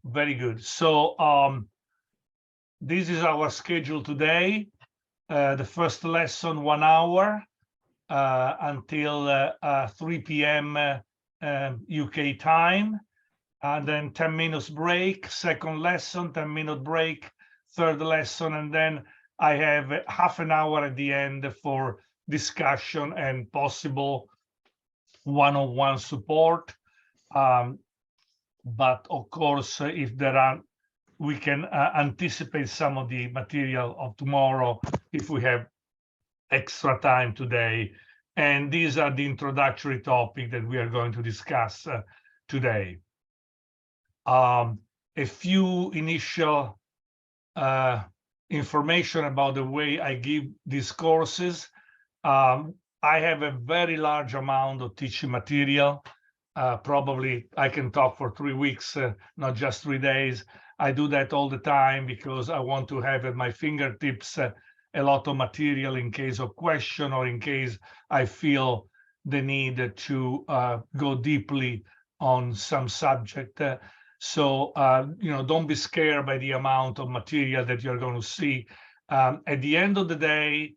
Very good. So this is our schedule today. The first lesson, 1 hour until 3 p.m. UK time. And then 10 minutes break, second lesson, 10-minute break, third lesson. And then I have half an hour at the end for discussion and possible one-on-one support. But of course, if there are, we can anticipate some of the material of tomorrow if we have extra time today. And these are the introductory topics that we are going to discuss today. A few initial information about the way I give these courses. I have a very large amount of teaching material. Probably I can talk for 3 weeks, not just 3 days. I do that all the time because I want to have at my fingertips a lot of material in case of question or in case I feel the need to go deeply on some subject. So, don't be scared by the amount of material that you're going to see. At the end of the day,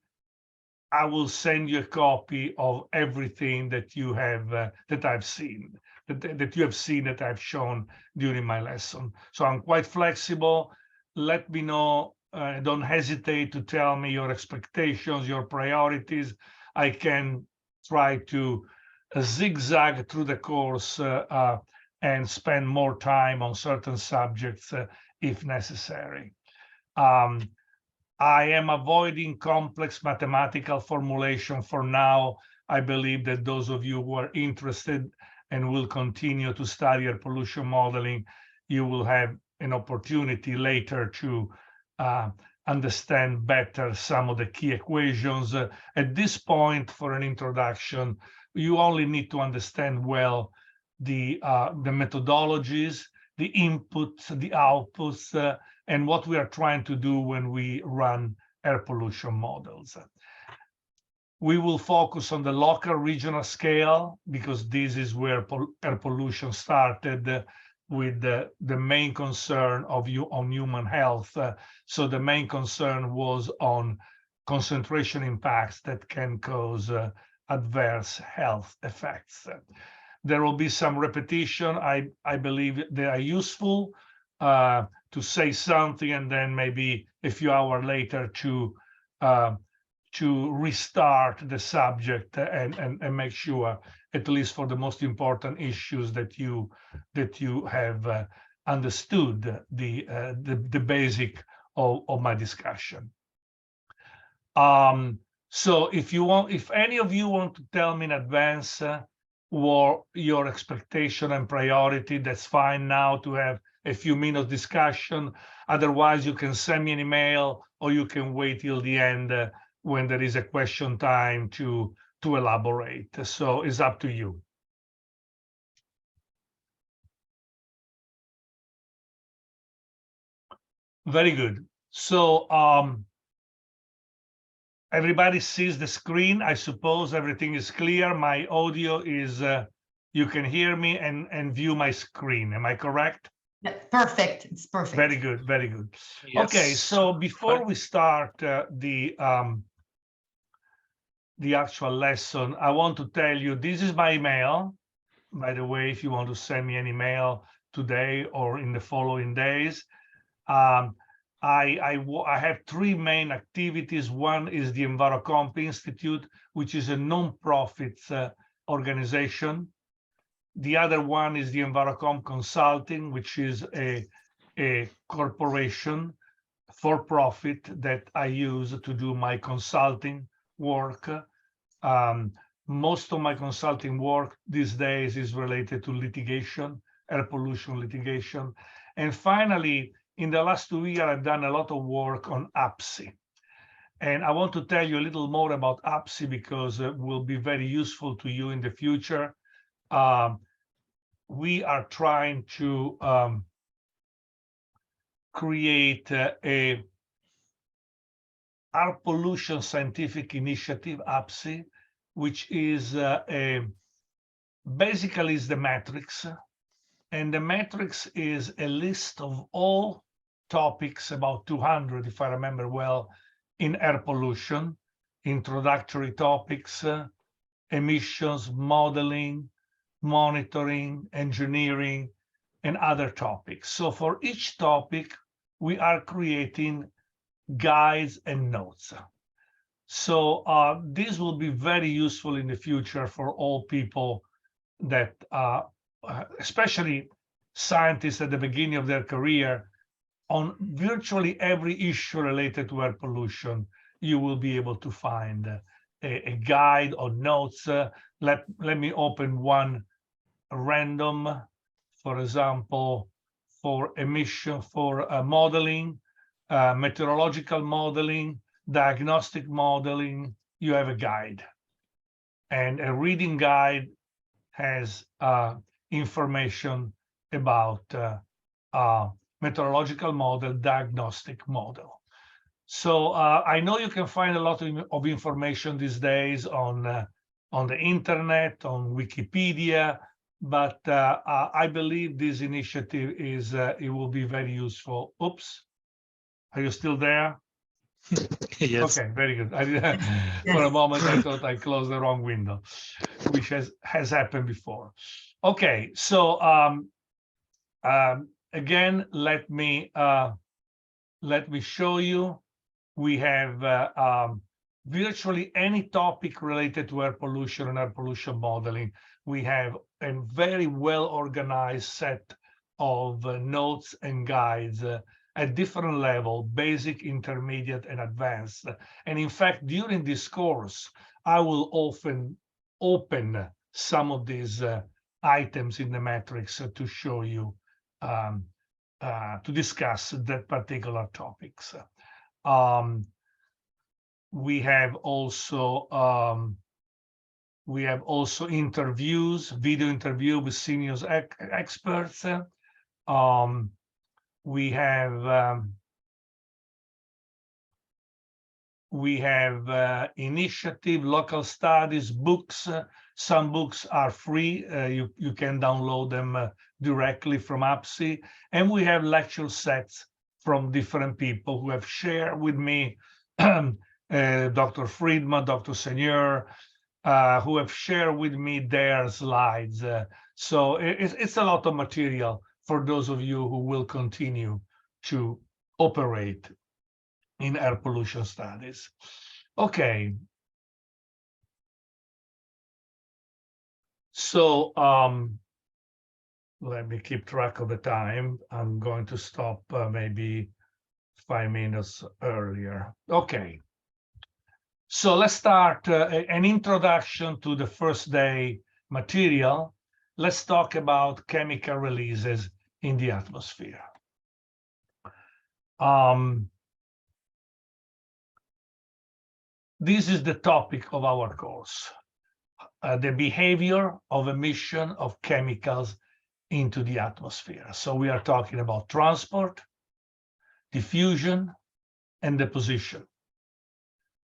I will send you a copy of everything that you have, that I've seen, that you have seen, that I've shown during my lesson. So I'm quite flexible. Let me know. Don't hesitate to tell me your expectations, your priorities. I can try to zigzag through the course and spend more time on certain subjects if necessary. I am avoiding complex mathematical formulation for now. I believe that those of you who are interested and will continue to study air pollution modeling, you will have an opportunity later to understand better some of the key equations. At this point, for an introduction, you only need to understand well the methodologies, the inputs, the outputs, and what we are trying to do when we run air pollution models. We will focus on the local regional scale because this is where air pollution started with the main concern on human health. So the main concern was on concentration impacts that can cause adverse health effects. There will be some repetition. I believe they are useful to say something and then maybe a few hours later to restart the subject and make sure, at least for the most important issues, that you have understood the basic of my discussion. So if any of you want to tell me in advance or your expectation and priority, that's fine now to have a few minutes discussion. Otherwise, you can send me an email or you can wait till the end when there is a question time to elaborate. So it's up to you. Very good. So everybody sees the screen. I suppose everything is clear. My audio is, you can hear me and view my screen. Am I correct? Yeah, perfect. It's perfect. Very good. Very good. Yes. Okay, so before we start the actual lesson, I want to tell you, this is my email. By the way, if you want to send me an email today or in the following days, I have 3 main activities. One is the EnviroComp Institute, which is a non-profit organization. The other one is the EnviroComp Consulting, which is a corporation for profit that I use to do my consulting work. Most of my consulting work these days is related to litigation, air pollution litigation. And finally, in the last 2 years, I've done a lot of work on APSI. And I want to tell you a little more about APSI because it will be very useful to you in the future. We are trying to create a air pollution scientific initiative, APSI, which is basically is the matrix And the matrix is a list of all topics, about 200, if I remember well, in air pollution, introductory topics, emissions, modeling, monitoring, engineering, and other topics. So for each topic, we are creating guides and notes. So this will be very useful in the future for all people that, especially scientists at the beginning of their career, on virtually every issue related to air pollution, you will be able to find a guide or notes. Let me open one random, for example, for emission, for modeling, meteorological modeling, diagnostic modeling, you have a guide. And a reading guide has information about meteorological model, diagnostic model. So I know you can find a lot of information these days on the internet, on Wikipedia, but I believe this initiative is, it will be very useful. Oops, are you still there? Yes. Okay, very good. For a moment, I thought I closed the wrong window, which has happened before. Okay, so again, let me show you. We have virtually any topic related to air pollution and air pollution modeling. We have a very well organized set of notes and guides at different level, basic, intermediate, and advanced. And in fact, during this course, I will often open some of these items in the matrix to show you, to discuss that particular topics. We have also interviews, video interview with senior experts. We have initiative, local studies, books. Some books are free. You can download them directly from APSI. And we have lecture sets from different people who have shared with me, Dr. Friedman, Dr. Seigneur, who have shared with me their slides. So it's a lot of material for those of you who will continue to operate in air pollution studies. Okay. So let me keep track of the time. I'm going to stop maybe 5 minutes earlier. Okay. So let's start an introduction to the first day material. Let's talk about chemical releases in the atmosphere. This is the topic of our course, the behavior of emission of chemicals into the atmosphere. So we are talking about transport, diffusion, and deposition.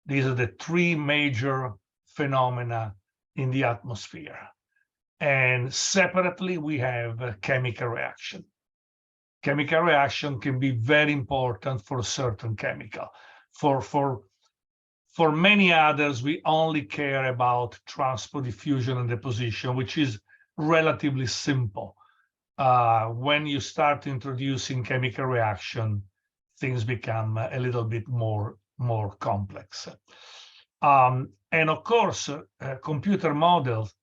These are the three major phenomena in the atmosphere. And separately, we have chemical reaction. Chemical reaction can be very important for a certain chemical. For many others, we only care about transport, diffusion, and deposition, which is relatively simple. When you start introducing chemical reaction, things become a little bit more complex. And of course, computer models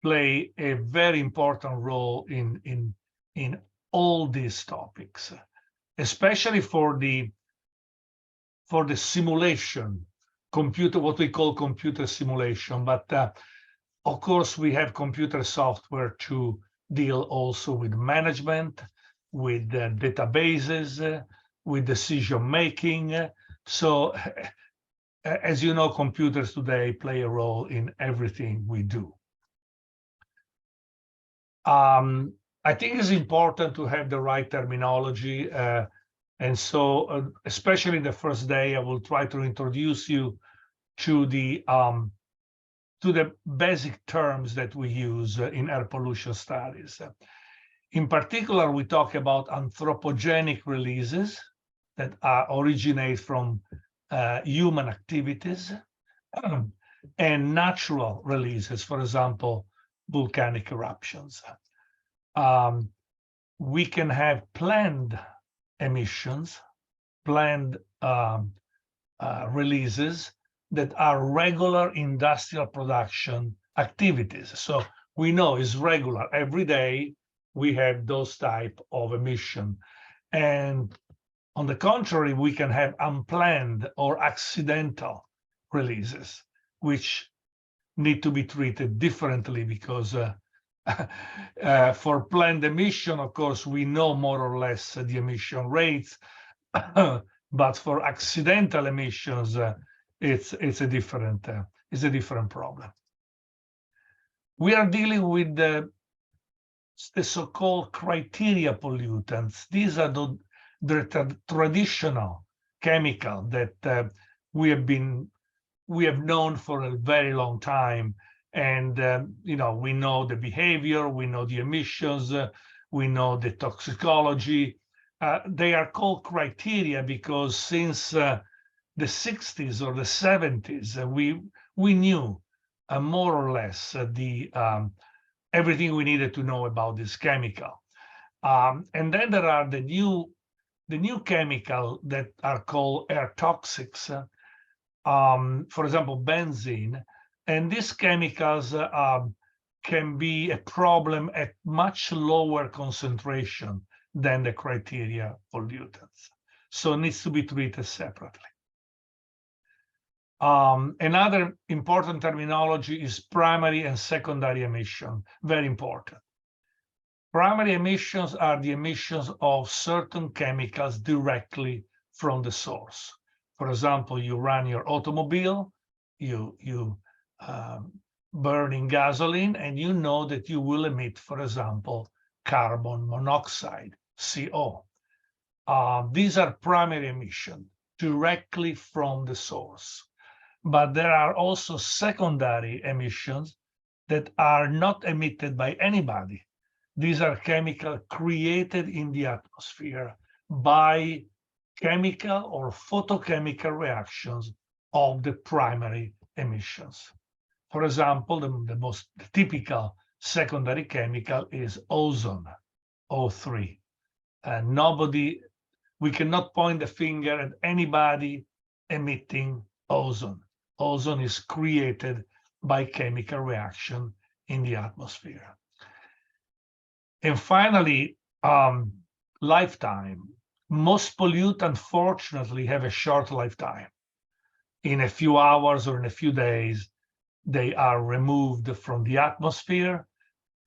play a very important role in all these topics, especially for the simulation, what we call computer simulation. But of course, we have computer software to deal also with management, with databases, with decision making. So as you know, computers today play a role in everything we do. I think it's important to have the right terminology. And so, especially the first day, I will try to introduce you to the basic terms that we use in air pollution studies. In particular, we talk about anthropogenic releases that originate from human activities and natural releases, for example, volcanic eruptions. We can have planned emissions, planned releases that are regular industrial production activities. So we know it's regular. Every day we have those type of emission. And on the contrary, we can have unplanned or accidental releases, which need to be treated differently because for planned emission, of course, we know more or less the emission rates, but for accidental emissions, it's a different problem. We are dealing with the so-called criteria pollutants. These are the traditional chemical that we have known for a very long time, and we know the behavior, we know the emissions, we know the toxicology. They are called criteria because since the 60s or the 70s, we knew more or less everything we needed to know about this chemical. And then there are the new chemical that are called air toxics, for example, benzene. And these chemicals can be a problem at much lower concentration than the criteria pollutants. So it needs to be treated separately. Another important terminology is primary and secondary emission, very important. Primary emissions are the emissions of certain chemicals directly from the source. For example, you run your automobile, you burning gasoline, and you know that you will emit, for example, carbon monoxide, CO. These are primary emissions directly from the source. But there are also secondary emissions that are not emitted by anybody. These are chemicals created in the atmosphere by chemical or photochemical reactions of the primary emissions. For example, the most typical secondary chemical is ozone, O3. We cannot point the finger at anybody emitting ozone. Ozone is created by chemical reaction in the atmosphere. And finally, lifetime. Most pollutants, unfortunately, have a short lifetime. In a few hours or in a few days, they are removed from the atmosphere.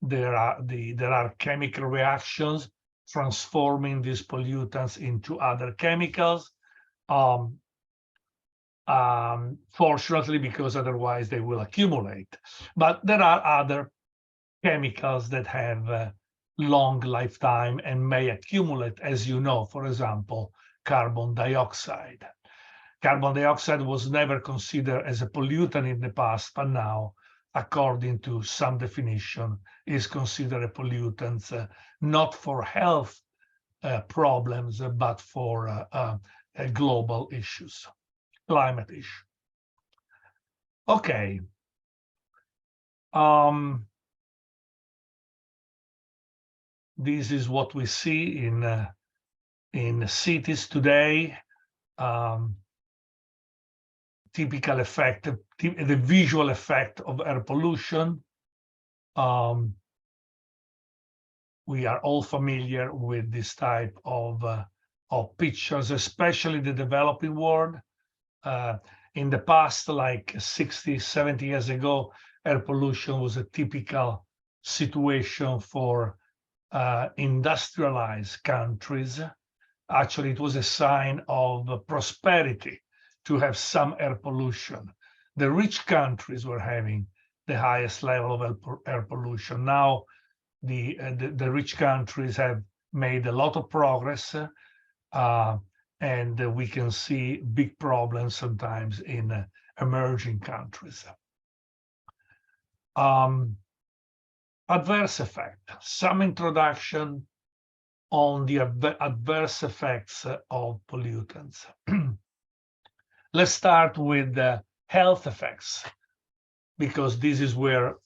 There are chemical reactions transforming these pollutants into other chemicals. Fortunately, because otherwise they will accumulate. But there are other chemicals that have long lifetime and may accumulate, as you know, for example, carbon dioxide. Carbon dioxide was never considered as a pollutant in the past, but now, according to some definition, is considered a pollutant, not for health problems, but for global issues, climate issue. Okay. This is what we see in cities today. Typical effect, the visual effect of air pollution. We are all familiar with this type of pictures, especially the developing world. In the past, like 60, 70 years ago, air pollution was a typical situation for industrialized countries. Actually, it was a sign of prosperity to have some air pollution. The rich countries were having the highest level of air pollution. Now, the rich countries have made a lot of progress, and we can see big problems sometimes in emerging countries. Adverse effect, some introduction on the adverse effects of pollutants. Let's start with the health effects, because this is where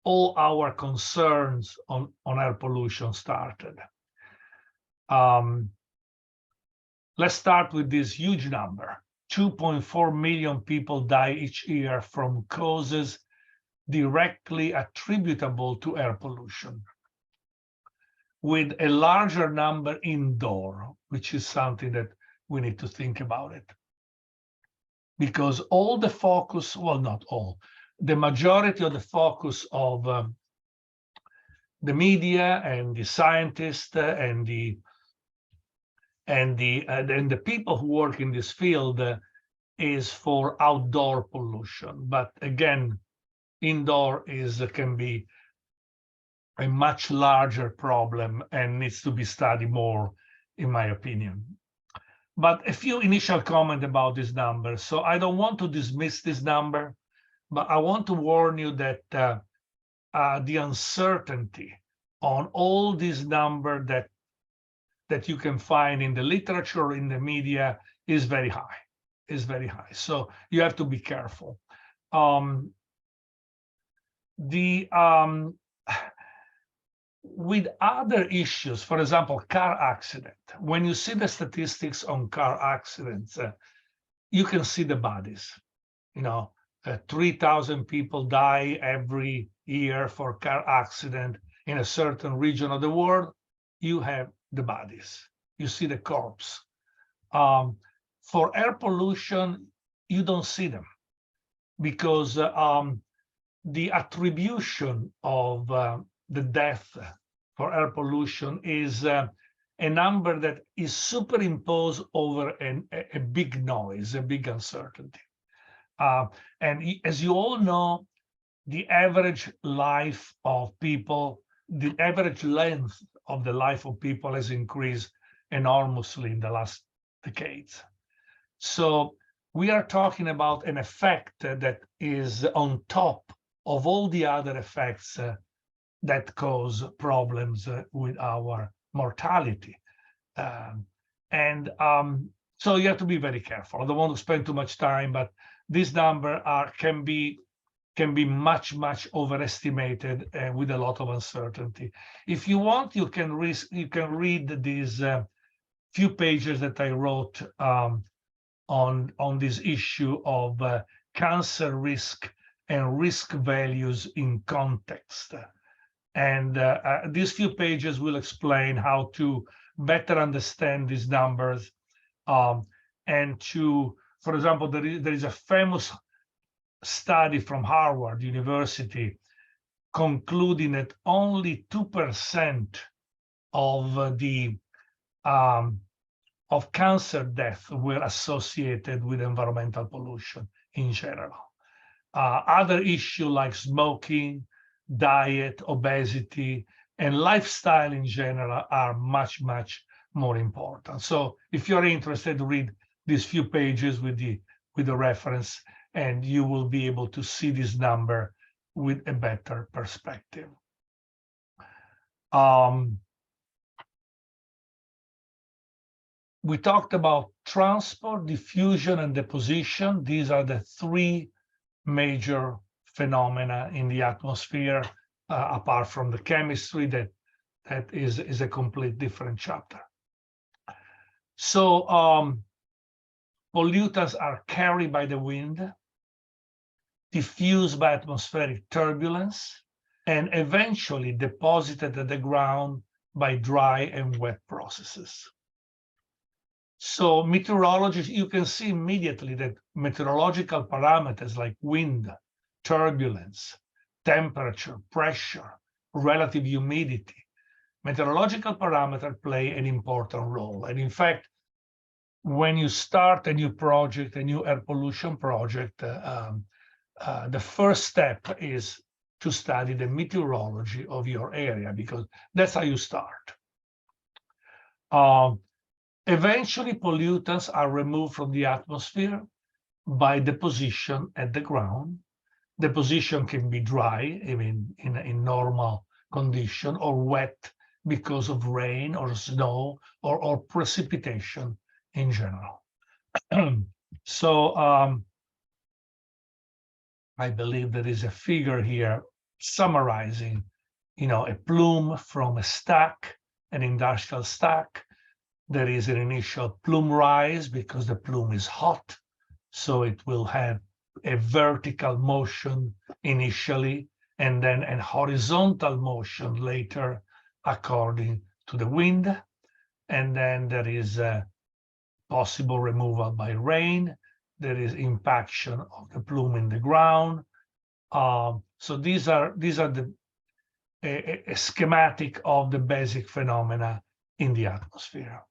all our concerns on air pollution started. Let's start with this huge number. 2.4 million people die each year from causes directly attributable to air pollution, with a larger number indoor, which is something that we need to think about it. Because all the focus, well, not all, the majority of the focus of the media and the scientists and the people who work in this field is for outdoor pollution. But again, indoor can be a much larger problem and needs to be studied more, in my opinion. But a few initial comments about this number. So I don't want to dismiss this number, but I want to warn you that the uncertainty on all these numbers that you can find in the literature, in the media, is very high. So you have to be careful. With other issues, for example, car accident, when you see the statistics on car accidents, you can see the bodies. 3,000 people die every year for car accident in a certain region of the world. You have the bodies, you see the corpse. For air pollution, you don't see them, because the attribution of the death for air pollution is a number that is superimposed over a big noise, a big uncertainty. And as you all know, the average life of people, the average length of the life of people has increased enormously in the last decades. So we are talking about an effect that is on top of all the other effects that cause problems with our mortality. So you have to be very careful. I don't want to spend too much time, but this number can be much overestimated with a lot of uncertainty. If you want, you can read these few pages that I wrote on this issue of cancer risk and risk values in context. And these few pages will explain how to better understand these numbers, and for example, there is a famous study from Harvard University concluding that only 2% of cancer deaths were associated with environmental pollution in general. Other issues like smoking, diet, obesity, and lifestyle in general are much more important. So if you're interested, read these few pages with the reference, and you will be able to see this number with a better perspective. We talked about transport, diffusion, and deposition. These are the three major phenomena in the atmosphere, apart from the chemistry that is a complete different chapter. So pollutants are carried by the wind, diffused by atmospheric turbulence, and eventually deposited at the ground by dry and wet processes. So meteorologists, you can see immediately that meteorological parameters like wind, turbulence, temperature, pressure, relative humidity, meteorological parameters play an important role. And in fact, when you start a new project, a new air pollution project, the first step is to study the meteorology of your area, because that's how you start. Eventually, pollutants are removed from the atmosphere by deposition at the ground, deposition can be dry, I mean, in normal condition, or wet because of rain or snow or precipitation in general. So I believe there is a figure here summarizing, a plume from a stack, an industrial stack. There is an initial plume rise because the plume is hot, so it will have a vertical motion initially, and then a horizontal motion later according to the wind. And then there is a possible removal by rain. There is impaction of the plume in the ground. So these are a schematic of the basic phenomena in the atmosphere.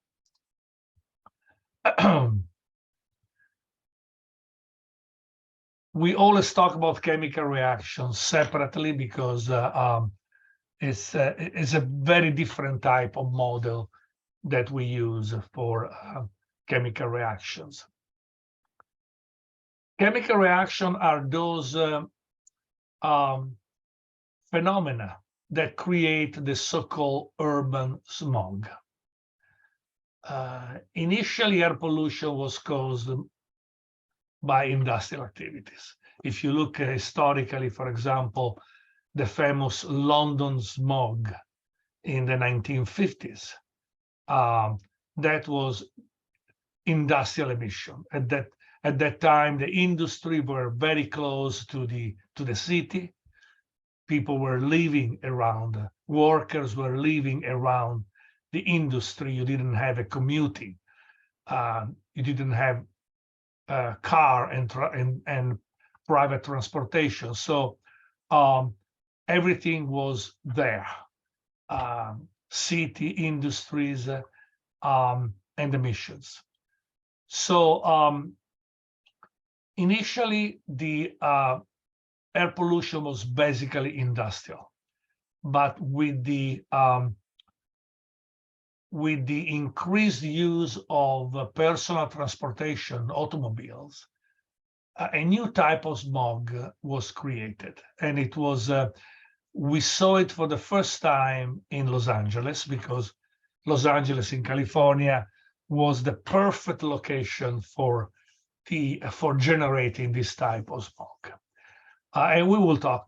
We always talk about chemical reactions separately because it's a very different type of model that we use for chemical reactions. Chemical reactions are those phenomena that create the so-called urban smog. Initially, air pollution was caused by industrial activities. If you look historically, for example, the famous London smog in the 1950s, that was industrial emission. At that time, the industry were very close to the city. People were living around, workers were living around the industry. You didn't have a commuting. You didn't have car and private transportation. So everything was there. City, industries, and emissions. So initially, the air pollution was basically industrial, but with the increased use of personal transportation, automobiles, a new type of smog was created, and it was we saw it for the first time in Los Angeles, because Los Angeles in California was the perfect location for generating this type of smog. And we will talk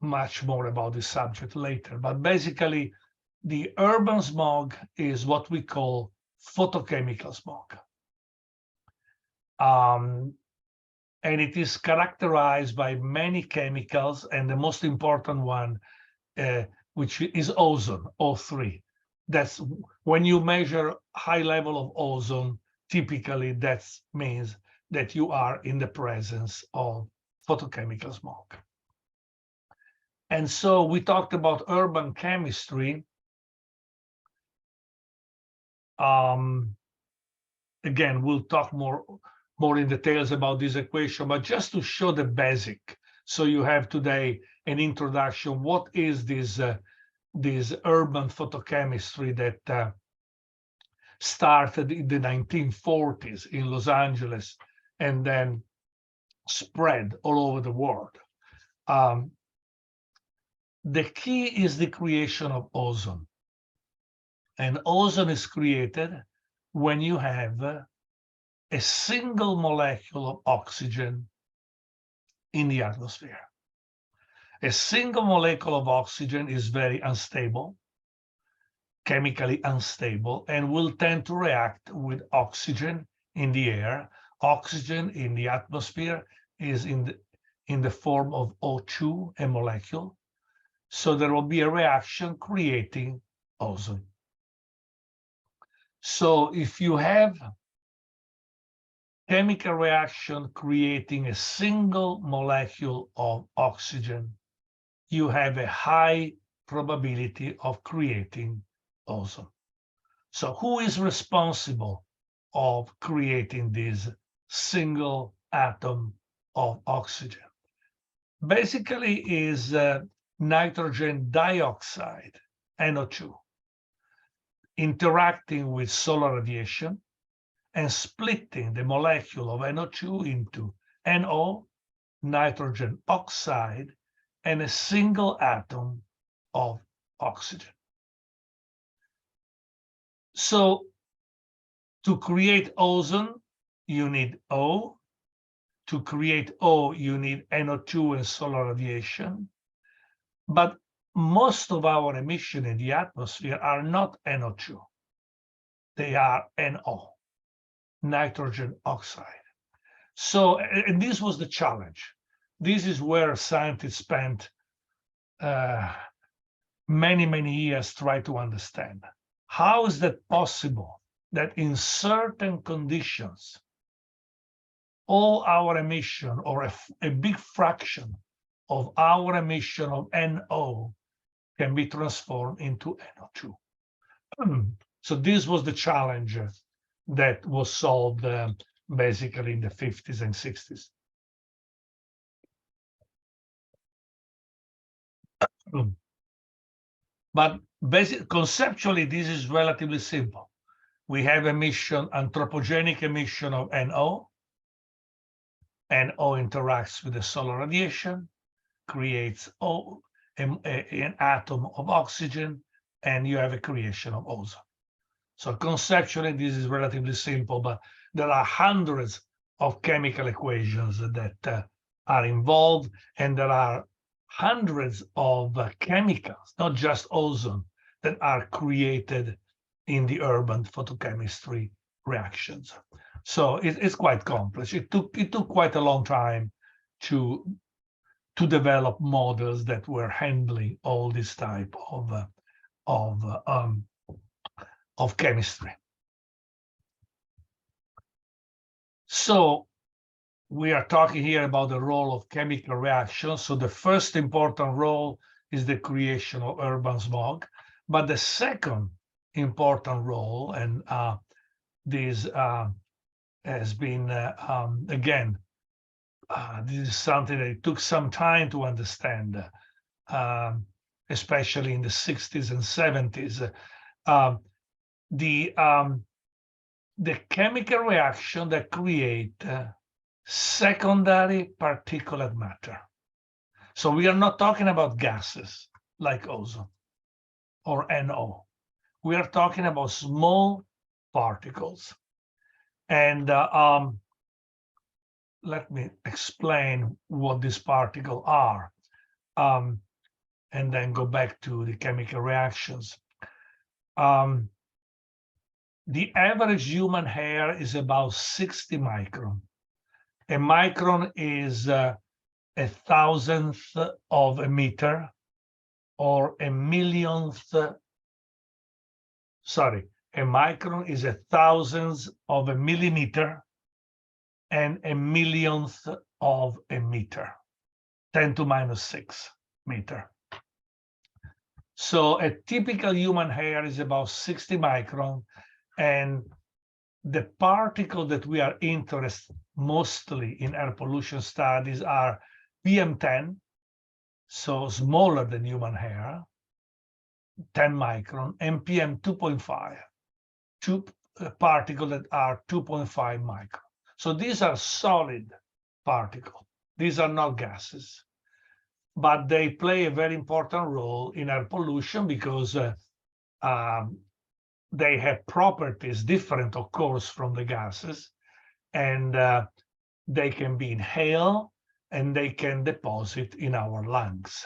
much more about this subject later. But basically, the urban smog is what we call photochemical smog. And it is characterized by many chemicals, and the most important one, which is ozone, O3. That's when you measure high level of ozone, typically that means that you are in the presence of photochemical smog. And so we talked about urban chemistry. Again, we'll talk more in details about this equation, but just to show the basic, so you have today an introduction. What is this urban photochemistry that started in the 1940s in Los Angeles and then spread all over the world? The key is the creation of ozone. And ozone is created when you have a single molecule of oxygen in the atmosphere. A single molecule of oxygen is very unstable, chemically unstable, and will tend to react with oxygen in the air. Oxygen in the atmosphere is in the form of O2, a molecule. So there will be a reaction creating ozone. So if you have chemical reaction creating a single molecule of oxygen, you have a high probability of creating ozone. So who is responsible of creating this single atom of oxygen? Basically is nitrogen dioxide, NO2, interacting with solar radiation and splitting the molecule of NO2 into NO nitrogen oxide and a single atom of oxygen. So to create ozone, you need O. To create O, you need NO2 and solar radiation. But most of our emissions in the atmosphere are not NO2. They are NO, nitrogen oxide. So, and this was the challenge. This is where scientists spent many, many years trying to understand. How is that possible that in certain conditions, all our emission, or a big fraction of our emission of NO, can be transformed into NO2? So this was the challenge that was solved basically in the 50s and 60s. But conceptually, this is relatively simple. We have anthropogenic emission of NO. NO interacts with the solar radiation, creates an atom of oxygen, and you have a creation of ozone. So conceptually, this is relatively simple, but there are hundreds of chemical equations that are involved, and there are hundreds of chemicals, not just ozone, that are created in the urban photochemistry reactions. So it's quite complex. It took quite a long time to develop models that were handling all this type of chemistry. So we are talking here about the role of chemical reactions. So the first important role is the creation of urban smog, but the second important role, and this has been again, this is something that it took some time to understand, especially in the 60s and 70s. The chemical reaction that create secondary particulate matter. So we are not talking about gases like ozone or NO. We are talking about small particles. And let me explain what these particles are, and then go back to the chemical reactions. The average human hair is about 60 micron. A micron is a thousandth of a meter, or a millionth. Sorry, a micron is a thousandth of a millimeter and a millionth of a meter, 10 to minus 6 meter. So a typical human hair is about 60 micron, and the particle that we are interested mostly in air pollution studies are PM10, so smaller than human hair, 10 micron, and PM2.5, two particles that are 2.5 micron. So these are solid particles. These are not gases, but they play a very important role in air pollution because they have properties different, of course, from the gases, and they can be inhaled, and they can deposit in our lungs,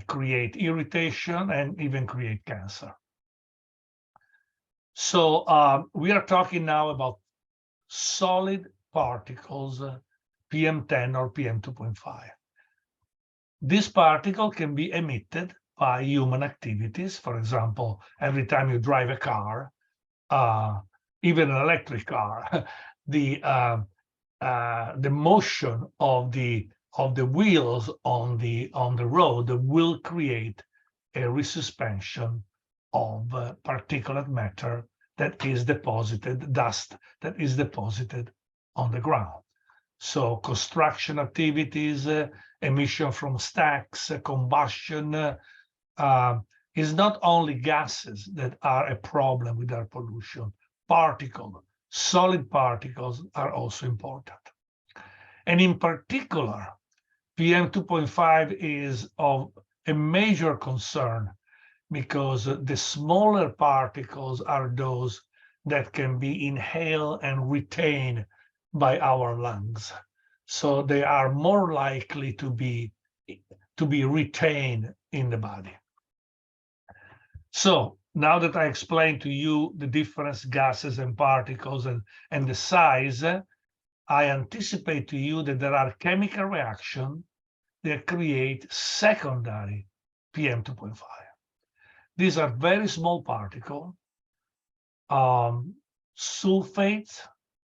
create irritation, and even create cancer. So we are talking now about solid particles, PM10 or PM2.5. This particle can be emitted by human activities. For example, every time you drive a car, even an electric car, the motion of the wheels on the road will create a resuspension of particulate matter that is deposited, dust that is deposited on the ground. So construction activities, emission from stacks, combustion, is not only gases that are a problem with air pollution. Particles, solid particles, are also important. And in particular, PM2.5 is of a major concern because the smaller particles are those that can be inhaled and retained by our lungs. So they are more likely to be retained in the body. So now that I explained to you the different gases and particles and the size, I anticipate to you that there are chemical reactions that create secondary PM2.5. These are very small particles, sulfates,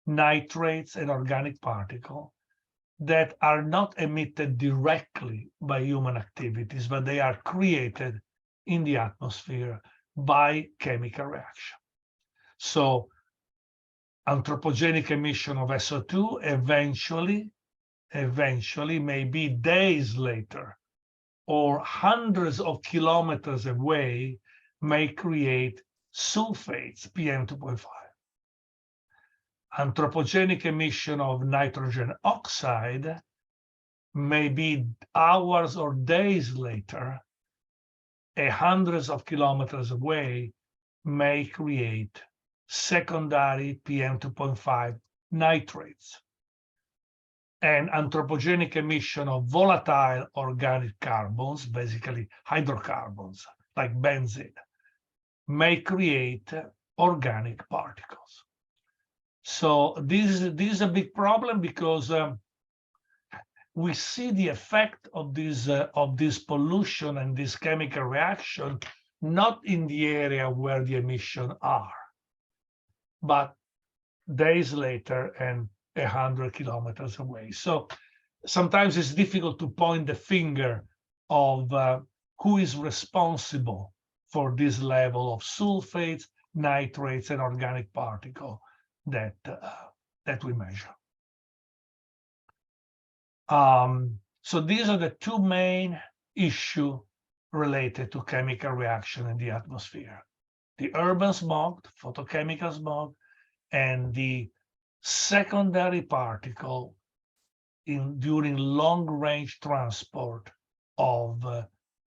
nitrates, and organic particles that are not emitted directly by human activities, but they are created in the atmosphere by chemical reaction. So anthropogenic emission of SO2 eventually, maybe days later or hundreds of kilometers away, may create sulfates, PM2.5. Anthropogenic emission of nitrogen oxide may be hours or days later, hundreds of kilometers away, may create secondary PM2.5 nitrates. And anthropogenic emission of volatile organic carbons, basically hydrocarbons like benzene, may create organic particles. So this is a big problem because we see the effect of this pollution and this chemical reaction not in the area where the emissions are, but days later and 100 kilometers away. So sometimes it's difficult to point the finger of who is responsible for this level of sulfates, nitrates, and organic particle that we measure. So these are the two main issues related to chemical reaction in the atmosphere: the urban smog, photochemical smog, and the secondary particle during long-range transport of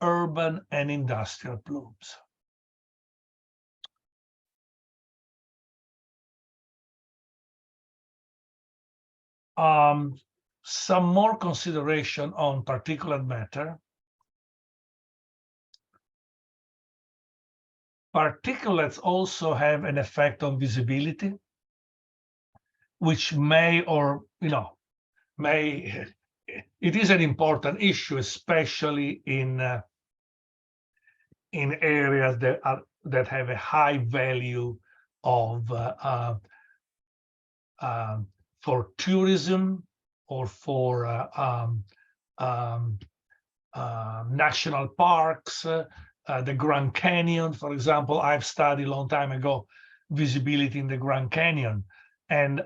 urban and industrial plumes. Some more consideration on particulate matter. Particulates also have an effect on visibility, which may, it is an important issue, especially in areas that have a high value of for tourism or for national parks, the Grand Canyon, for example. I've studied a long time ago visibility in the Grand Canyon, and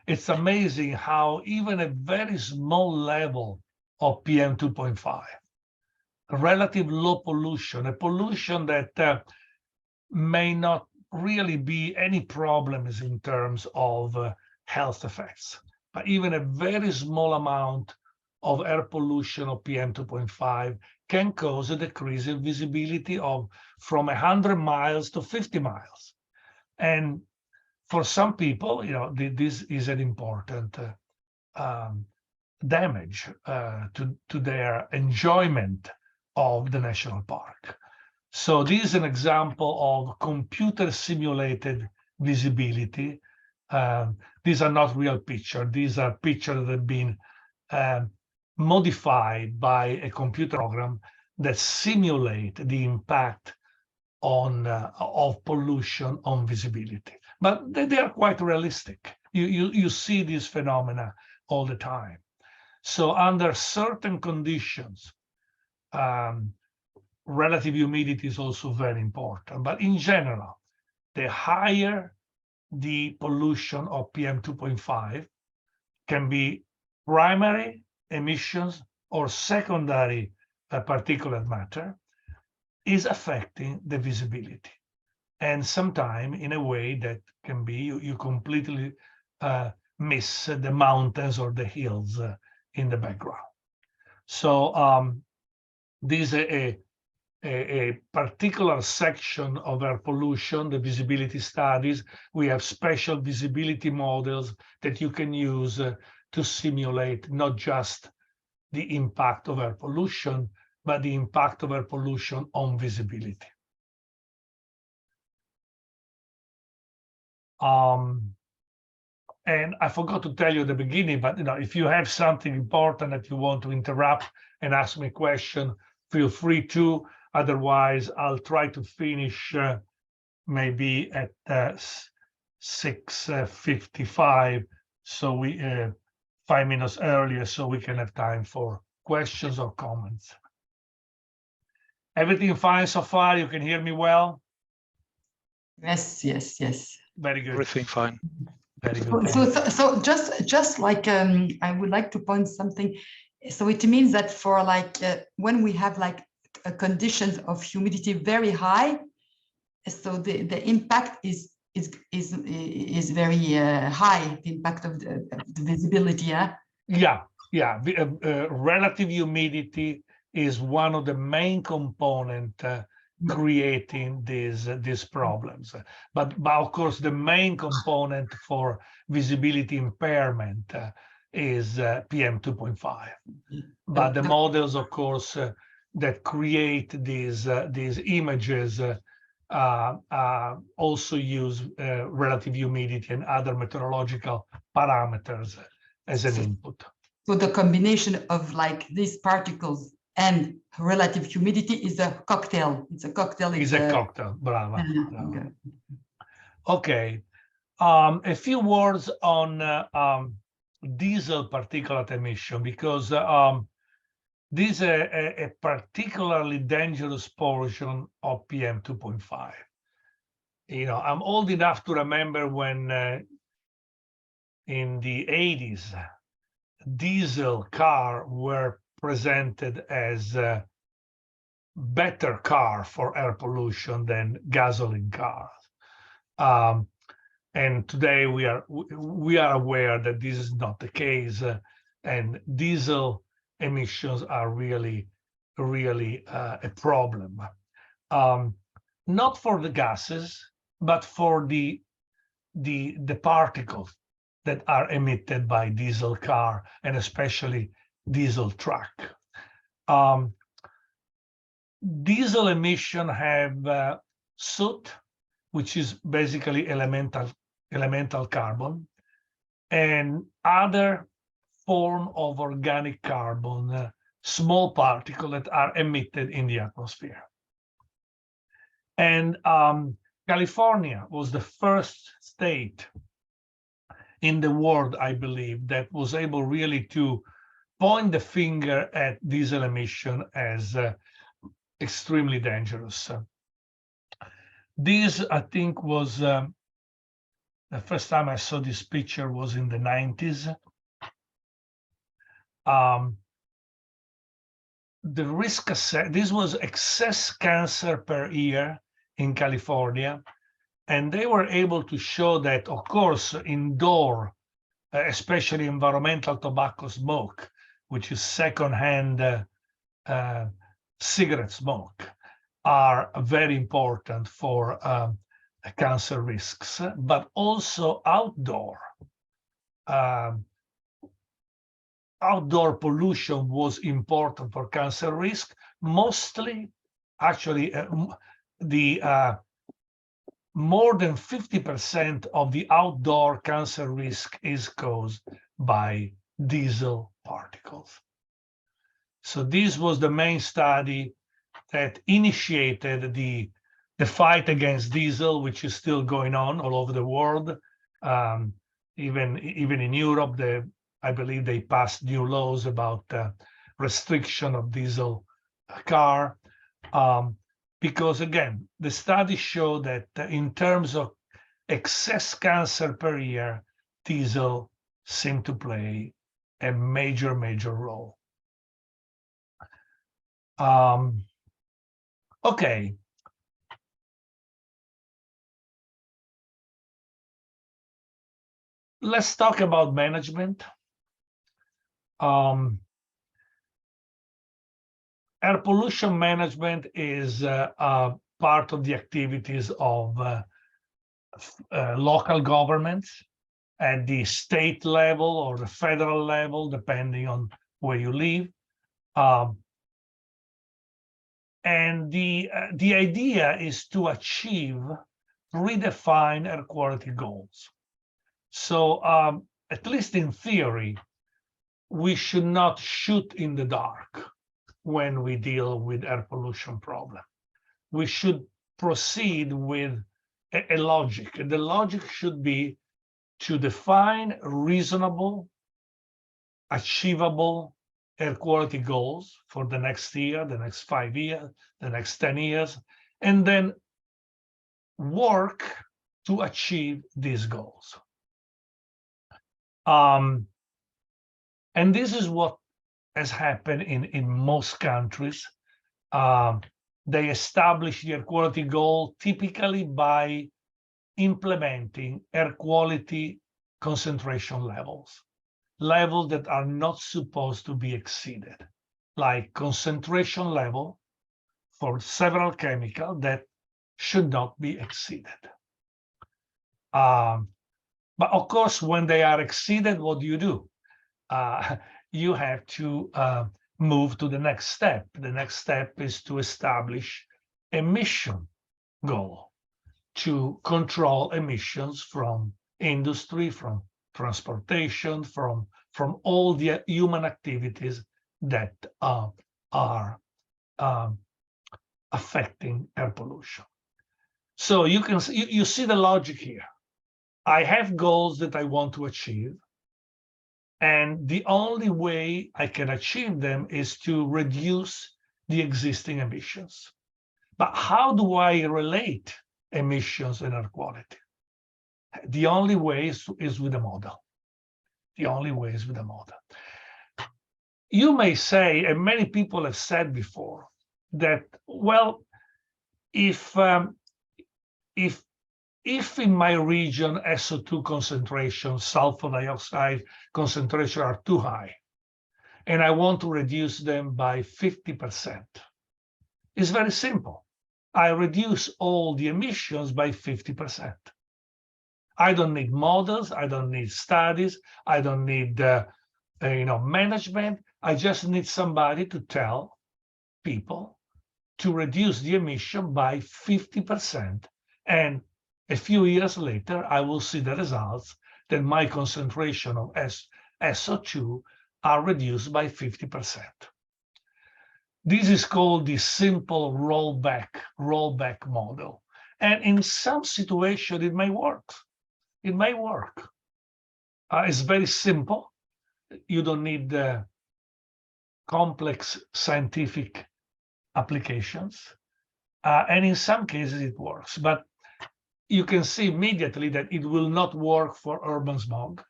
it's amazing how even a very small level of PM2.5, relative low pollution, a pollution that may not really be any problems in terms of health effects, but even a very small amount of air pollution of PM2.5 can cause a decrease in visibility of from 100 miles to 50 miles. And for some people, this is an important damage to their enjoyment of the national park. So this is an example of computer simulated visibility. These are not real pictures. These are pictures that have been modified by a computer program that simulate the impact of pollution on visibility. But they are quite realistic. You see these phenomena all the time. So under certain conditions, relative humidity is also very important. But in general, the higher the pollution of PM2.5 can be primary emissions or secondary particulate matter, is affecting the visibility. And sometimes in a way that can be you completely miss the mountains or the hills in the background. So this is a particular section of air pollution, the visibility studies. We have special visibility models that you can use to simulate not just the impact of air pollution, but the impact of air pollution on visibility. And I forgot to tell you at the beginning, but if you have something important that you want to interrupt and ask me a question, feel free to. Otherwise, I'll try to finish maybe at 6:55, so we 5 minutes earlier, so we can have time for questions or comments. Everything fine so far? You can hear me well? Yes, yes, yes. Very good. Everything fine. Very good. So just like I would like to point something. So it means that for like when we have like conditions of humidity very high, so the impact is very high. The impact of the visibility. Yeah. Relative humidity is one of the main components creating these problems. But of course, the main component for visibility impairment is PM 2.5. But the models, of course, that create these images also use relative humidity and other meteorological parameters as an input. So the combination of like these particles and relative humidity is a cocktail. It's a cocktail. It's a cocktail. Brava. Okay. Okay. A few words on diesel particulate emission, because this is a particularly dangerous portion of PM 2.5. I'm old enough to remember when in the 80s, diesel cars were presented as a better car for air pollution than gasoline cars. And today we are aware that this is not the case, and diesel emissions are really a problem. Not for the gases, but for the particles that are emitted by diesel car, and especially diesel truck. Diesel emission have soot, which is basically elemental carbon, and other form of organic carbon, small particles that are emitted in the atmosphere. And California was the first state in the world, I believe, that was able really to point the finger at diesel emission as extremely dangerous. This, I think, was the first time I saw this picture was in the 90s. The risk this was excess cancer per year in California, and they were able to show that, of course, indoor, especially environmental tobacco smoke, which is secondhand cigarette smoke, are very important for cancer risks, but also outdoor. Outdoor pollution was important for cancer risk. Mostly, actually, more than 50% of the outdoor cancer risk is caused by diesel particles. So this was the main study that initiated the fight against diesel, which is still going on all over the world. Even in Europe, I believe they passed new laws about restriction of diesel car. Because again, the studies show that in terms of excess cancer per year, diesel seem to play a major role. Okay. let's talk about management. Air pollution management is part of the activities of local governments at the state level or the federal level, depending on where you live. And the idea is to achieve predefined air quality goals. So at least in theory, we should not shoot in the dark when we deal with air pollution problem. We should proceed with a logic. And the logic should be to define reasonable, achievable air quality goals for the next year, the next 5 years, the next 10 years, and then work to achieve these goals. And this is what has happened in most countries. They establish the air quality goal typically by implementing air quality concentration levels that are not supposed to be exceeded, like concentration level for several chemicals that should not be exceeded. But of course, when they are exceeded, what do? You have to move to the next step. The next step is to establish emission goal to control emissions from industry, from transportation, from all the human activities that are affecting air pollution. So you see the logic here. I have goals that I want to achieve, and the only way I can achieve them is to reduce the existing emissions. But how do I relate emissions and air quality? The only way is with a model. The only way is with a model. You may say, and many people have said before, that, well, if in my region SO2 concentration, sulfur dioxide concentration are too high, and I want to reduce them by 50%, it's very simple. I reduce all the emissions by 50%. I don't need models, I don't need studies, I don't need management. I just need somebody to tell people to reduce the emission by 50%, and a few years later, I will see the results that my concentration of SO2 are reduced by 50%. This is called the simple rollback model. And in some situation, it may work. It may work. It's very simple. You don't need complex scientific applications. And in some cases, it works. But you can see immediately that it will not work for urban smog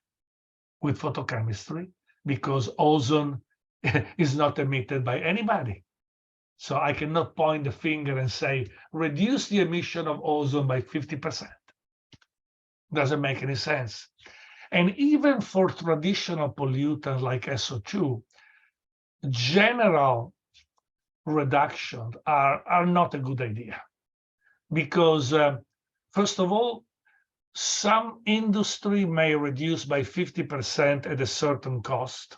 with photochemistry, because ozone is not emitted by anybody. So I cannot point the finger and say, reduce the emission of ozone by 50%. Doesn't make any sense. And even for traditional pollutants like SO2, general reductions are not a good idea, because first of all, some industry may reduce by 50% at a certain cost.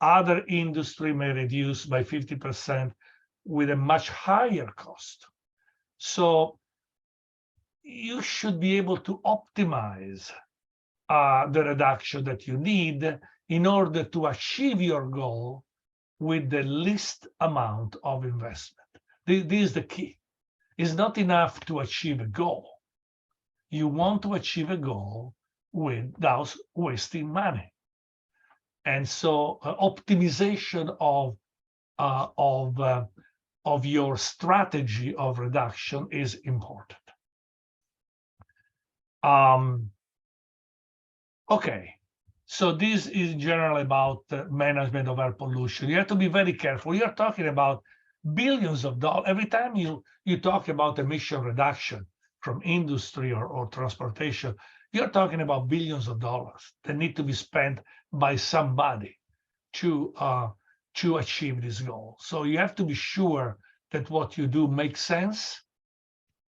Other industry may reduce by 50% with a much higher cost. So you should be able to optimize the reduction that you need in order to achieve your goal with the least amount of investment. This is the key. It's not enough to achieve a goal. You want to achieve a goal without wasting money. And so optimization of your strategy of reduction is important. Okay, so this is generally about the management of air pollution. You have to be very careful. You're talking about billions of dollars. Every time you talk about emission reduction from industry or transportation, you're talking about billions of dollars that need to be spent by somebody to achieve this goal. So you have to be sure that what you do makes sense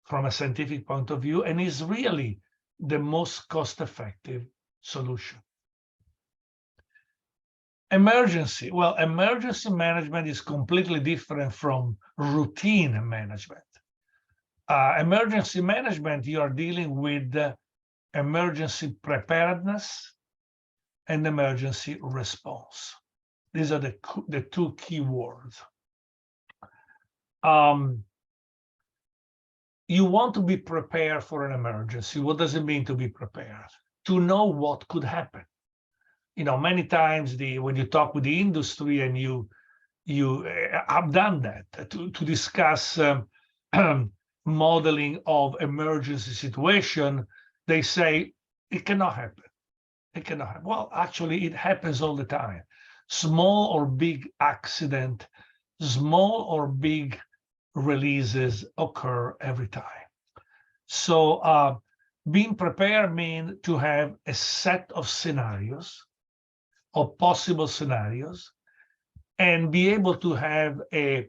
from a scientific point of view and is really the most cost-effective solution. Emergency. Well, emergency management is completely different from routine management. Emergency management, you are dealing with emergency preparedness and emergency response. These are the two key words. You want to be prepared for an emergency. What does it mean to be prepared? To know what could happen. You know, many times when you talk with the industry and you have done that to discuss modeling of emergency situation, they say it cannot happen. It cannot happen. Well, actually, it happens all the time. Small or big accident, small or big releases occur every time. So being prepared means to have a set of scenarios, of possible scenarios, and be able to have a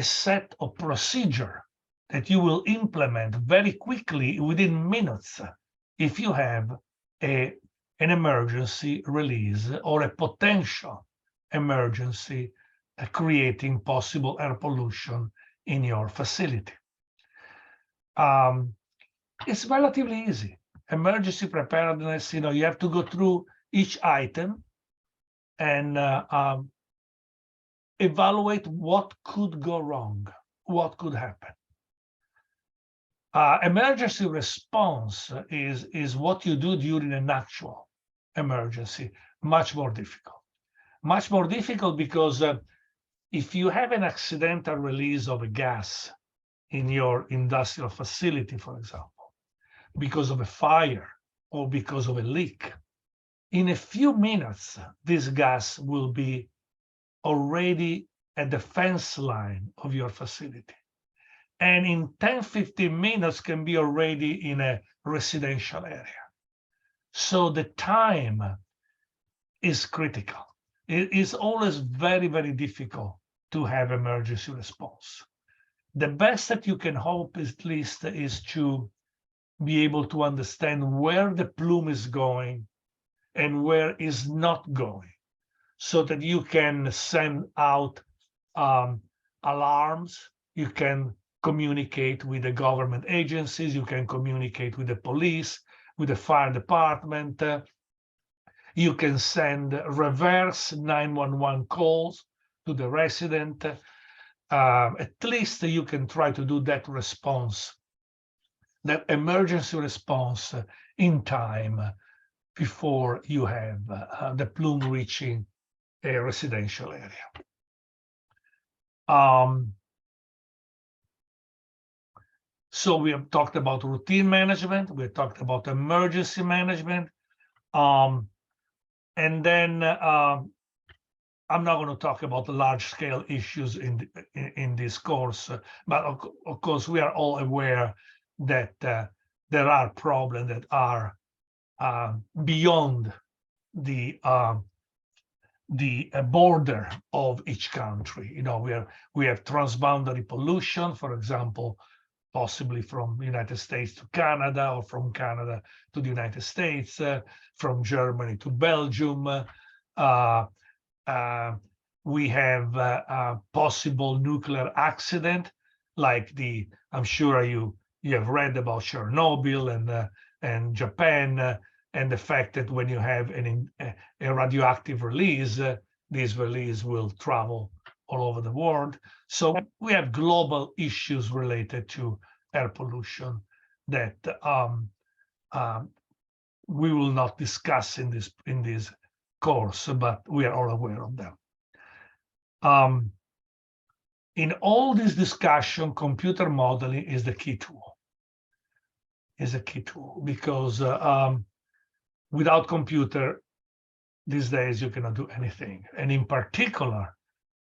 set of procedure that you will implement very quickly within minutes if you have an emergency release or a potential emergency creating possible air pollution in your facility. It's relatively easy. Emergency preparedness, you know, you have to go through each item and evaluate what could go wrong, what could happen. Emergency response is what you do during an actual emergency, much more difficult. Much more difficult because if you have an accidental release of a gas in your industrial facility, for example, because of a fire or because of a leak, in a few minutes, this gas will be already at the fence line of your facility. And in 10, 15 minutes can be already in a residential area. So the time is critical. It is always very, very difficult to have emergency response. The best that you can hope at least is to be able to understand where the plume is going and where is not going, so that you can send out alarms, you can communicate with the government agencies, you can communicate with the police, with the fire department, you can send reverse 911 calls to the resident. At least you can try to do that response, that emergency response in time before you have the plume reaching a residential area. So we have talked about routine management, we have talked about emergency management, and then I'm not going to talk about the large-scale issues in this course, but of course we are all aware that there are problems that are beyond the border of each country. You know, we have transboundary pollution, for example, possibly from the United States to Canada, or from Canada to the United States, from Germany to Belgium. We have a possible nuclear accident, like I'm sure you have read about Chernobyl and Japan, and the fact that when you have a radioactive release, this release will travel all over the world. So we have global issues related to air pollution that we will not discuss in this course, but we are all aware of them. In all this discussion, computer modeling is the key tool. Because without computer, these days you cannot do anything. And in particular,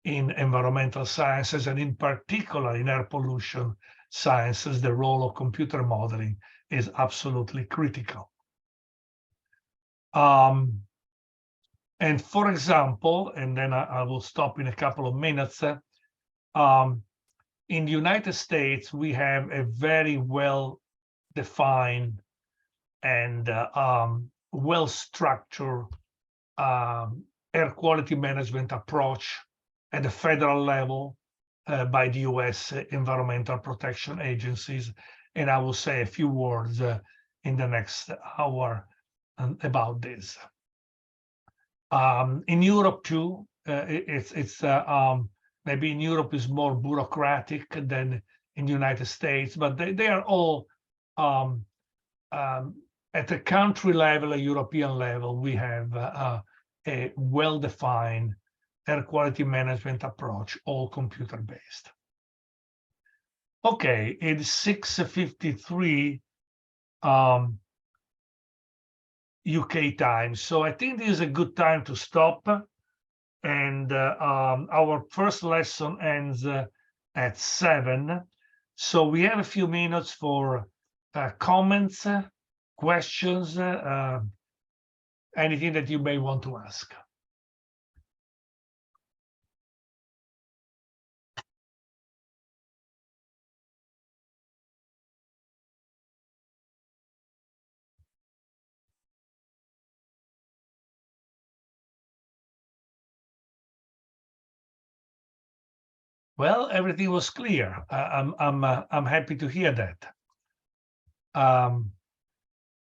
in environmental sciences, and in particular in air pollution, sciences, the role of computer modeling is absolutely critical. And for example, and then I will stop in a couple of minutes, in the United States, we have a very well-defined and well-structured air quality management approach at the federal level by the US environmental protection agencies. And I will say a few words in the next hour about this. In Europe too, maybe in Europe is more bureaucratic than in the United States, but they are all at the country level, a European level, we have a well-defined air quality management approach, all computer-based. Okay, it's 6:53 UK time, so I think this is a good time to stop. And our first lesson ends at 7. So we have a few minutes for comments, questions, anything that you may want to ask. Well, everything was clear. I'm happy to hear that.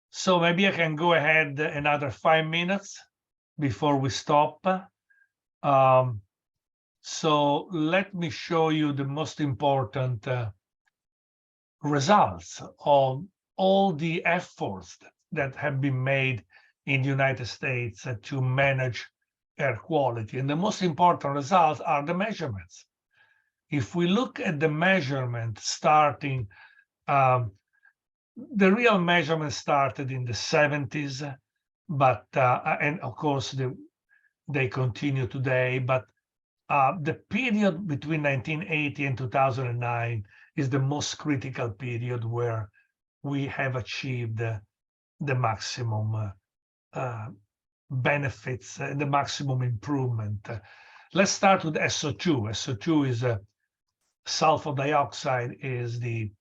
So maybe I can go ahead another 5 minutes before we stop. So let me show you the most important results of all the efforts that have been made in the United States to manage air quality. And the most important results are the measurements. If we look at the measurement starting, the real measurement started in the 70s, but and of course they continue today, but the period between 1980 and 2009 is the most critical period where we have achieved the maximum benefits, the maximum improvement. Let's start with SO2. SO2 is sulfur dioxide is the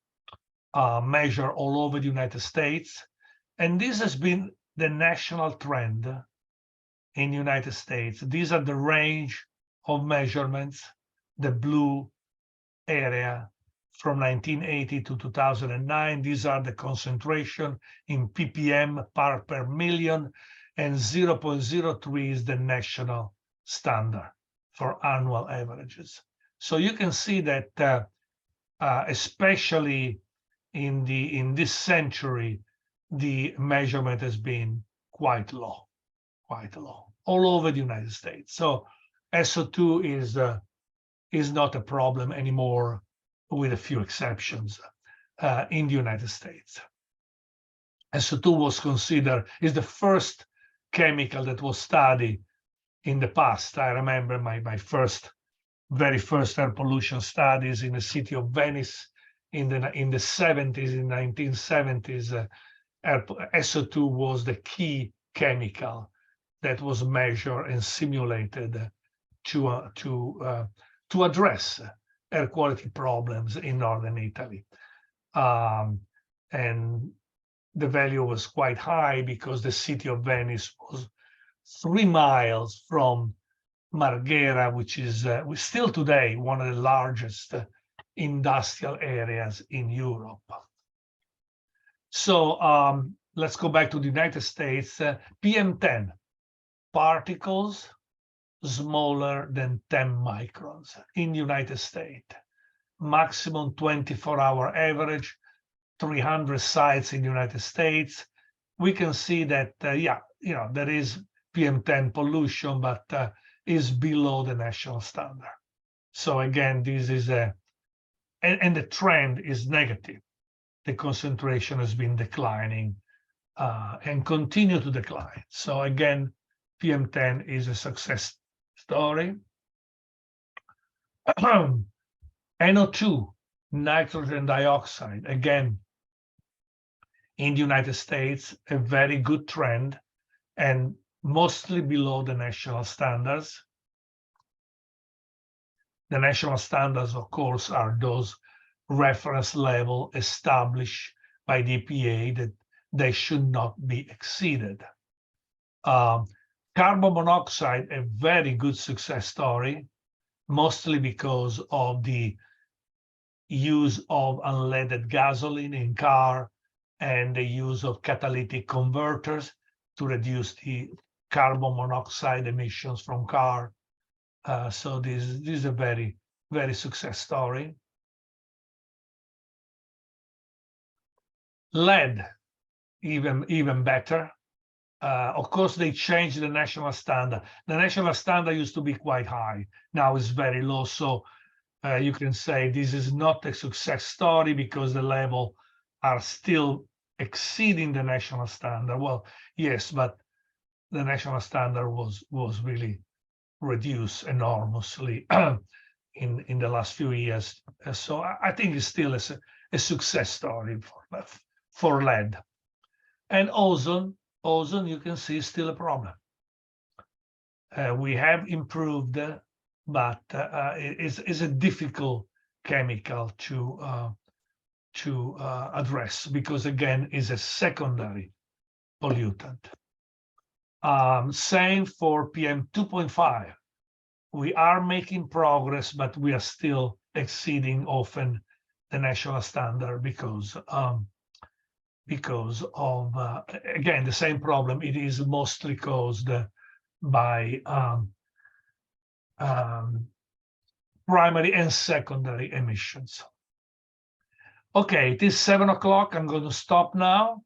measure all over the United States. And this has been the national trend in the United States. These are the range of measurements, the blue area from 1980 to 2009. These are the concentration in ppm part per million, and 0.03 is the national standard for annual averages. So you can see that especially in this century, the measurement has been quite low, all over the United States. So SO2 is not a problem anymore, with a few exceptions in the United States. SO2 was considered, is the first chemical that was studied in the past. I remember my very first air pollution studies in the city of Venice in the 70s, in 1970s. SO2 was the key chemical that was measured and simulated to address air quality problems in northern Italy. And the value was quite high because the city of Venice was 3 miles from Marghera, which is still today one of the largest industrial areas in Europe. So let's go back to the United States. PM10, particles smaller than 10 microns in the United States. Maximum 24-hour average, 300 sites in the United States. We can see that, yeah, there is PM10 pollution, but is below the national standard. So again, this is and the trend is negative. The concentration has been declining and continue to decline. So again, PM10 is a success story. NO2, nitrogen dioxide. Again, in the United States, a very good trend and mostly below the national standards. The national standards, of course, are those reference level established by the EPA that they should not be exceeded. Carbon monoxide, a very good success story, mostly because of the use of unleaded gasoline in car and the use of catalytic converters to reduce the carbon monoxide emissions from car. So this is a very, very success story. Lead, even better. Of course, they changed the national standard. The national standard used to be quite high. Now it's very low. So you can say this is not a success story because the level are still exceeding the national standard. Well, yes, but the national standard was really reduced enormously in the last few years. So I think it's still a success story for lead. And ozone, you can see, is still a problem. We have improved, but it's a difficult chemical to address because, again, is a secondary pollutant. Same for PM 2.5. We are making progress, but we are still exceeding often the national standard because of, again, the same problem. It is mostly caused by primary and secondary emissions. Okay, it is 7 o'clock. I'm going to stop now.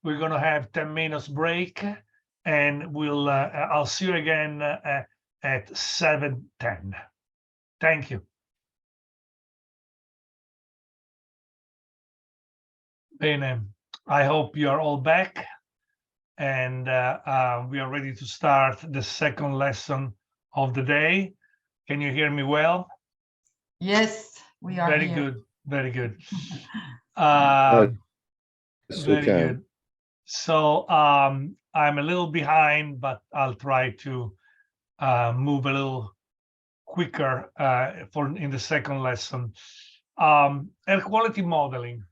We're going to have 10 minutes break, and I'll see you again at 7:10. Thank you. Bene. I hope you are all back, and we are ready to start the second lesson of the day. Can you hear me well? Yes, we are very here. Good, very good. Yes, Very good. So I'm a little behind, but I'll try to move a little quicker in the second lesson. Air quality modeling.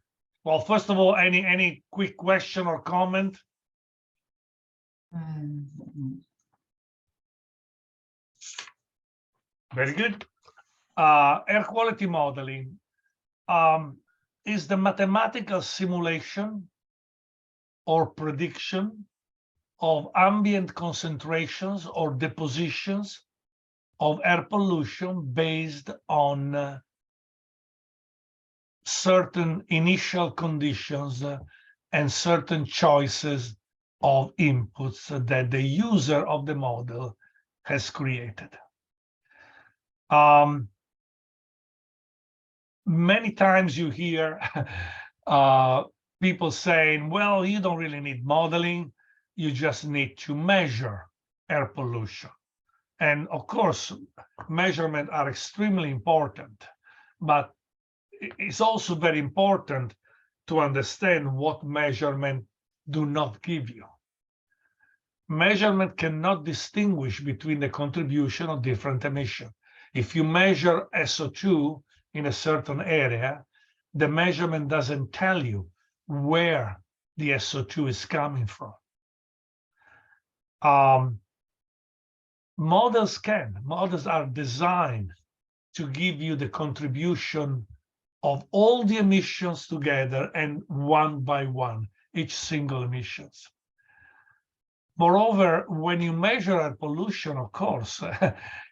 Well, first of all, any quick question or comment? Very good. Air quality modeling is the mathematical simulation or prediction of ambient concentrations or depositions of air pollution based on certain initial conditions and certain choices of inputs that the user of the model has created. Many times you hear people saying, well, you don't really need modeling, you just need to measure air pollution. And of course, measurements are extremely important, but it's also very important to understand what measurement do not give you. Measurement cannot distinguish between the contribution of different emissions. If you measure SO2 in a certain area, the measurement doesn't tell you where the SO2 is coming from. Models are designed to give you the contribution of all the emissions together and one by one, each single emissions. Moreover, when you measure air pollution, of course,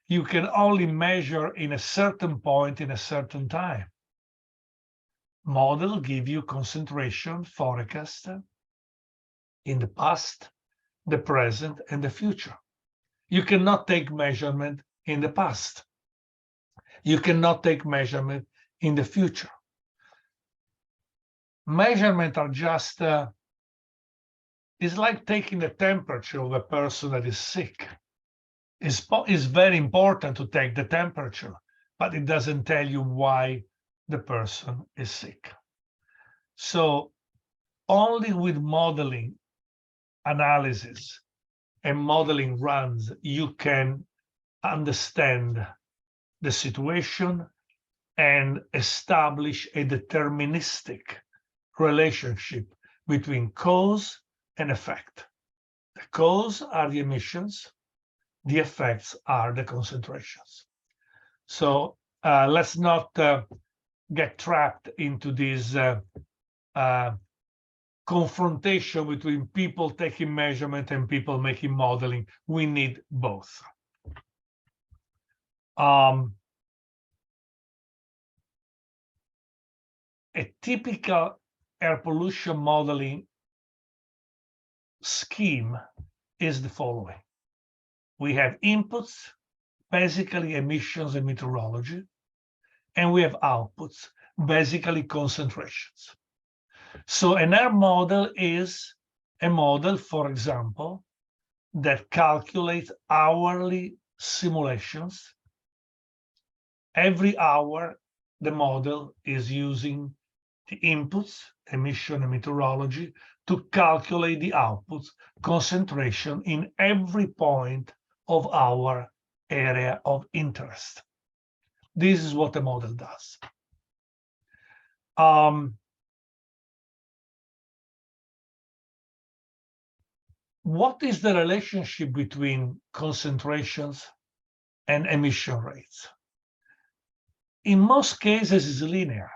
you can only measure in a certain point in a certain time. Model give you concentration forecast in the past, the present, and the future. You cannot take measurement in the past. You cannot take measurement in the future. Measurement are just, it's like taking the temperature of a person that is sick. It's very important to take the temperature, but it doesn't tell you why the person is sick. So only with modeling analysis and modeling runs, you can understand the situation and establish a deterministic relationship between cause and effect. The cause are the emissions, the effects are the concentrations. So let's not get trapped into this confrontation between people taking measurement and people making modeling. We need both. A typical air pollution modeling scheme is the following. We have inputs, basically emissions and meteorology, and we have outputs, basically concentrations. So an air model is a model, for example, that calculates hourly simulations. Every hour, the model is using the inputs, emission and meteorology, to calculate the outputs, concentration in every point of our area of interest. This is what the model does. What is the relationship between concentrations and emission rates? In most cases, it's linear.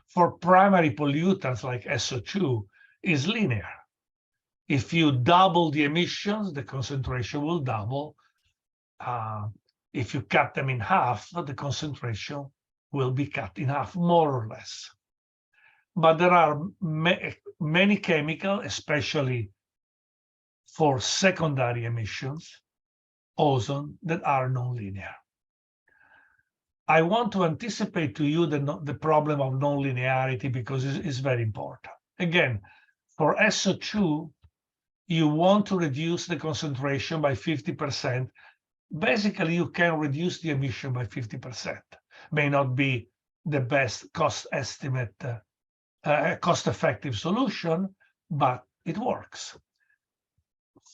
For primary pollutants like SO2, is linear. If you double the emissions, the concentration will double. If you cut them in half, the concentration will be cut in half, more or less. But there are many chemicals, especially for secondary emissions, ozone, that are nonlinear. I want to anticipate to you the problem of nonlinearity because it's very important. Again, for SO2, you want to reduce the concentration by 50%. Basically, you can reduce the emission by 50%. May not be the best cost estimate, cost-effective solution, but it works.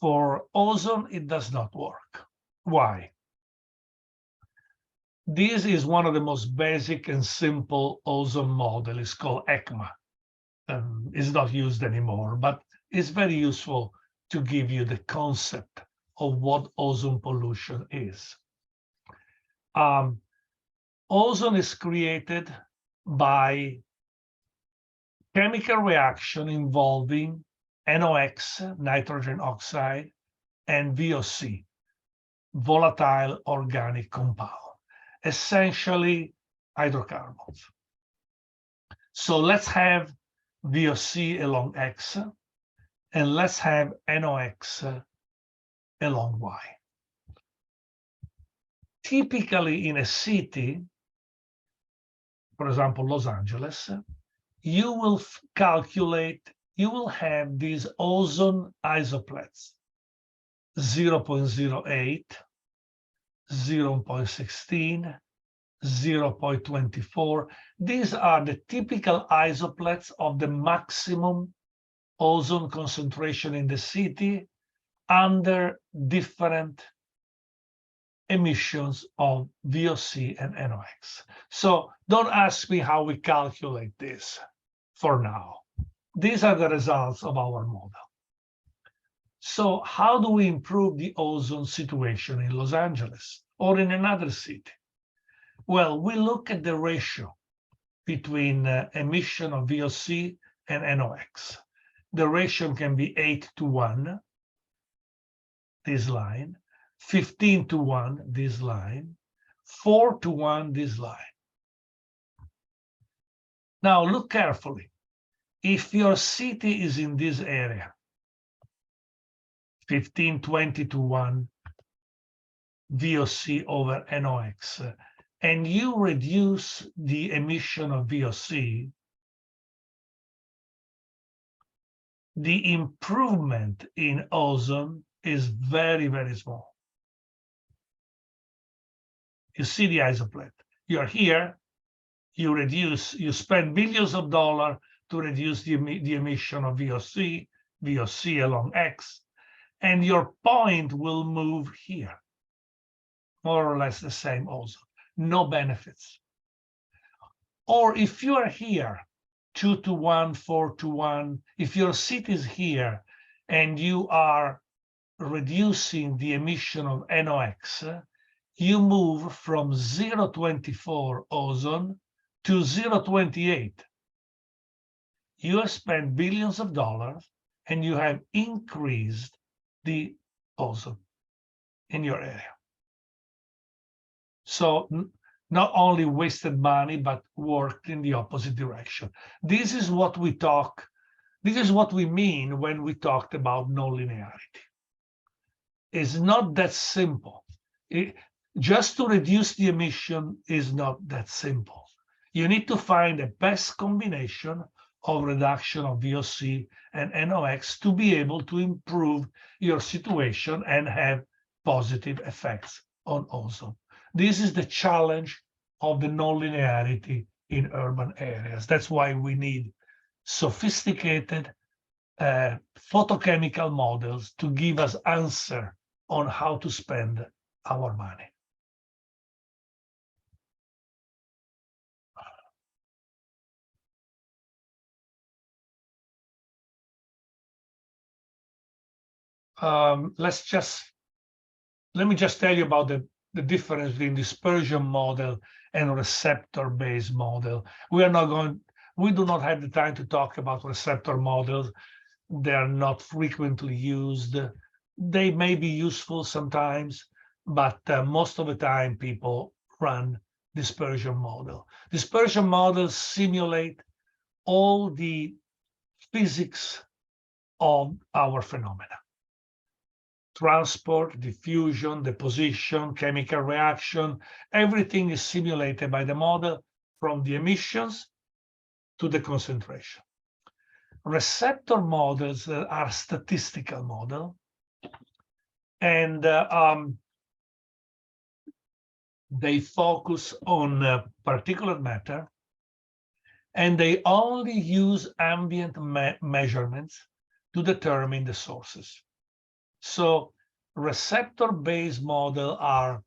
For ozone, it does not work. Why? This is one of the most basic and simple ozone model. It's called ECMA. It's not used anymore, but it's very useful to give you the concept of what ozone pollution is. Ozone is created by chemical reaction involving NOx, nitrogen oxide, and VOC, volatile organic compound, essentially hydrocarbons. So let's have VOC along X, and let's have NOx along Y. Typically in a city, for example, Los Angeles, you will calculate, you will have these ozone isoplates, 0.08, 0.16, 0.24. These are the typical isoplates of the maximum ozone concentration in the city under different emissions of VOC and NOx. So don't ask me how we calculate this for now. These are the results of our model. So how do we improve the ozone situation in Los Angeles or in another city? Well, we look at the ratio between emission of VOC and NOx. The ratio can be 8:1, this line, 15:1, this line, 4:1, this line. Now look carefully. If your city is in this area, 15:20:1 VOC over NOx, and you reduce the emission of VOC, the improvement in ozone is very, very small. You see the isoplate. You're here, you spend billions of dollars to reduce the emission of VOC along X, and your point will move here, more or less the same also, no benefits. Or if you are here, 2-to-1, 4-to-1, if your city is here and you are reducing the emission of NOx, you move from 0.24 ozone to 0.28. You have spent billions of dollars and you have increased the ozone in your area. So not only wasted money, but worked in the opposite direction. This is what we mean when we talked about nonlinearity. It's not that simple. Just to reduce the emission is not that simple. You need to find the best combination of reduction of VOC and NOx to be able to improve your situation and have positive effects on ozone. This is the challenge of the nonlinearity in urban areas. That's why we need sophisticated photochemical models to give us answer on how to spend our money. Let me just tell you about the difference between dispersion model and receptor-based model. We do not have the time to talk about receptor models. They are not frequently used. They may be useful sometimes, but most of the time people run dispersion model. Dispersion models simulate all the physics of our phenomena. Transport, diffusion, deposition, chemical reaction, everything is simulated by the model from the emissions to the concentration. Receptor models are statistical models, and they focus on particulate matter, and they only use ambient measurements to determine the sources. So receptor-based models are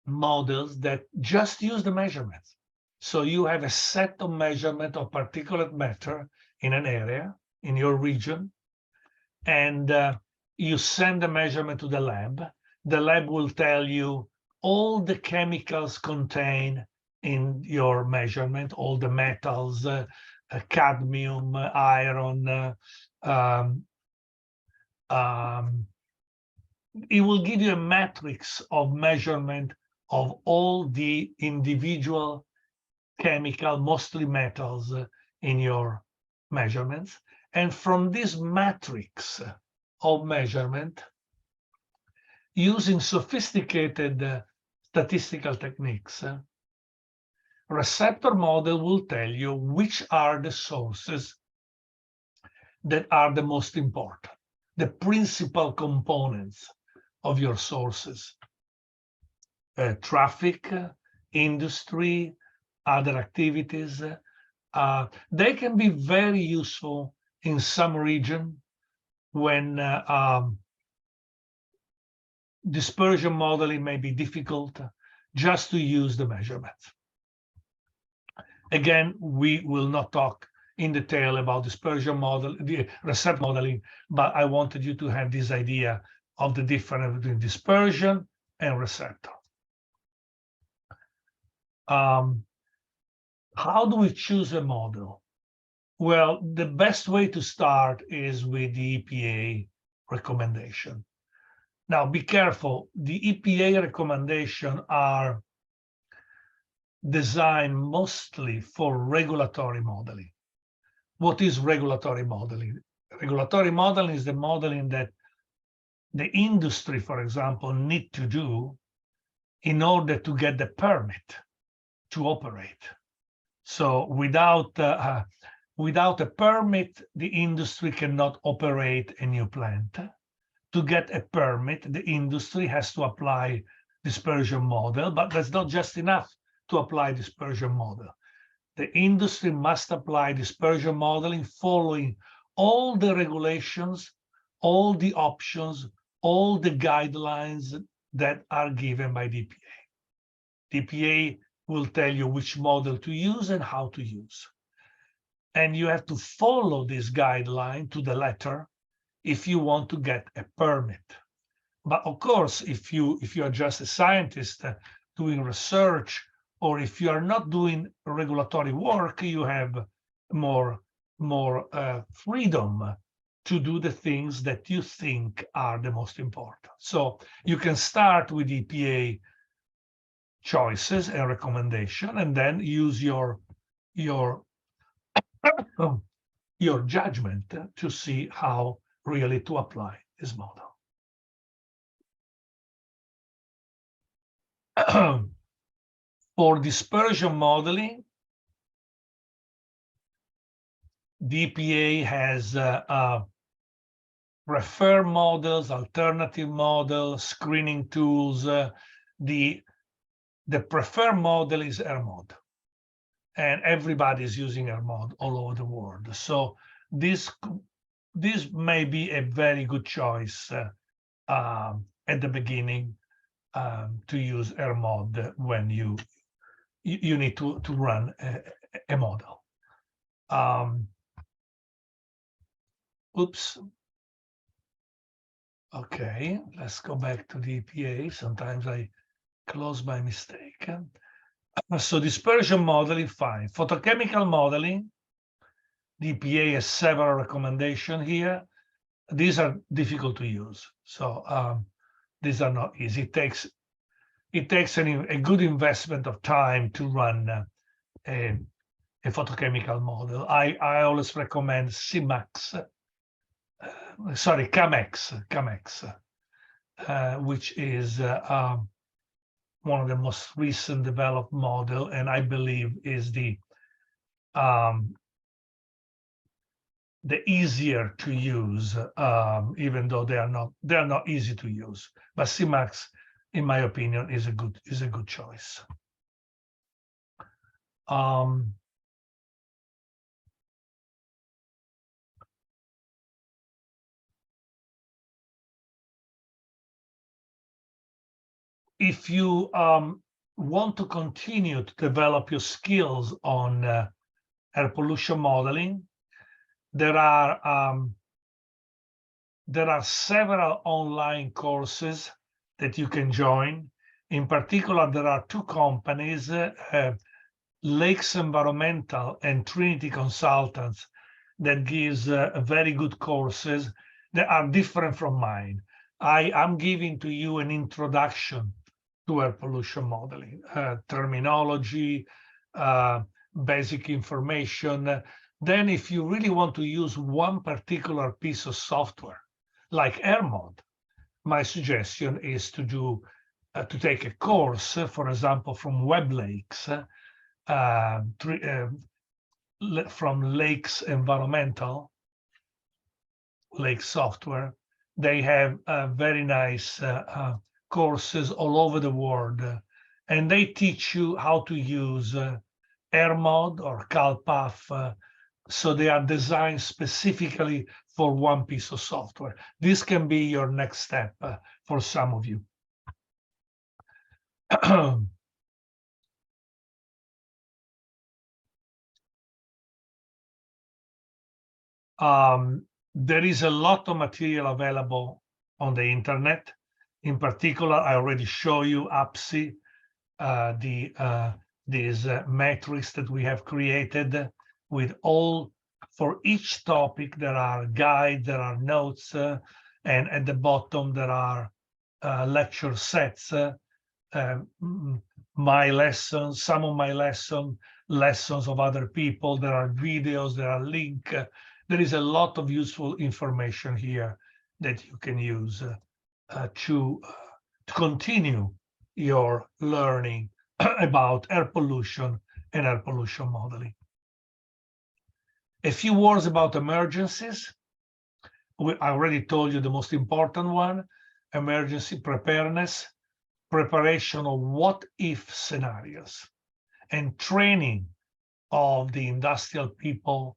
models that just use the measurements. So you have a set of measurement of particulate matter in an area, in your region, and you send the measurement to the lab. The lab will tell you all the chemicals contained in your measurement, all the metals, cadmium, iron, it will give you a matrix of measurement of all the individual chemical, mostly metals, in your measurements. And from this matrix of measurement, using sophisticated statistical techniques, receptor model will tell you which are the sources that are the most important, the principal components of your sources. Traffic, industry, other activities. They can be very useful in some region when dispersion modeling may be difficult, just to use the measurements. Again, we will not talk in detail about dispersion model, the receptor modeling, but I wanted you to have this idea of the difference between dispersion and receptor. How do we choose a model? Well, the best way to start is with the EPA recommendation. Now, be careful. The EPA recommendations are designed mostly for regulatory modeling. What is regulatory modeling? Regulatory modeling is the modeling that the industry, for example, need to do in order to get the permit to operate. So without a permit, the industry cannot operate a new plant. To get a permit, the industry has to apply dispersion model, but that's not just enough to apply dispersion model. The industry must apply dispersion modeling following all the regulations, all the options, all the guidelines that are given by DPA. DPA will tell you which model to use and how to use. And you have to follow this guideline to the letter if you want to get a permit. But of course, if you are just a scientist doing research, or if you are not doing regulatory work, you have more freedom to do the things that you think are the most important. So you can start with EPA choices and recommendation, and then use your judgment to see how really to apply this model. For dispersion modeling, DPA has preferred models, alternative models, screening tools. The preferred model is ERMOD, and everybody is using ERMOD all over the world. So this may be a very good choice at the beginning to use ERMOD when you need to run a model. Oops. Okay, let's go back to the EPA. Sometimes I close by mistake. So dispersion modeling, fine. Photochemical modeling, the EPA has several recommendations here. These are difficult to use. So these are not easy. It takes a good investment of time to run a photochemical model. I always recommend CMAX, CAMEX, which is one of the most recent developed model, and I believe is the easier to use, even though they are not easy to use. But CMAX, in my opinion, is a good choice. If you want to continue to develop your skills on air pollution modeling, there are several online courses that you can join. In particular, there are two companies, Lakes Environmental and Trinity Consultants, that gives very good courses that are different from mine. I'm giving to you an introduction to air pollution modeling, terminology, basic information. Then if you really want to use one particular piece of software, like ERMOD, my suggestion is to take a course, for example, from WebLakes, from Lakes Environmental, Lake Software. They have very nice courses all over the world, and they teach you how to use ERMOD or CalPath. So they are designed specifically for one piece of software. This can be your next step for some of you. There is a lot of material available on the internet. In particular, I already show you APSI, these metrics that we have created with all, for each topic, there are guides, there are notes, and at the bottom, there are lecture sets, my lessons, some of my lessons of other people, there are videos, there are links. There is a lot of useful information here that you can use to continue your learning about air pollution and air pollution modeling. A few words about emergencies. I already told you the most important one, emergency preparedness, preparation of what-if scenarios. and training of the industrial people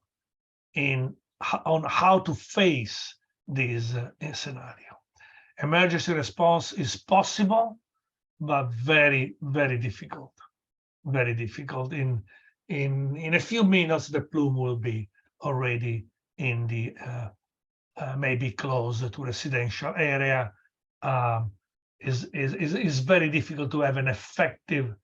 on how to face this scenario. Emergency response is possible, but very, very difficult. Very difficult. In a few minutes, the plume will be already in the maybe close to residential area. Is very difficult to have an effective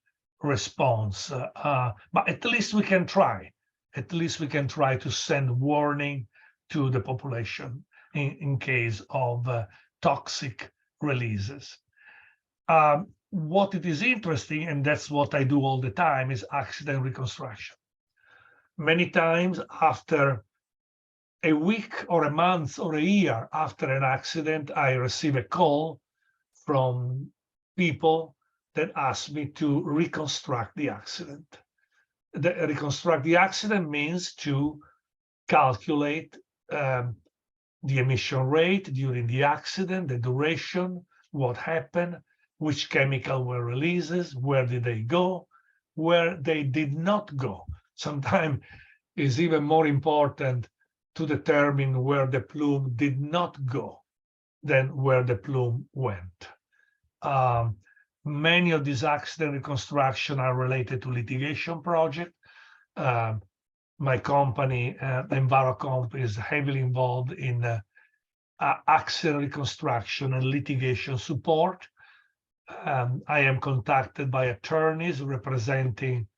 response, but at least we can try. At least we can try to send warning to the population in case of toxic releases. What it is interesting, and that's what I do all the time, is accident reconstruction. Many times after a week or a month or a year after an accident, I receive a call from people that ask me to reconstruct the accident. Reconstruct the accident means to calculate the emission rate during the accident, the duration, what happened, which chemical were releases, where did they go, where they did not go. Sometimes it's even more important to determine where the plume did not go than where the plume went. Many of these accident reconstruction are related to litigation projects. My company, EnviroComp, is heavily involved in accident reconstruction and litigation support. I am contacted by attorneys representing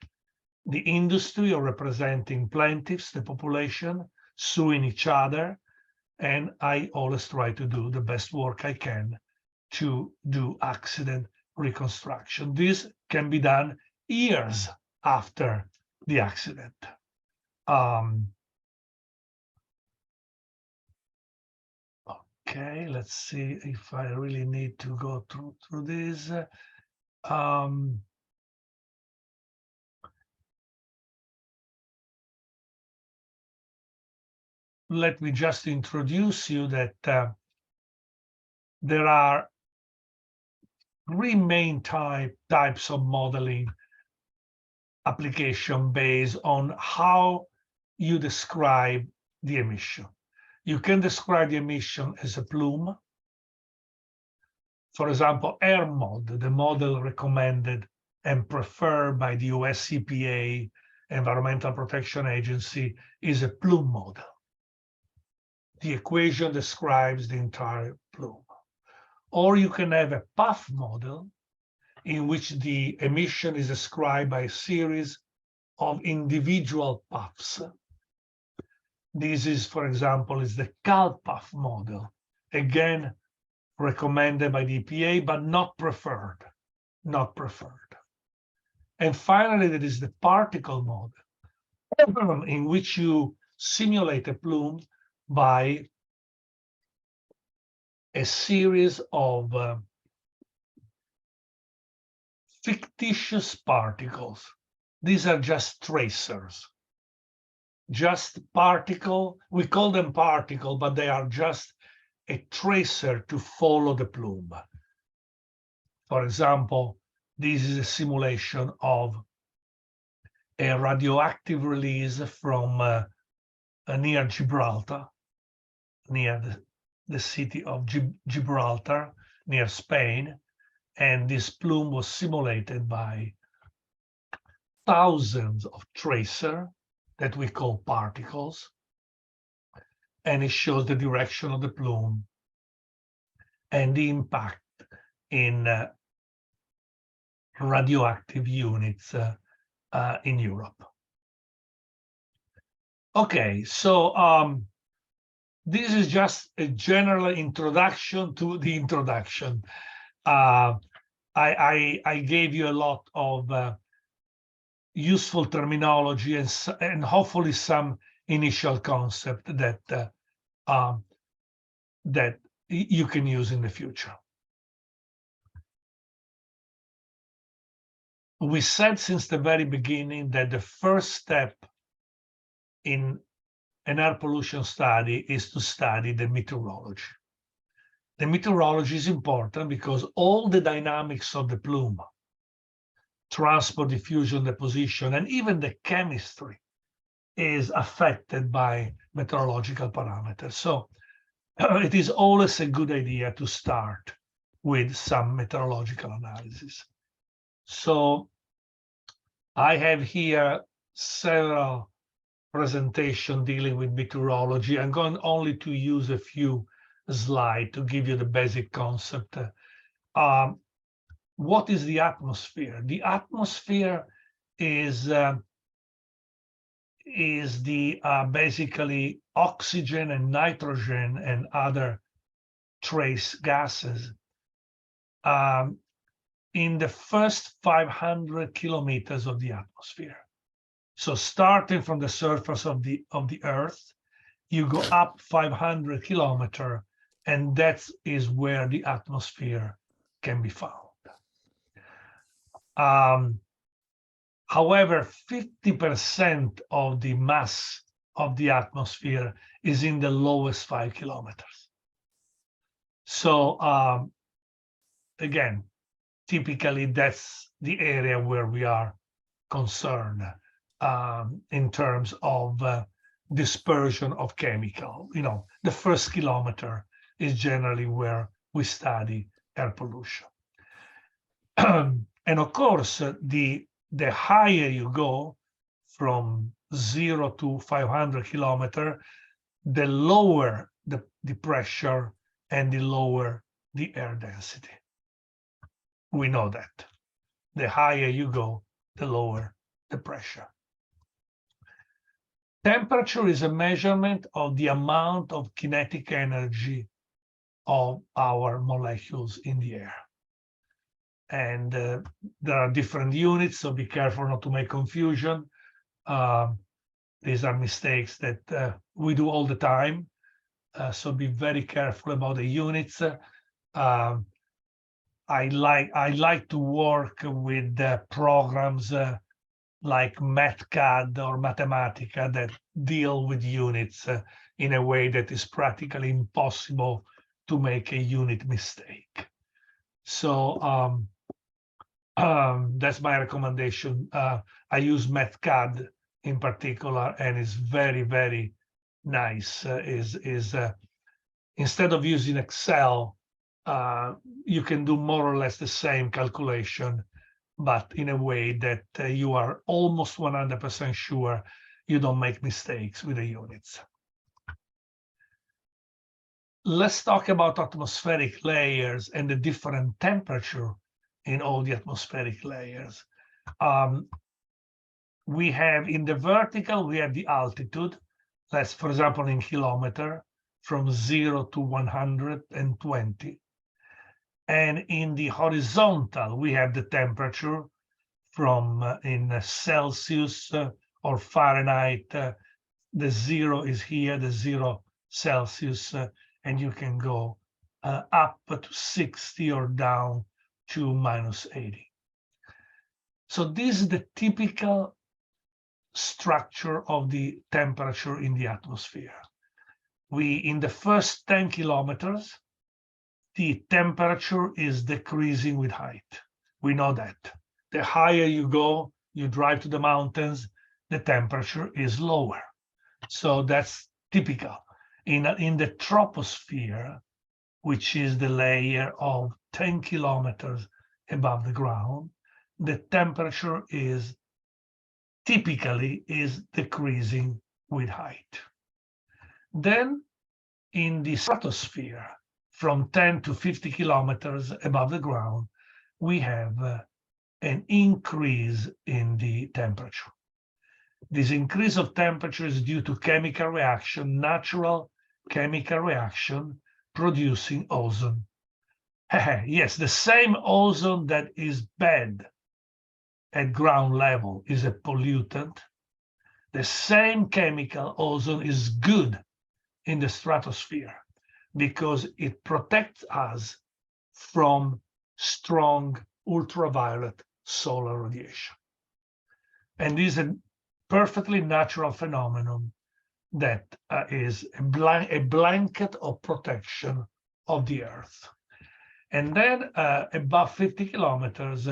the industry or representing plaintiffs, the population, suing each other, and I always try to do the best work I can to do accident reconstruction. This can be done years after the accident. Okay, let's see if I really need to go through this. Let me just introduce you that there are three main types of modeling application based on how you describe the emission. You can describe the emission as a plume. For example, air mod, the model recommended and preferred by the US EPA, Environmental Protection Agency, is a plume model. The equation describes the entire plume. Or you can have a puff model in which the emission is described by a series of individual puffs. This is, for example, is the CalPuff model, again, recommended by the EPA, but not preferred, not preferred. And finally, there is the particle model, in which you simulate a plume by a series of fictitious particles. These are just tracers, just particle. We call them particle, but they are just a tracer to follow the plume. For example, this is a simulation of a radioactive release from near Gibraltar, near the city of Gibraltar, near Spain. And this plume was simulated by thousands of tracers that we call particles. And it shows the direction of the plume and the impact in radioactive units in Europe. Okay, so this is just a general introduction to the introduction. I gave you a lot of useful terminology and hopefully some initial concept that that you can use in the future. We said since the very beginning that the first step in an air pollution study is to study the meteorology. The meteorology is important because all the dynamics of the plume transport, diffusion, deposition, and even the chemistry is affected by meteorological parameters. So it is always a good idea to start with some meteorological analysis. So I have here several presentations dealing with meteorology. I'm going only to use a few slides to give you the basic concept. What is the atmosphere? The atmosphere is the basically oxygen and nitrogen and other trace gases in the first 500 kilometers of the atmosphere. So starting from the surface of the Earth, you go up 500 kilometers, and that is where the atmosphere can be found. However, 50% of the mass of the atmosphere is in the lowest 5 kilometers. So again, typically that's the area where we are concerned in terms of dispersion of chemical. You know, the first kilometer is generally where we study air pollution. And of course, the higher you go from 0 to 500 kilometers, the lower the pressure and the lower the air density. We know that. The higher you go, the lower the pressure. Temperature is a measurement of the amount of kinetic energy of our molecules in the air. And there are different units, so be careful not to make confusion. These are mistakes that we do all the time, so be very careful about the units. I like to work with programs like MathCAD or Mathematica that deal with units in a way that is practically impossible to make a unit mistake. So that's my recommendation. I use MathCAD in particular, and it's very, very nice. Instead of using Excel, you can do more or less the same calculation, but in a way that you are almost 100% sure you don't make mistakes with the units. Let's talk about atmospheric layers and the different temperature in all the atmospheric layers. We have in the vertical, we have the altitude. That's, for example, in kilometer, from 0 to 120. And in the horizontal, we have the temperature from in Celsius or Fahrenheit. The 0 is here, the 0 Celsius, and you can go up to 60 or down to -80. So this is the typical structure of the temperature in the atmosphere. In the first 10 kilometers, the temperature is decreasing with height. We know that. The higher you go, you drive to the mountains, the temperature is lower. So that's typical. In the troposphere, which is the layer of 10 kilometers above the ground, the temperature is typically decreasing with height. Then in the stratosphere, from 10 to 50 kilometers above the ground, we have an increase in the temperature. This increase of temperature is due to chemical reaction, natural chemical reaction producing ozone. Yes, the same ozone that is bad at ground level is a pollutant. The same chemical ozone is good in the stratosphere because it protects us from strong ultraviolet solar radiation. And this is a perfectly natural phenomenon that is a blanket of protection of the Earth. And then above 50 kilometers,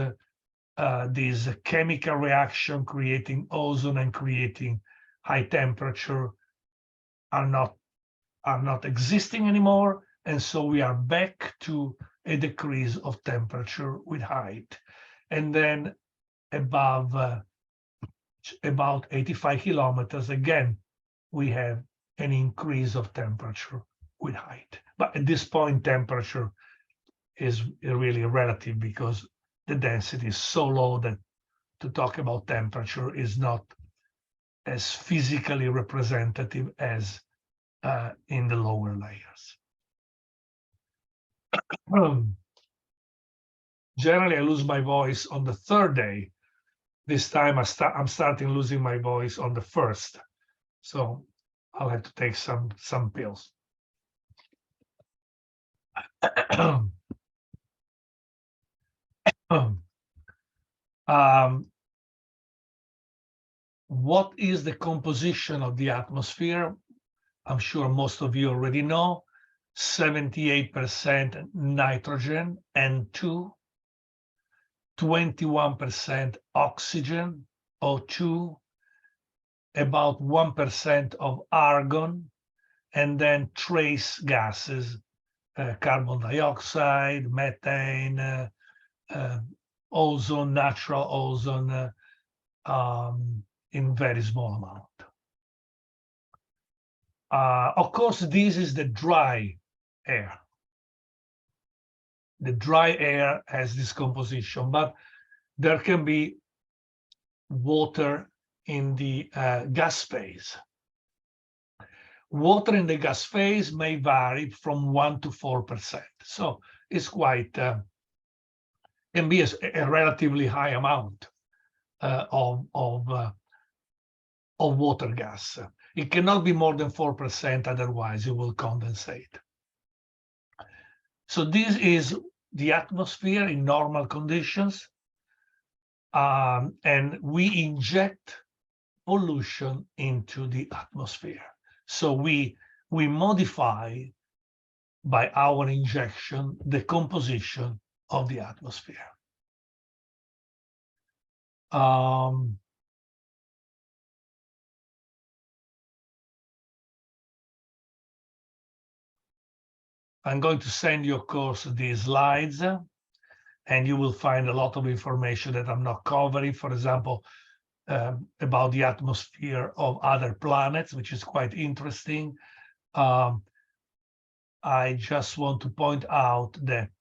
this chemical reaction creating ozone and creating high temperature are not existing anymore, and so we are back to a decrease of temperature with height. And then above about 85 kilometers, again, we have an increase of temperature with height. But at this point, temperature is really relative because the density is so low that to talk about temperature is not as physically representative as in the lower layers. Generally, I lose my voice on the third day. This time I'm starting losing my voice on the first. So I'll have to take some pills. What is the composition of the atmosphere? I'm sure most of you already know. 78% nitrogen, N2, 21% oxygen, O2, about 1% of argon, and then trace gases, carbon dioxide, methane, ozone, natural ozone, in very small amount. Of course, this is the dry air. The dry air has this composition, but there can be water in the gas phase. Water in the gas phase may vary from 1 to 4%. So it's quite, can be a relatively high amount of water gas. It cannot be more than 4%, otherwise it will condensate. So this is the atmosphere in normal conditions, and we inject pollution into the atmosphere. So we modify by our injection the composition of the atmosphere. I'm going to send you, of course, these slides, and you will find a lot of information that I'm not covering. For example, about the atmosphere of other planets, which is quite interesting. I just want to point out that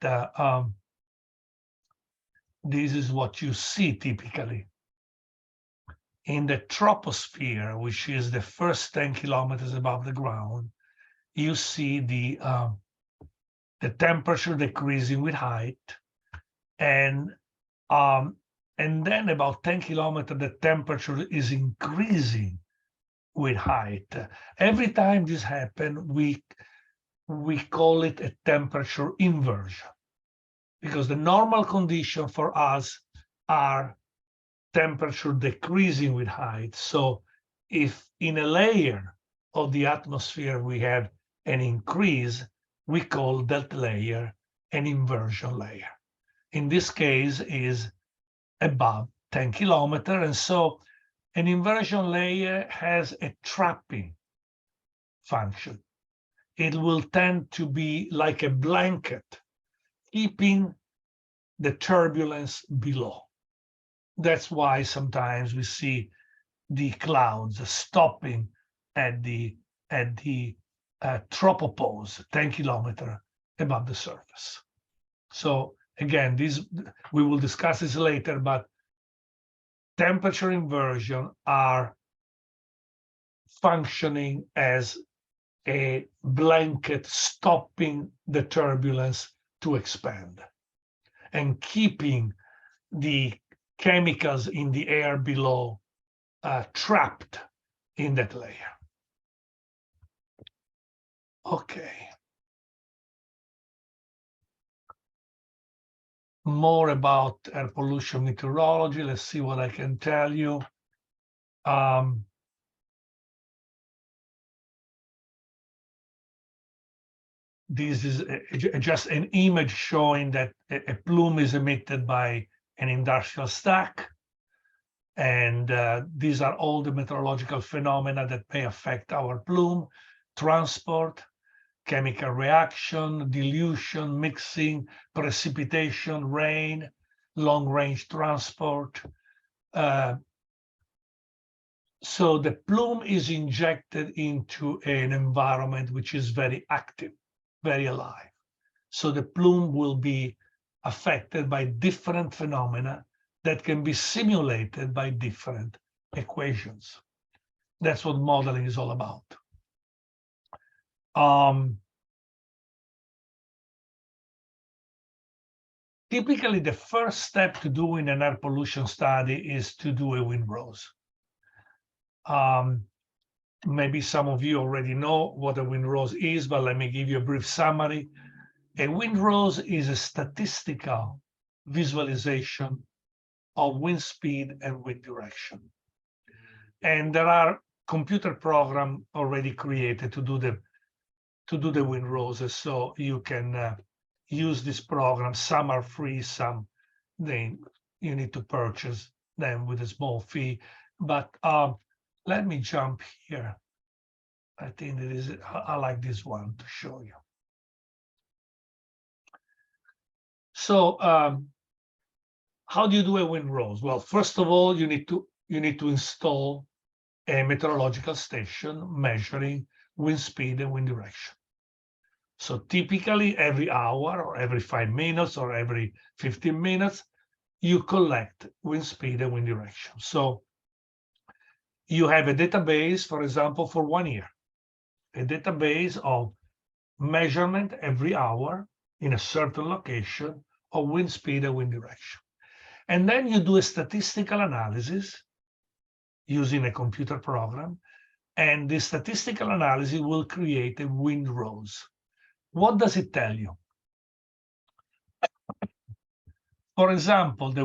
this is what you see typically. In the troposphere, which is the first 10 kilometers above the ground, you see the temperature decreasing with height, and then about 10 kilometers, the temperature is increasing with height. Every time this happens, we call it a temperature inversion, because the normal condition for us are temperature decreasing with height. So if in a layer of the atmosphere we have an increase, we call that layer an inversion layer. In this case is above 10 kilometers, and so an inversion layer has a trapping function. It will tend to be like a blanket, keeping the turbulence below. That's why sometimes we see the clouds stopping at the tropopause, 10 kilometers above the surface. So again, we will discuss this later, but temperature inversion are functioning as a blanket stopping the turbulence to expand and keeping the chemicals in the air below trapped in that layer. Okay. More about air pollution meteorology. Let's see what I can tell you. This is just an image showing that a plume is emitted by an industrial stack. And these are all the meteorological phenomena that may affect our plume: transport, chemical reaction, dilution, mixing, precipitation, rain, long-range transport. So the plume is injected into an environment which is very active, very alive. So the plume will be affected by different phenomena that can be simulated by different equations. That's what modeling is all about. Typically, the first step to do in an air pollution study is to do a windrose. Maybe some of you already know what a windrose is, but let me give you a brief summary. A windrose is a statistical visualization of wind speed and wind direction. And there are computer programs already created to do the windroses, so you can use this program. Some are free, some you need to purchase them with a small fee. But let me jump here. I think I like this one to show you. So how do you do a windrose? Well, first of all, you need to install a meteorological station measuring wind speed and wind direction. So typically every hour or every 5 minutes or every 15 minutes, you collect wind speed and wind direction. So you have a database, for example, for 1 year, a database of measurement every hour in a certain location of wind speed and wind direction. And then you do a statistical analysis using a computer program, and the statistical analysis will create a windrose. What does it tell you? For example, this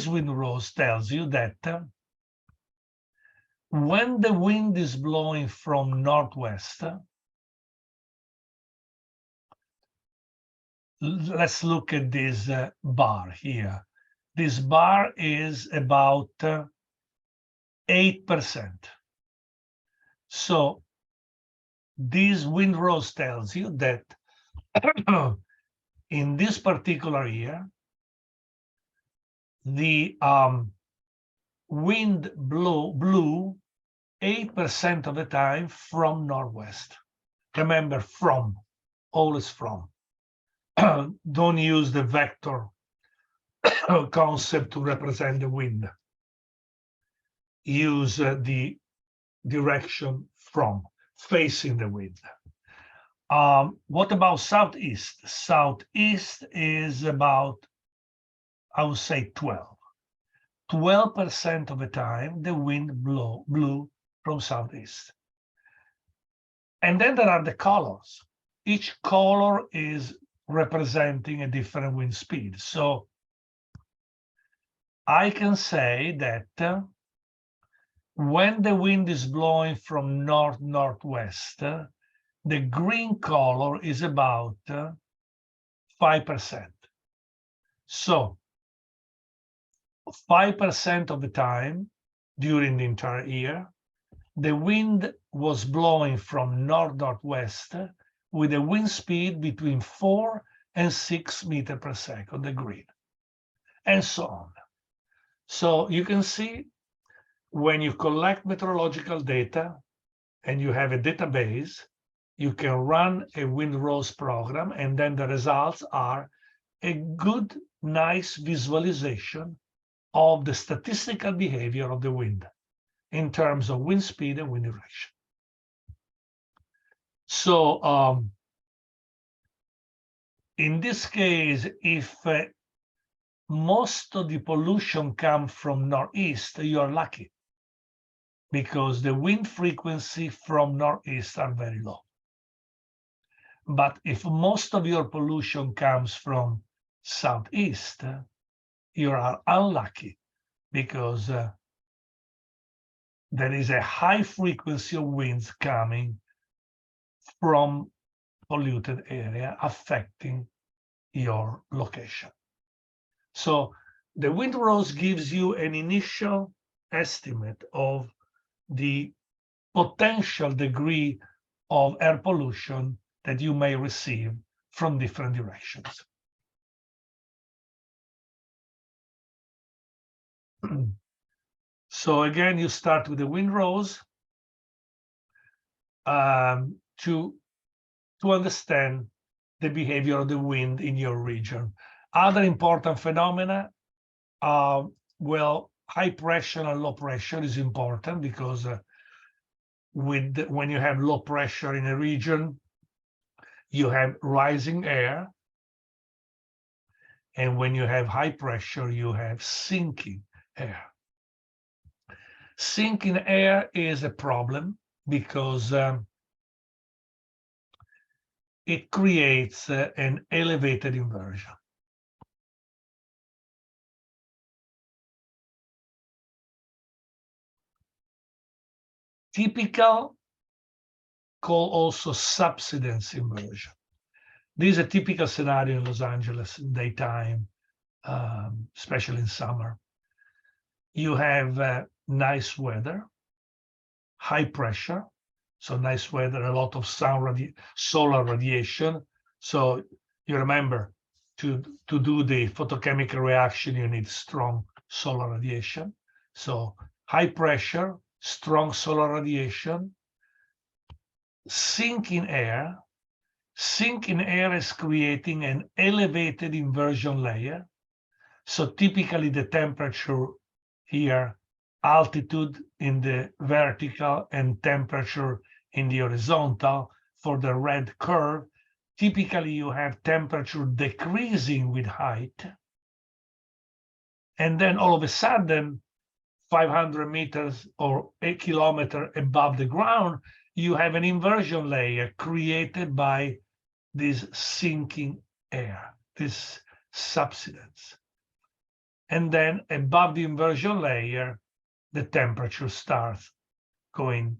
windrose tells you that when the wind is blowing from northwest, let's look at this bar here. This bar is about 8%. So this windrose tells you that in this particular year, the wind blew 8% of the time from northwest. Remember, from, always from. Don't use the vector concept to represent the wind. Use the direction from, facing the wind. What about southeast? Southeast is about, I would say, 12. 12% of the time, the wind blew from southeast. And then there are the colors. Each color is representing a different wind speed. So I can say that when the wind is blowing from north-northwest, the green color is about 5%. So 5% of the time during the entire year, the wind was blowing from north-northwest with a wind speed between 4 and 6 meters per second, the green, and so on. So you can see when you collect meteorological data and you have a database, you can run a windrose program, and then the results are a good, nice visualization of the statistical behavior of the wind in terms of wind speed and wind direction. So in this case, if most of the pollution comes from northeast, you are lucky, because the wind frequency from northeast are very low. But if most of your pollution comes from southeast, you are unlucky, because there is a high frequency of winds coming from polluted area affecting your location. So the windrows gives you an initial estimate of the potential degree of air pollution that you may receive from different directions. So again, you start with the windrows to understand the behavior of the wind in your region. Other important phenomena, well, high pressure and low pressure is important because when you have low pressure in a region, you have rising air. And when you have high pressure, you have sinking air. Sinking air is a problem because it creates an elevated inversion. Typical, called also subsidence inversion. This is a typical scenario in Los Angeles in daytime, especially in summer. You have nice weather, high pressure, so nice weather, a lot of solar radiation. So you remember, to do the photochemical reaction, you need strong solar radiation. So high pressure, strong solar radiation, sinking air. Sinking air is creating an elevated inversion layer. So typically the temperature here, altitude in the vertical and temperature in the horizontal for the red curve, typically you have temperature decreasing with height. And then all of a sudden, 500 meters or a kilometer above the ground, you have an inversion layer created by this sinking air, this subsidence. And then above the inversion layer, the temperature starts going,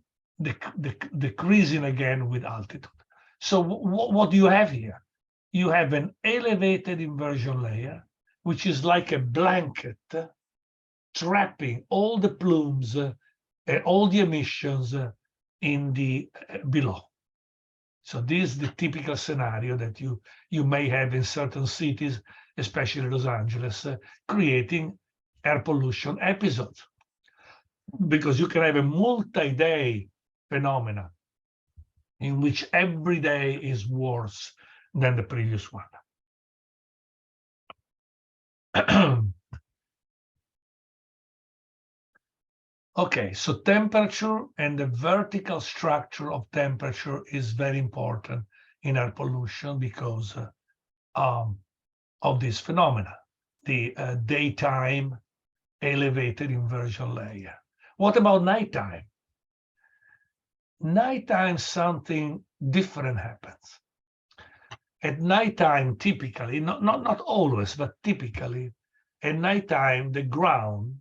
decreasing again with altitude. So what do you have here? You have an elevated inversion layer, which is like a blanket trapping all the plumes, all the emissions in the below. So this is the typical scenario that you may have in certain cities, especially Los Angeles, creating air pollution episodes. Because you can have a multi-day phenomena in which every day is worse than the previous one. Okay, so temperature and the vertical structure of temperature is very important in air pollution because of this phenomena, the daytime elevated inversion layer. What about nighttime? Nighttime, something different happens. At nighttime, typically, not always, but typically, at nighttime, the ground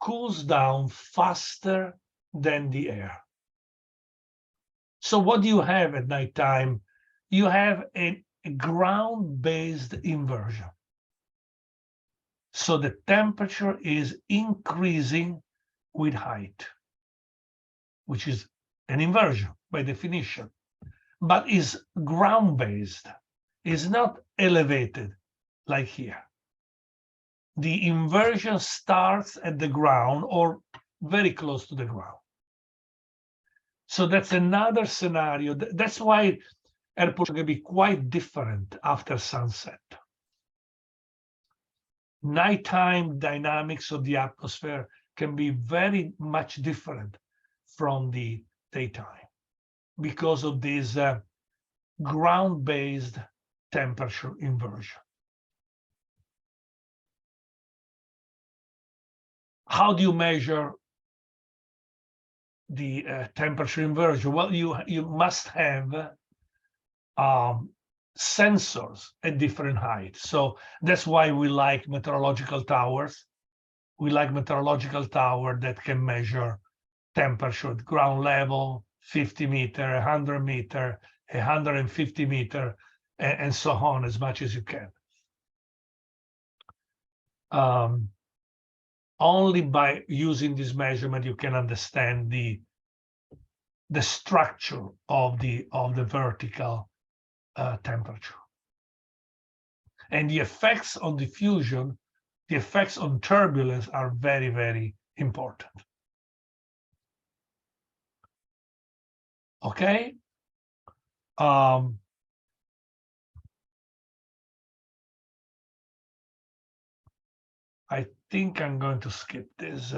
cools down faster than the air. So what do you have at nighttime? You have a ground-based inversion. So the temperature is increasing with height, which is an inversion by definition, but is ground-based, is not elevated like here. The inversion starts at the ground or very close to the ground. So that's another scenario. That's why air pollution can be quite different after sunset. Nighttime dynamics of the atmosphere can be very much different from the daytime because of this ground-based temperature inversion. How do you measure the temperature inversion? Well, you must have sensors at different heights. So that's why we like meteorological towers. We like meteorological tower that can measure temperature at ground level, 50 meter, 100 meter, 150 meter, and so on as much as you can. Only by using this measurement you can understand the structure of the vertical temperature. And the effects on diffusion, the effects on turbulence are very, very important. Okay. I think I'm going to skip this.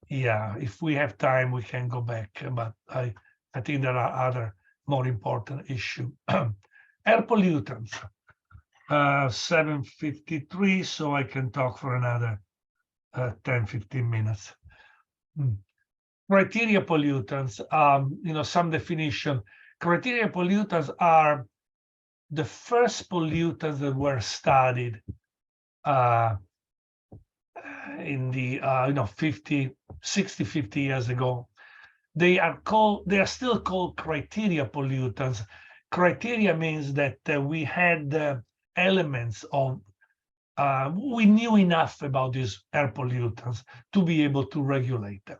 Yeah, if we have time, we can go back, but I think there are other more important issues. Air pollutants, 7:53, so I can talk for another 10, 15 minutes. Criteria pollutants, some definition. Criteria pollutants are the first pollutants that were studied in the 60, 50 years ago. They are still called criteria pollutants. Criteria means that we had elements of, we knew enough about these air pollutants to be able to regulate them.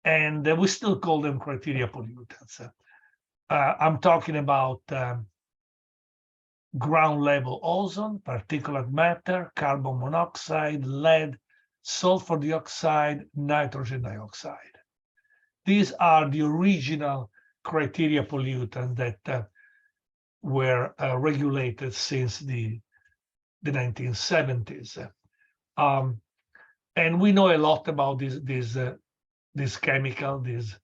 And we still call them criteria pollutants. I'm talking about ground level ozone, particulate matter, carbon monoxide, lead, sulfur dioxide, nitrogen dioxide. These are the original criteria pollutants that were regulated since the 1970s. And we know a lot about this chemical, these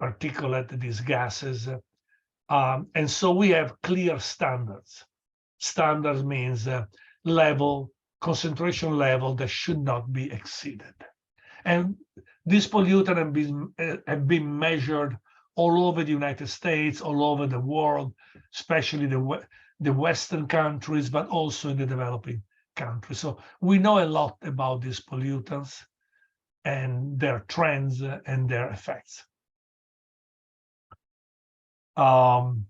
particulate, these gases. And so we have clear standards. Standards means concentration level that should not be exceeded. And these pollutants have been measured all over the United States, all over the world, especially the Western countries, but also in the developing countries. So we know a lot about these pollutants and their trends and their effects. And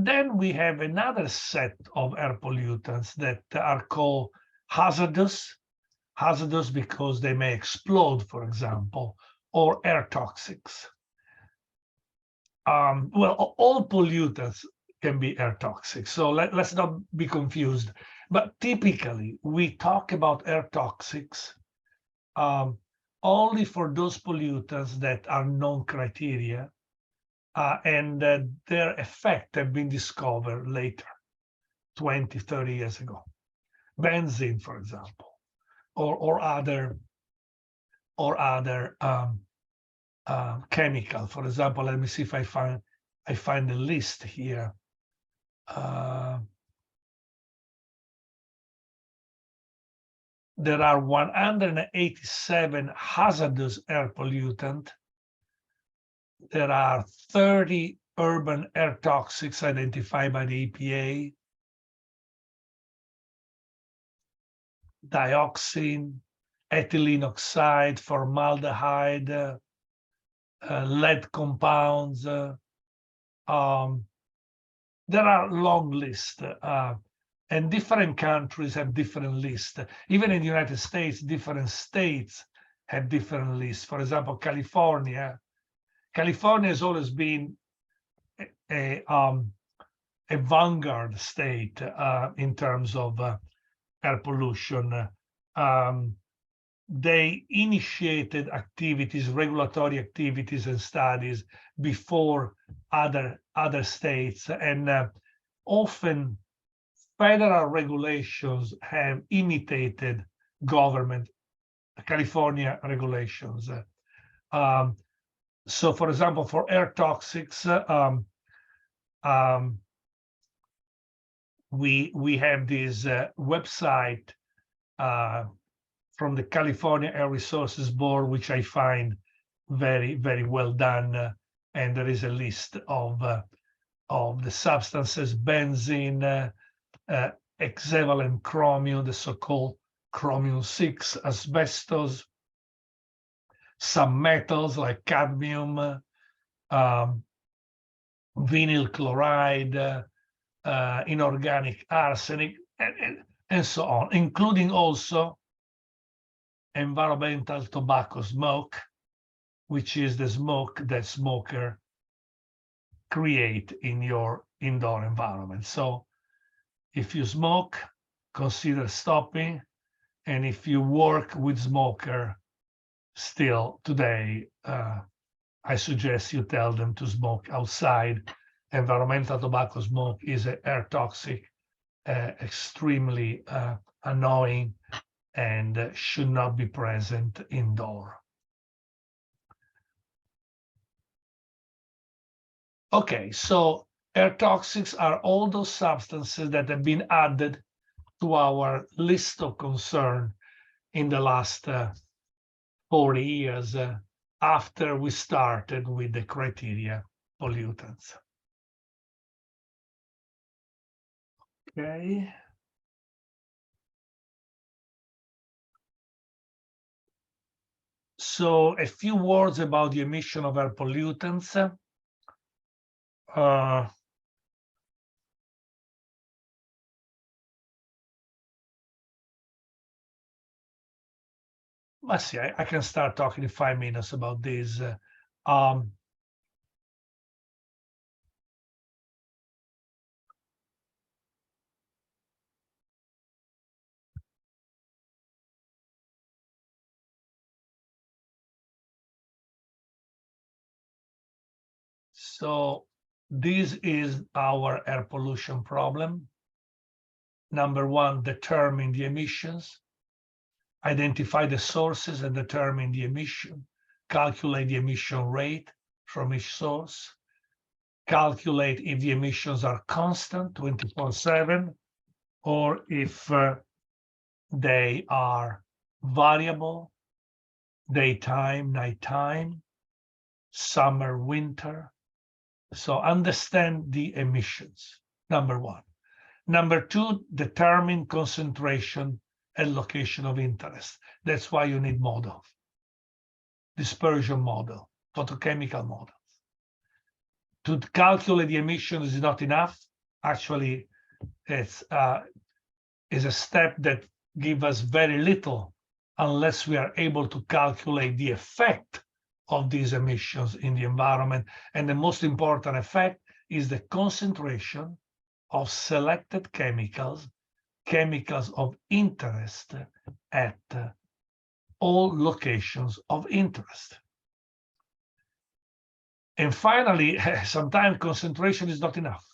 then we have another set of air pollutants that are called hazardous because they may explode, for example, or air toxics. Well, all pollutants can be air toxic, so let's not be confused. But typically, we talk about air toxics only for those pollutants that are known criteria, and their effect have been discovered later, 20, 30 years ago. Benzene, for example, or other chemical. For example, let me see if I find the list here. There are 187 hazardous air pollutants. There are 30 urban air toxics identified by the EPA. Dioxin, ethylene oxide, formaldehyde, lead compounds. There are long lists, and different countries have different lists. Even in the United States, different states have different lists. For example, California has always been a vanguard state in terms of air pollution. They initiated activities, regulatory activities and studies before other states, and often federal regulations have imitated government California regulations. So, for example, for air toxics, we have this website from the California Air Resources Board, which I find very, very well done. And there is a list of the substances: benzene, hexavalent chromium, the so-called chromium-6, asbestos, some metals like cadmium, vinyl chloride, inorganic arsenic, and so on, including also environmental tobacco smoke, which is the smoke that smoker create in your indoor environment. So if you smoke, consider stopping. And if you work with smoker still today, I suggest you tell them to smoke outside. Environmental tobacco smoke is air toxic, extremely annoying, and should not be present indoor. Okay, so air toxics are all those substances that have been added to our list of concern in the last 40 years after we started with the criteria pollutants. Okay. So a few words about the emission of air pollutants. Let's see, I can start talking in 5 minutes about this. So this is our air pollution problem. Number one, determine the emissions, identify the sources and determine the emission, calculate the emission rate from each source, calculate if the emissions are constant 24/7 or if they are variable, daytime, nighttime, summer, winter. So understand the emissions, number one. Number two, determine concentration and location of interest. That's why you need models, dispersion model, photochemical models. To calculate the emissions is not enough. Actually, it's is a step that gives us very little unless we are able to calculate the effect of these emissions in the environment. And the most important effect is the concentration of selected chemicals, chemicals of interest at all locations of interest. And finally, sometimes concentration is not enough.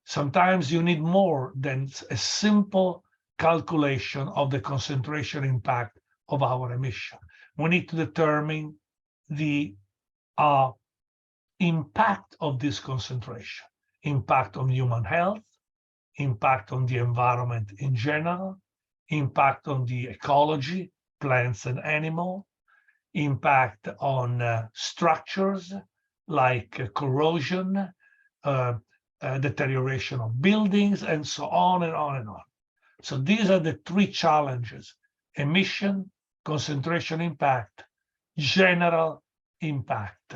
Sometimes you need more than a simple calculation of the concentration impact of our emission. We need to determine the impact of this concentration, impact on human health, impact on the environment in general, impact on the ecology, plants and animals, impact on structures like corrosion, deterioration of buildings, and so on and on and on. So these are the three challenges: emission, concentration impact, general impact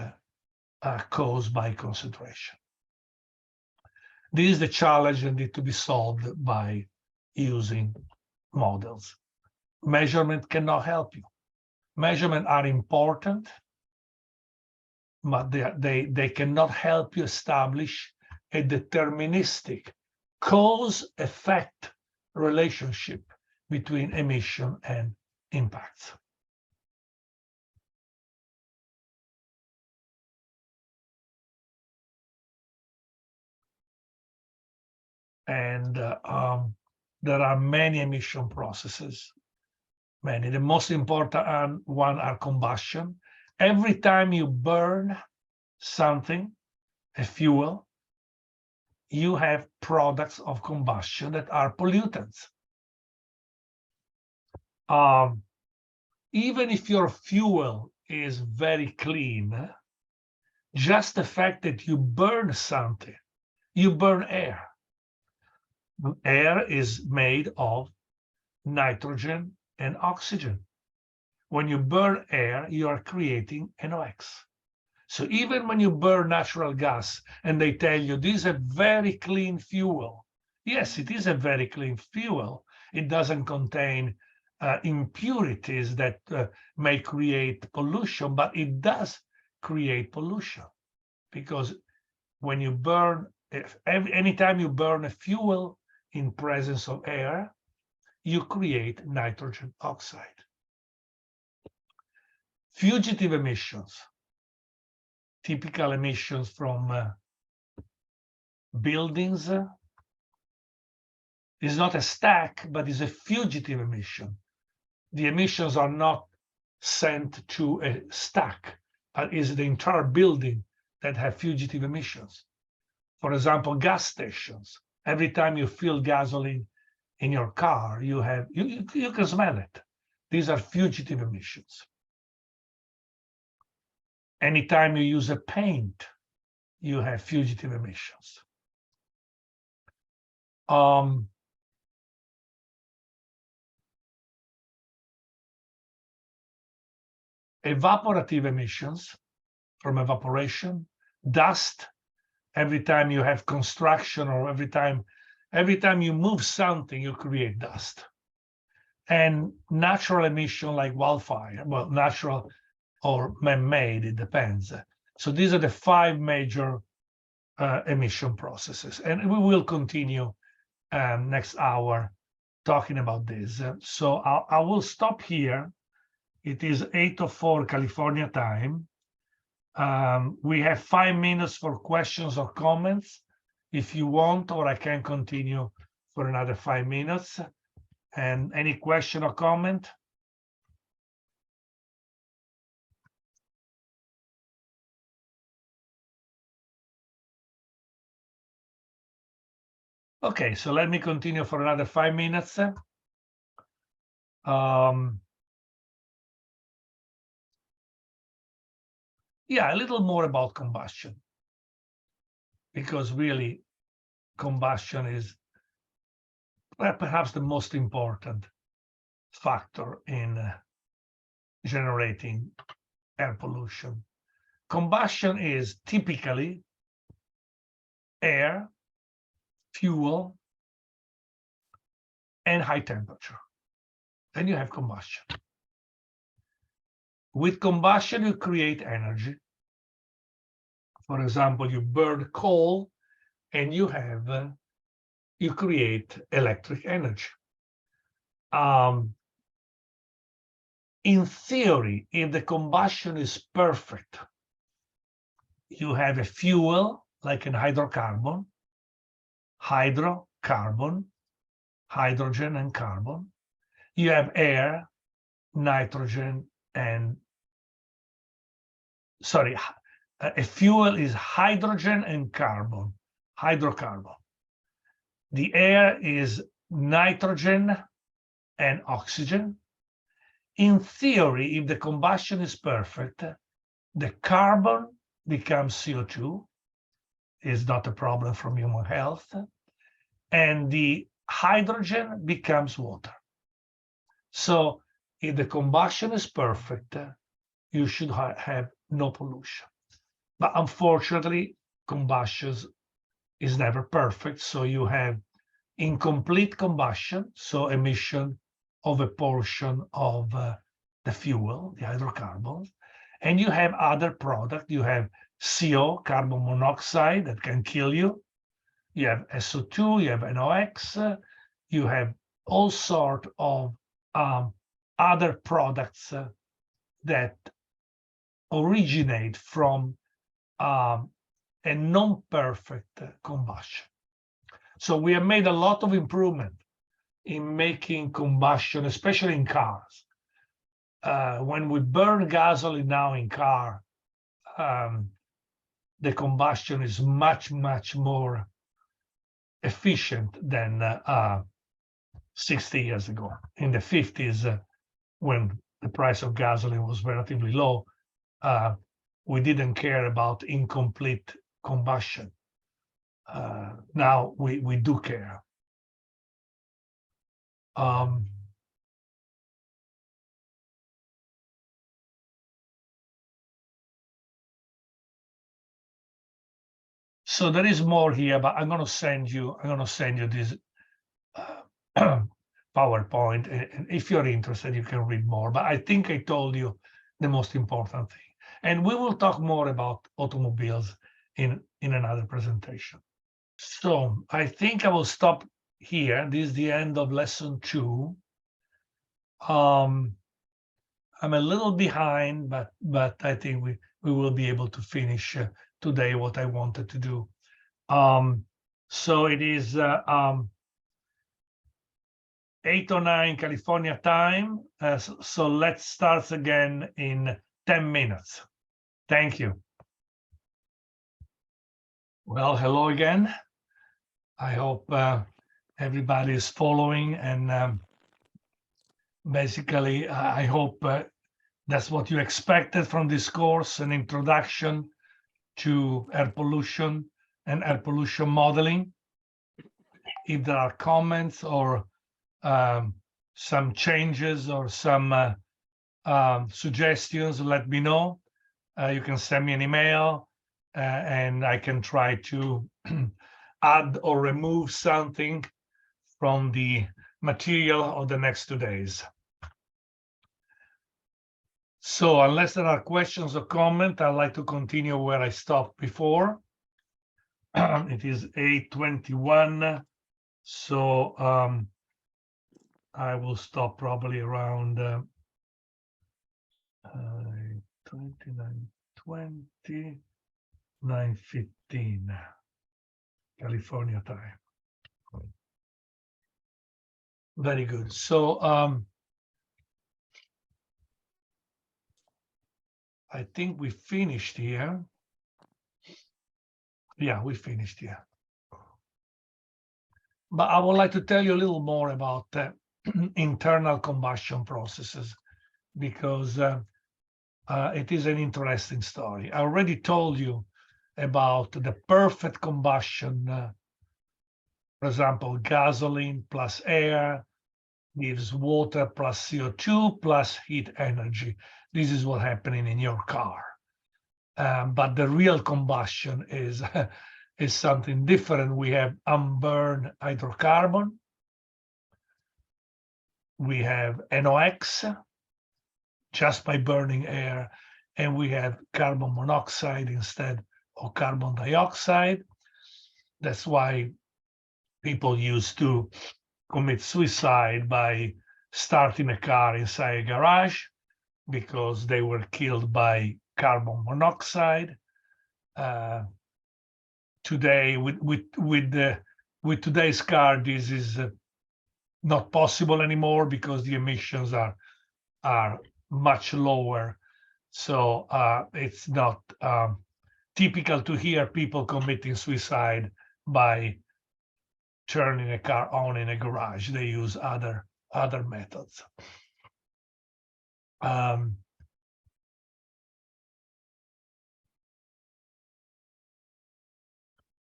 caused by concentration. This is the challenge that needs to be solved by using models. Measurement cannot help you. Measurements are important, but they cannot help you establish a deterministic cause-effect relationship between emission and impacts. And there are many emission processes, many. The most important one are combustion. Every time you burn something, a fuel, you have products of combustion that are pollutants. Even if your fuel is very clean, just the fact that you burn something, you burn air. Air is made of nitrogen and oxygen. When you burn air, you are creating NOx. So even when you burn natural gas and they tell you this is a very clean fuel, yes, it is a very clean fuel. It doesn't contain impurities that may create pollution, but it does create pollution, because when you burn, anytime you burn a fuel in presence of air, you create nitrogen oxide. Fugitive emissions, typical emissions from buildings, is not a stack, but is a fugitive emission. The emissions are not sent to a stack, but is the entire building that have fugitive emissions. For example, gas stations. Every time you fill gasoline in your car, you can smell it. These are fugitive emissions. Anytime you use a paint, you have fugitive emissions. Evaporative emissions from evaporation, dust. Every time you have construction, or every time you move something, you create dust. And natural emission like wildfire, well, natural or man-made, it depends. So these are the 5 major emission processes, and we will continue next hour talking about this. So I will stop here. It is 8:04 California time. We have 5 minutes for questions or comments if you want, or I can continue for another 5 minutes. And any question or comment? Okay, so let me continue for another 5 minutes. Yeah, a little more about combustion, because really combustion is perhaps the most important factor in generating air pollution. Combustion is typically air, fuel, and high temperature. Then you have combustion. With combustion, you create energy. For example, you burn coal and you create electric energy. In theory, if the combustion is perfect, you have a fuel like an hydrocarbon, hydrogen and carbon. You have air, nitrogen, and a fuel is hydrogen and carbon, hydrocarbon. The air is nitrogen and oxygen. In theory, if the combustion is perfect, the carbon becomes CO2, is not a problem from human health, and the hydrogen becomes water. So if the combustion is perfect, you should have no pollution. But unfortunately, combustion is never perfect. So you have incomplete combustion, so emission of a portion of the fuel, the hydrocarbons, and you have other products. You have CO, carbon monoxide, that can kill you. You have SO2, you have NOx, you have all sorts of other products that originate from a non-perfect combustion. So we have made a lot of improvement in making combustion, especially in cars. When we burn gasoline now in car, the combustion is much, much more efficient than 60 years ago. In the 50s, when the price of gasoline was relatively low, we didn't care about incomplete combustion. Now we do care. So there is more here, but I'm going to send you this PowerPoint, and if you're interested, you can read more. But I think I told you the most important thing. And we will talk more about automobiles in another presentation. So I think I will stop here. This is the end of lesson 2. I'm a little behind, but I think we will be able to finish today what I wanted to do. So it is 8:09 California time. So let's start again in 10 minutes. Thank you. Well, hello again. I hope everybody is following, and basically, I hope that's what you expected from this course, an introduction to air pollution and air pollution modeling. If there are comments or some changes or some suggestions, let me know. You can send me an email and I can try to add or remove something from the material of the next 2 days. So unless there are questions or comments, I'd like to continue where I stopped before. It is 8:21, so I will stop probably around 29:20, 9:15 California time. Very good. So I think we finished here. Yeah, we finished here. But I would like to tell you a little more about internal combustion processes, because it is an interesting story. I already told you about the perfect combustion. For example, gasoline plus air gives water plus CO2 plus heat energy. This is what's happening in your car. But the real combustion is something different. We have unburned hydrocarbon. We have NOx just by burning air, and we have carbon monoxide instead of carbon dioxide. That's why people used to commit suicide by starting a car inside a garage, because they were killed by carbon monoxide. Today, with today's car, this is not possible anymore because the emissions are much lower. So it's not typical to hear people committing suicide by turning a car on in a garage. They use other methods.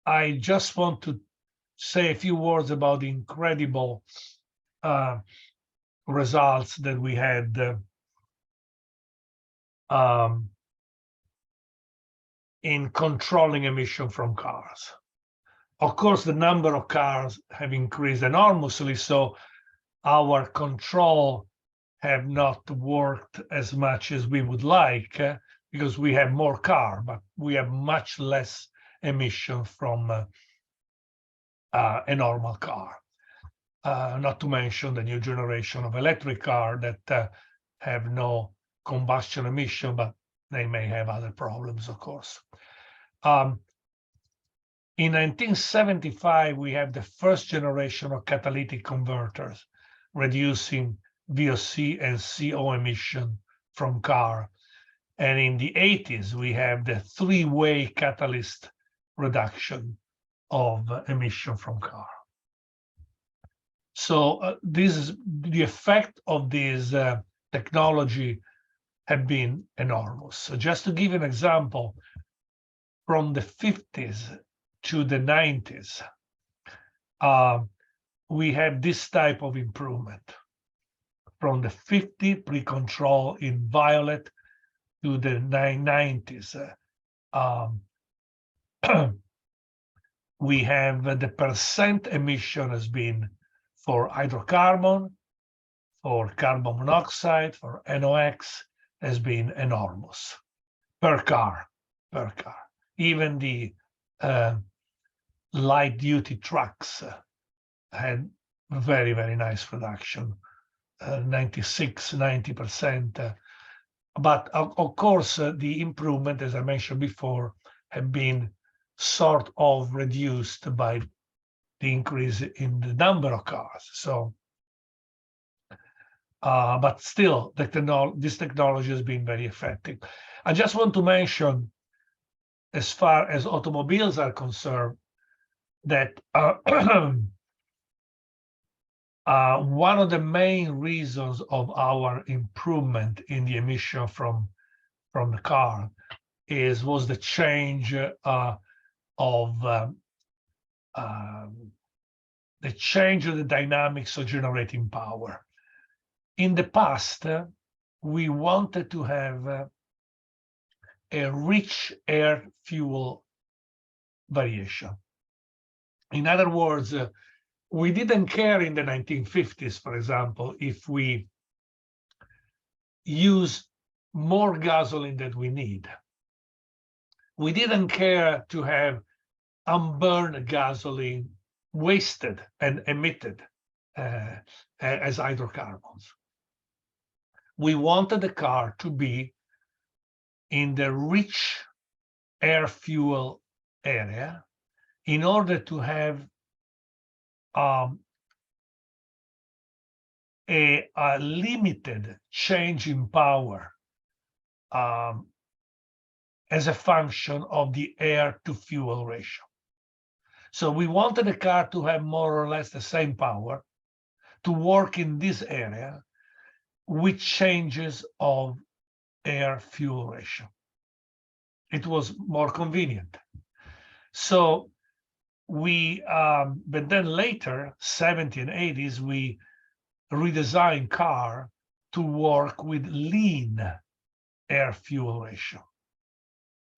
I just want to say a few words about the incredible results that we had in controlling emission from cars. Of course, the number of cars have increased enormously, so our control have not worked as much as we would like, because we have more cars, but we have much less emission from a normal car. Not to mention the new generation of electric cars that have no combustion emission, but they may have other problems, of course. In 1975, we have the first generation of catalytic converters, reducing VOC and CO emission from car. And in the 80s, we have the three-way catalyst reduction of emission from car. So this is the effect of this technology have been enormous. So just to give an example, from the 50s to the 90s, we have this type of improvement. From the 50 pre-control in violet to the 90s, we have the percent emission has been for hydrocarbon, for carbon monoxide, for NOx, has been enormous per car. Even the light duty trucks had very, very nice reduction, 96, 90%. But of course, the improvement, as I mentioned before, have been sort of reduced by the increase in the number of cars. So, but still, this technology has been very effective. I just want to mention, as far as automobiles are concerned, that one of the main reasons of our improvement in the emission from the car was the change of the dynamics of generating power. In the past, we wanted to have a rich air fuel variation. In other words, we didn't care in the 1950s, for example, if we use more gasoline than we need. We didn't care to have unburned gasoline wasted and emitted as hydrocarbons. We wanted the car to be in the rich air fuel area in order to have a limited change in power as a function of the air to fuel ratio. So we wanted the car to have more or less the same power to work in this area with changes of air fuel ratio. It was more convenient. So we, but then later, 70s and 80s, we redesigned car to work with lean air fuel ratio.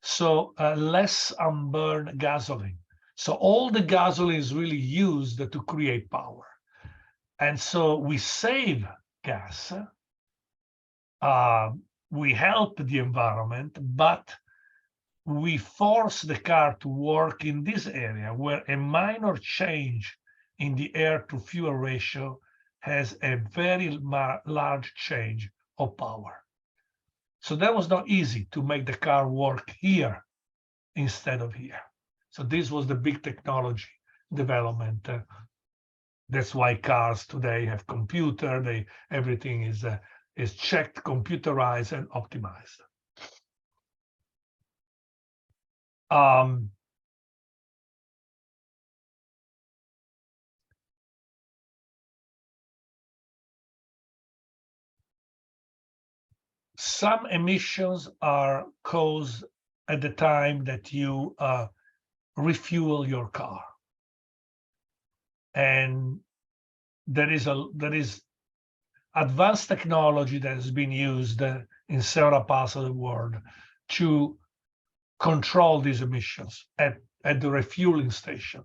So less unburned gasoline. So all the gasoline is really used to create power. And so we save gas, we help the environment, but we force the car to work in this area where a minor change in the air to fuel ratio has a very large change of power. So that was not easy to make the car work here instead of here. So this was the big technology development. That's why cars today have computer. Everything is checked, computerized, and optimized. Some emissions are caused at the time that you refuel your car, and there is advanced technology that has been used in several parts of the world to control these emissions at the refueling station.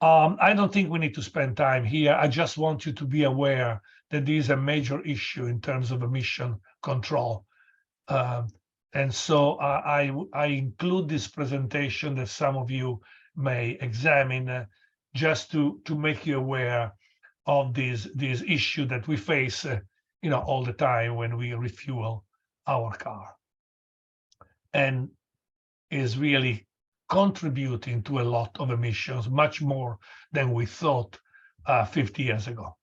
I don't think we need to spend time here. I just want you to be aware that this is a major issue in terms of emission control. And so I include this presentation that some of you may examine just to make you aware of this issue that we face all the time when we refuel our car, and is really contributing to a lot of emissions, much more than we thought 50 years ago.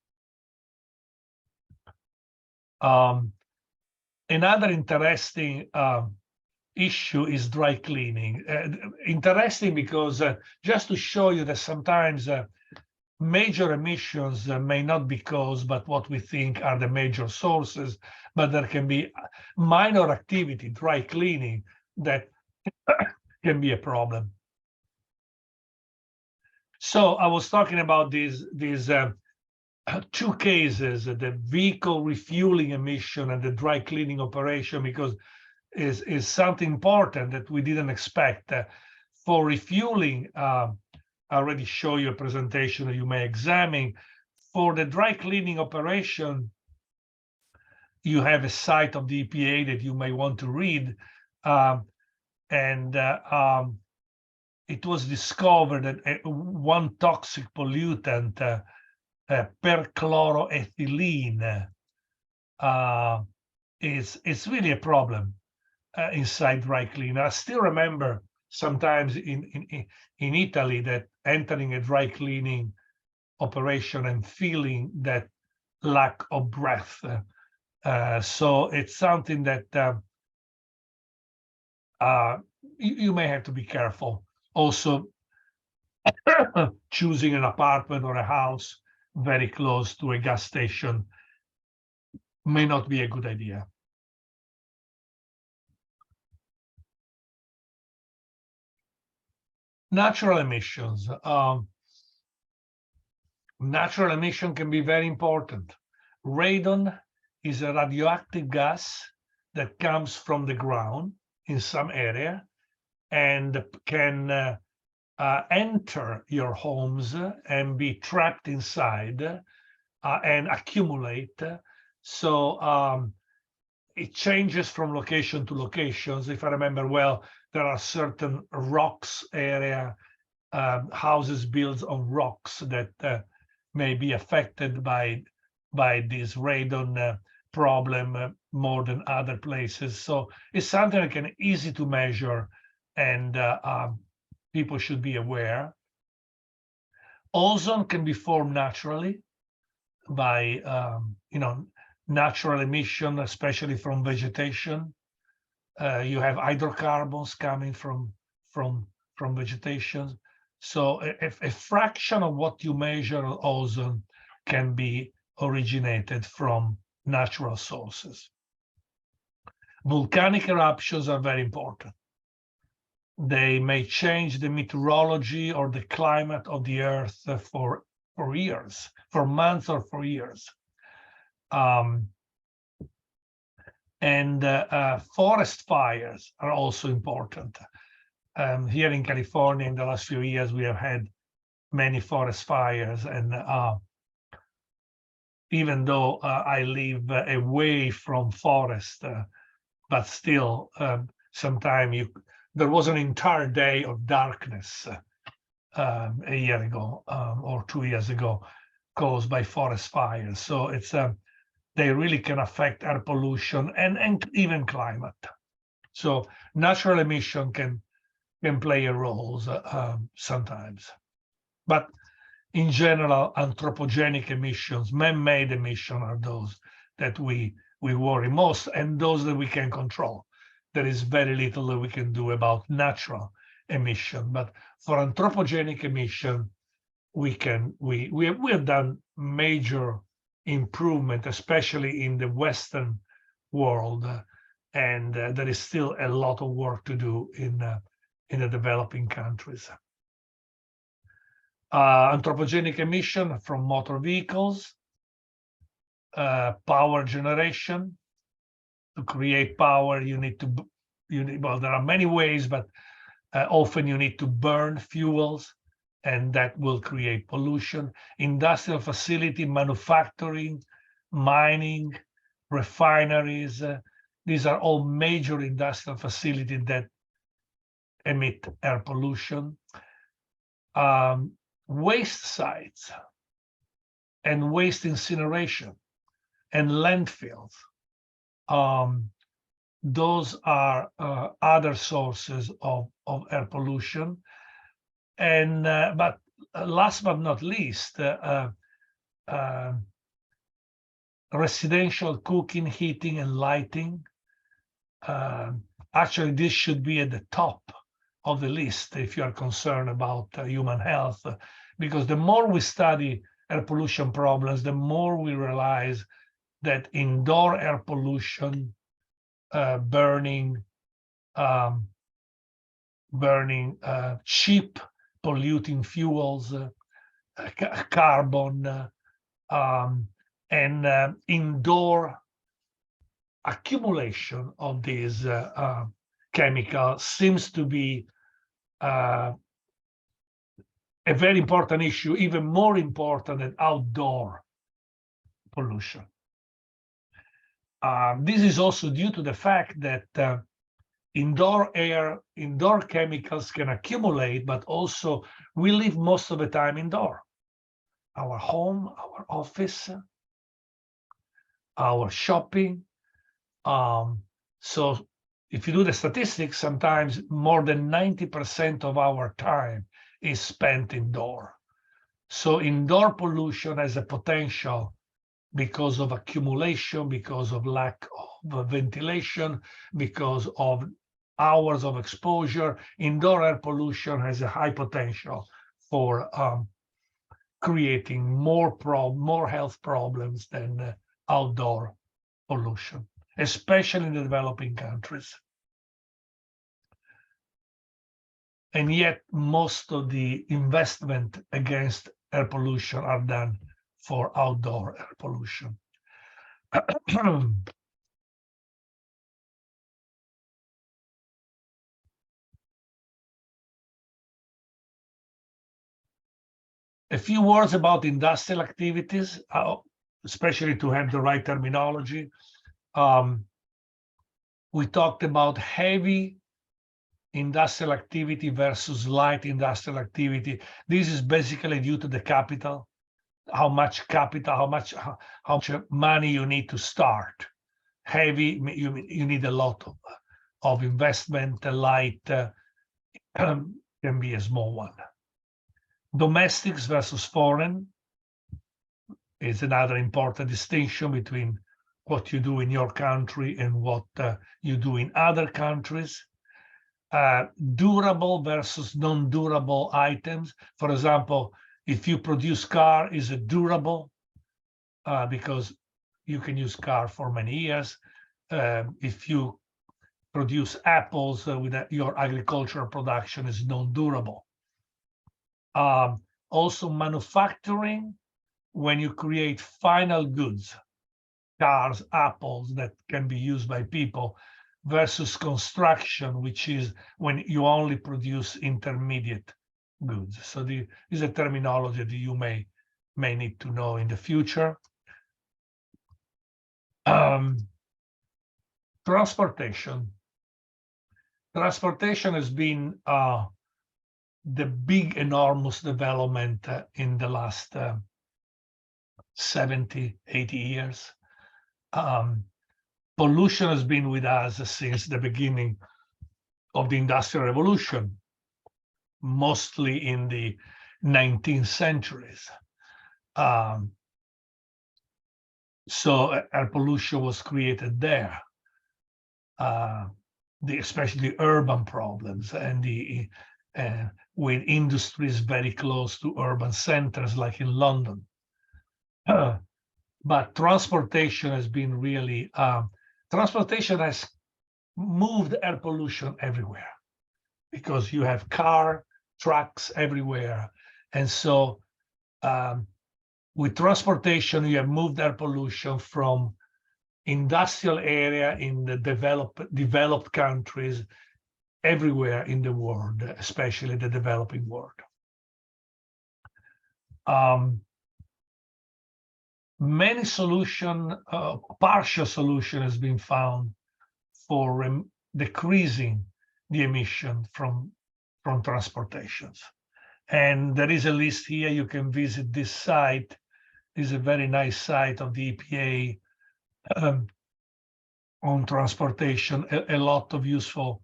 Another interesting issue is dry cleaning. Interesting because just to show you that sometimes major emissions may not be caused by what we think are the major sources, but there can be minor activity, dry cleaning, that can be a problem. So I was talking about these two cases, the vehicle refueling emission and the dry cleaning operation, because is something important that we didn't expect. For refueling, I already show you a presentation that you may examine. For the dry cleaning operation, you have a site of the EPA that you may want to read. It was discovered that one toxic pollutant, perchloroethylene, is really a problem inside dry cleaner. I still remember sometimes in Italy that entering a dry cleaning operation and feeling that lack of breath. So it's something that you may have to be careful. Also, choosing an apartment or a house very close to a gas station may not be a good idea. Natural emissions. Natural emission can be very important. Radon is a radioactive gas that comes from the ground in some area and can enter your homes and be trapped inside and accumulate. So it changes from location to locations. If I remember well, there are certain rocks area, houses built on rocks that may be affected by this radon problem more than other places. So it's something that can easy to measure, and people should be aware. Ozone can be formed naturally by natural emission, especially from vegetation. You have hydrocarbons coming from vegetation. So a fraction of what you measure ozone can be originated from natural sources. Volcanic eruptions are very important. They may change the meteorology or the climate of the Earth for years, for months or for years. Forest fires are also important. Here in California, in the last few years, we have had many forest fires, and even though I live away from forest, but still, sometimes there was an entire day of darkness a year ago or 2 years ago, caused by forest fires. So it's they really can affect air pollution and even climate. So natural emission can play a role sometimes, but in general, anthropogenic emissions, man-made emissions, are those that we worry most, and those that we can control. There is very little that we can do about natural emission, but for anthropogenic emission, we have done major improvement, especially in the Western world, and there is still a lot of work to do in the developing countries. Anthropogenic emission from motor vehicles, power generation. To create power, well, there are many ways, but often you need to burn fuels, and that will create pollution. Industrial facility, manufacturing, mining, refineries. These are all major industrial facilities that emit air pollution. Waste sites and waste incineration and landfills. Those are other sources of air pollution. And but last but not least, residential cooking, heating, and lighting. Actually, this should be at the top of the list if you are concerned about human health, because the more we study air pollution problems, the more we realize that indoor air pollution, burning cheap polluting fuels, carbon, and indoor accumulation of these chemicals seems to be a very important issue, even more important than outdoor pollution. This is also due to the fact that indoor air, indoor chemicals can accumulate, but also we live most of the time indoor. Our home, our office, our shopping. So if you do the statistics, sometimes more than 90% of our time is spent indoor. So indoor pollution has a potential because of accumulation, because of lack of ventilation, because of hours of exposure. Indoor air pollution has a high potential for creating more health problems than outdoor pollution, especially in the developing countries. And yet most of the investment against air pollution are done for outdoor air pollution. A few words about industrial activities, especially to have the right terminology. We talked about heavy industrial activity versus light industrial activity. This is basically due to the capital, how much capital, how much money you need to start. Heavy, you need a lot of investment. Light can be a small one. Domestics versus foreign is another important distinction between what you do in your country and what you do in other countries. Durable versus non-durable items. For example, if you produce car, is it durable? Because you can use car for many years. If you produce apples with your agricultural production is non-durable. Also manufacturing, when you create final goods, cars, apples that can be used by people, versus construction, which is when you only produce intermediate goods. So this is a terminology that you may need to know in the future. Transportation. Transportation has been the big, enormous development in the last 70, 80 years. Pollution has been with us since the beginning of the Industrial Revolution, mostly in the 19th centuries. So air pollution was created there, especially the urban problems and with industries very close to urban centers like in London. But transportation has been really, transportation has moved air pollution everywhere because you have car, trucks everywhere. And so with transportation, you have moved air pollution from industrial area in the developed countries everywhere in the world, especially the developing world. Many partial solution has been found for decreasing the emission from transportations. And there is a list here. You can visit this site. This is a very nice site of the EPA on transportation, a lot of useful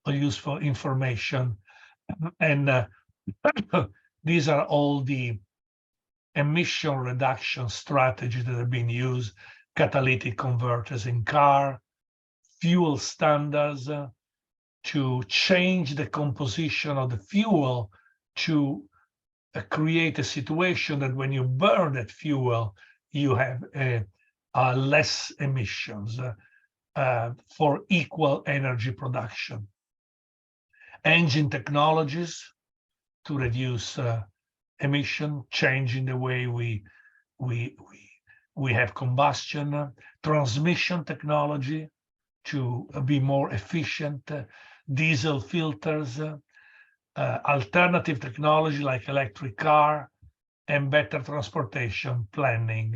information. And these are all the emission reduction strategies that have been used: catalytic converters in car, fuel standards to change the composition of the fuel to create a situation that when you burn that fuel, you have less emissions for equal energy production. Engine technologies to reduce emission, changing the way we have combustion. Transmission technology to be more efficient. Diesel filters, alternative technology like electric car, and better transportation planning.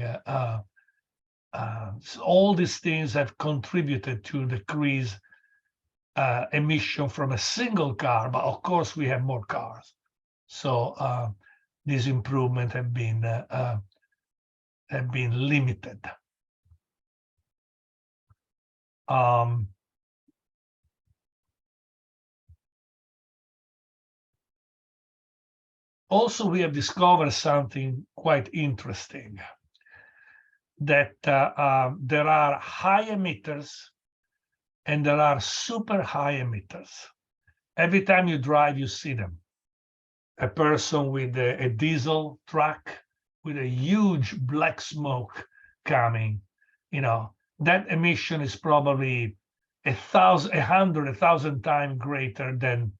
So all these things have contributed to decrease emission from a single car, but of course we have more cars. So these improvements have been limited. Also, we have discovered something quite interesting, that there are high emitters and there are super high emitters. Every time you drive, you see them. A person with a diesel truck with a huge black smoke coming, that emission is probably 1,000 times greater than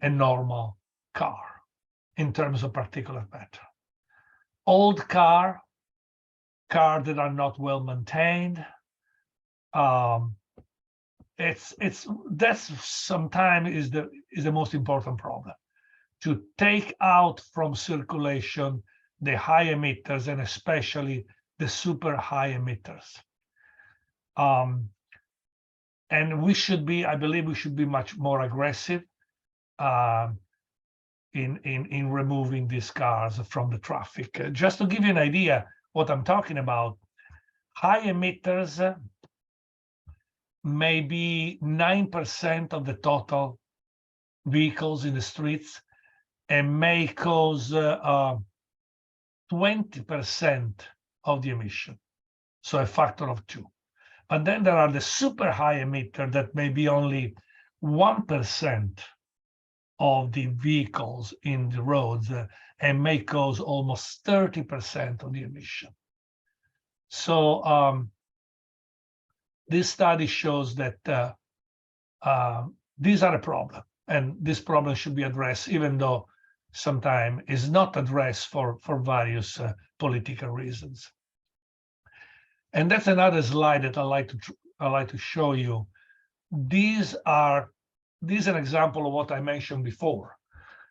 a normal car in terms of particulate matter. Old cars that are not well maintained, that's sometimes is the most important problem, to take out from circulation the high emitters and especially the super high emitters. And I believe we should be much more aggressive in removing these cars from the traffic. Just to give you an idea what I'm talking about, high emitters may be 9% of the total vehicles in the streets and may cause 20% of the emission, so a factor of 2. But then there are the super high emitter that may be only 1% of the vehicles in the roads and may cause almost 30% of the emission. So this study shows that these are a problem, and this problem should be addressed, even though sometimes is not addressed for various political reasons. And that's another slide that I like to show you. These are an example of what I mentioned before,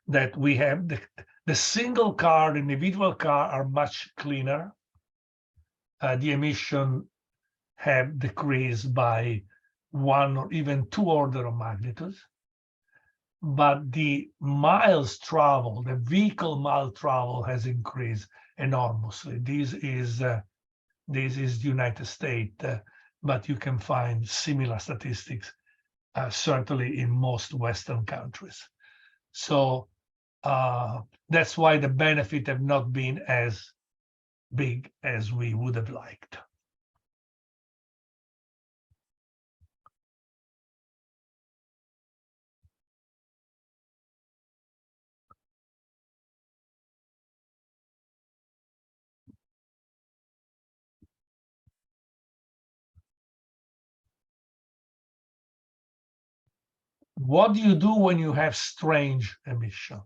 that we have the single car, the individual car are much cleaner. The emission have decreased by 1 or even 2 orders of magnitude. But the miles traveled, the vehicle mile travel has increased enormously. This is the United States, but you can find similar statistics certainly in most Western countries. So that's why the benefit have not been as big as we would have liked. What do you do when you have strange emissions?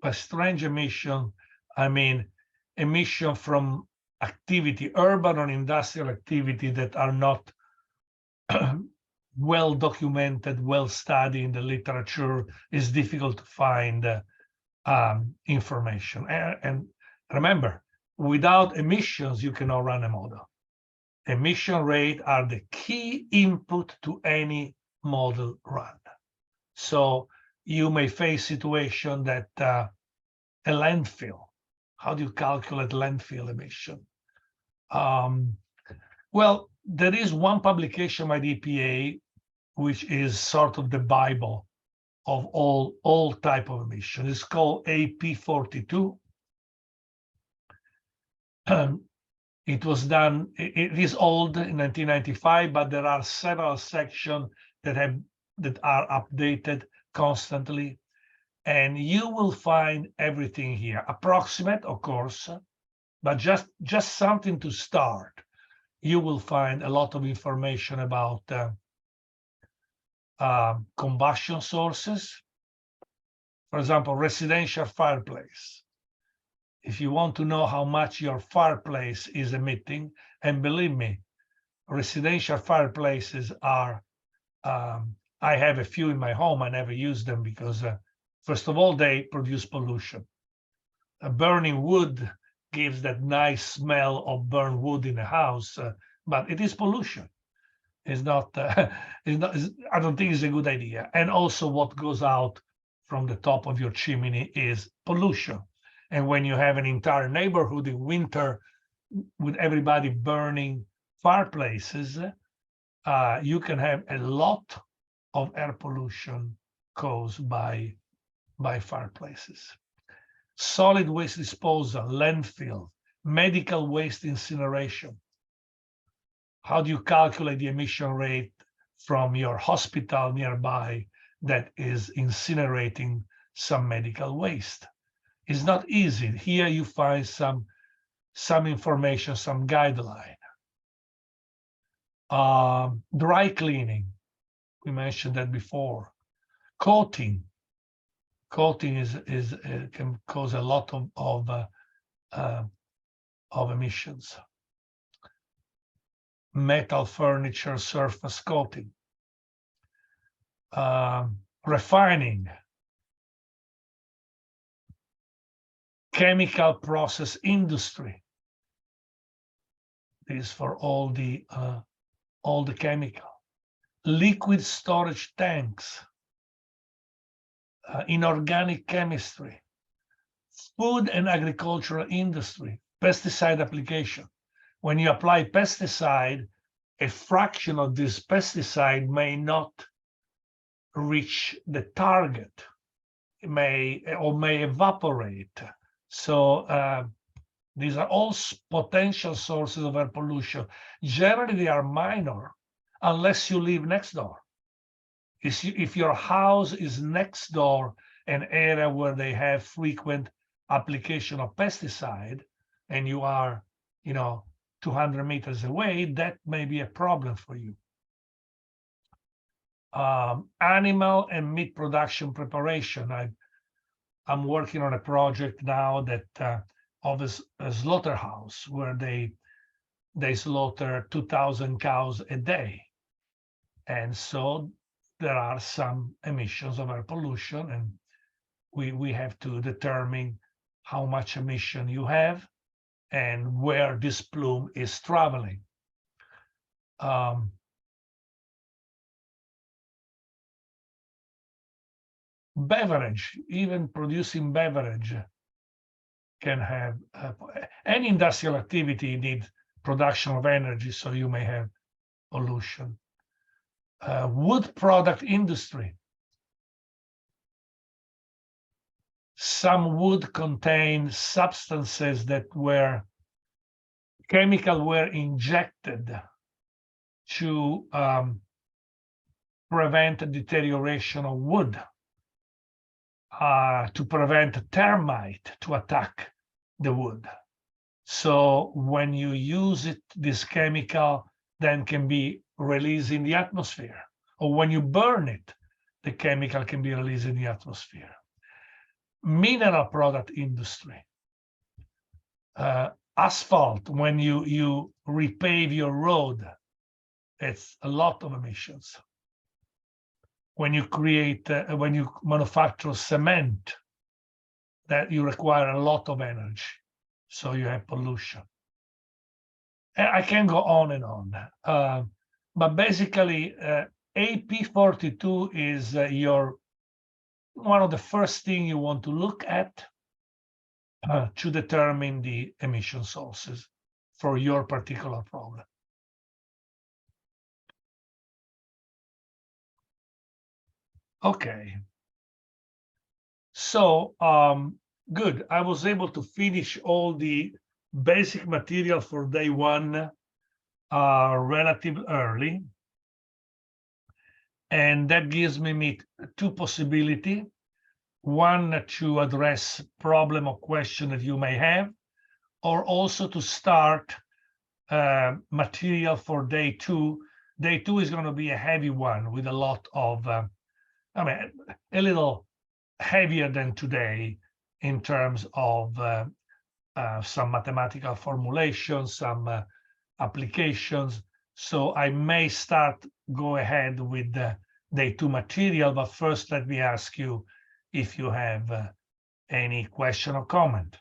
By strange emission, I mean emission from activity, urban or industrial activity that are not well documented, well studied in the literature. Is difficult to find information. And remember, without emissions, you cannot run a model. Emission rate are the key input to any model run. So you may face situation that a landfill, how do you calculate landfill emission? Well, there is one publication by the EPA, which is sort of the Bible of all type of emission. It's called AP42. It was done, it is old in 1995, but there are several sections that are updated constantly, and you will find everything here. Approximate, of course, but just something to start. You will find a lot of information about combustion sources. For example, residential fireplace. If you want to know how much your fireplace is emitting, and believe me, residential fireplaces are, I have a few in my home. I never use them because First of all, they produce pollution. Burning wood gives that nice smell of burned wood in a house, but it is pollution. It's not, I don't think it's a good idea. And also what goes out from the top of your chimney is pollution. And when you have an entire neighborhood in winter with everybody burning fireplaces, you can have a lot of air pollution caused by fireplaces. Solid waste disposal, landfill, medical waste incineration. How do you calculate the emission rate from your hospital nearby that is incinerating some medical waste? It's not easy. Here you find some information, some guideline. Dry cleaning, we mentioned that before. Coating can cause a lot of emissions. Metal furniture surface coating. Refining. Chemical process industry. This is for all the chemical. Liquid storage tanks. Inorganic chemistry. Food and agricultural industry. Pesticide application. When you apply pesticide, a fraction of this pesticide may not reach the target. It may evaporate. So these are all potential sources of air pollution. Generally, they are minor unless you live next door. If your house is next door, an area where they have frequent application of pesticide, and you are, 200 meters away, that may be a problem for you. Animal and meat production preparation. I'm working on a project now that of a slaughterhouse where they slaughter 2,000 cows a day, and so there are some emissions of air pollution, and we have to determine how much emission you have and where this plume is traveling. Beverage, even producing beverage can have, any industrial activity needs production of energy, so you may have pollution. Wood product industry. Some wood contain substances that were injected to prevent deterioration of wood, to prevent termite to attack the wood. So when you use it, this chemical then can be released in the atmosphere, or when you burn it, the chemical can be released in the atmosphere. Mineral product industry. Asphalt, when you repave your road, it's a lot of emissions. When you when you manufacture cement, that you require a lot of energy, so you have pollution. And I can go on and on, but basically, AP42 is one of the first things you want to look at to determine the emission sources for your particular problem. Okay. So, good. I was able to finish all the basic material for day one relatively early. And that gives me two possibilities. One, to address problem or question that you may have, or also to start material for day two. Day two is going to be a heavy one with a lot of, a little heavier than today in terms of some mathematical formulations, some applications. So I may go ahead with the day two material, but first let me ask you if you have any question or comment.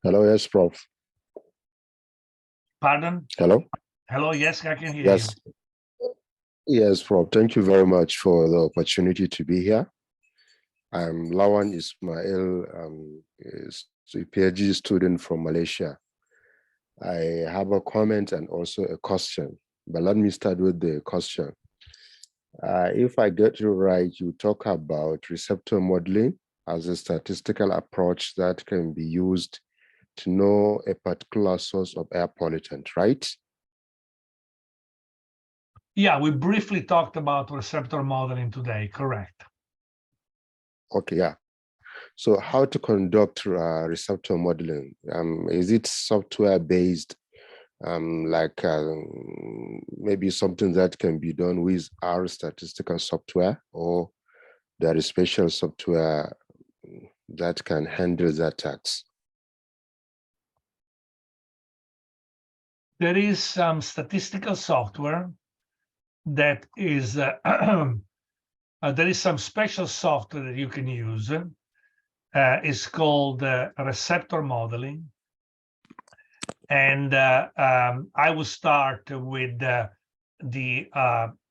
Hello, yes, Prof. Pardon? Hello? Hello, yes, I can hear Yes. you. Yes, Prof. Thank you very much for the opportunity to be here. I'm Lawan Ismail, is a PhD student from Malaysia. I have a comment and also a question, but let me start with the question. If I get you right, you talk about receptor modeling as a statistical approach that can be used to know a particular source of air pollutant, right? Yeah, we briefly talked about receptor modeling today, correct. Okay, yeah. So how to conduct receptor modeling? Is it software-based, maybe something that can be done with our statistical software, or there is special software that can handle the attacks? There is some statistical software that is, there is some special software that you can use. It's called receptor modeling. And I will start with the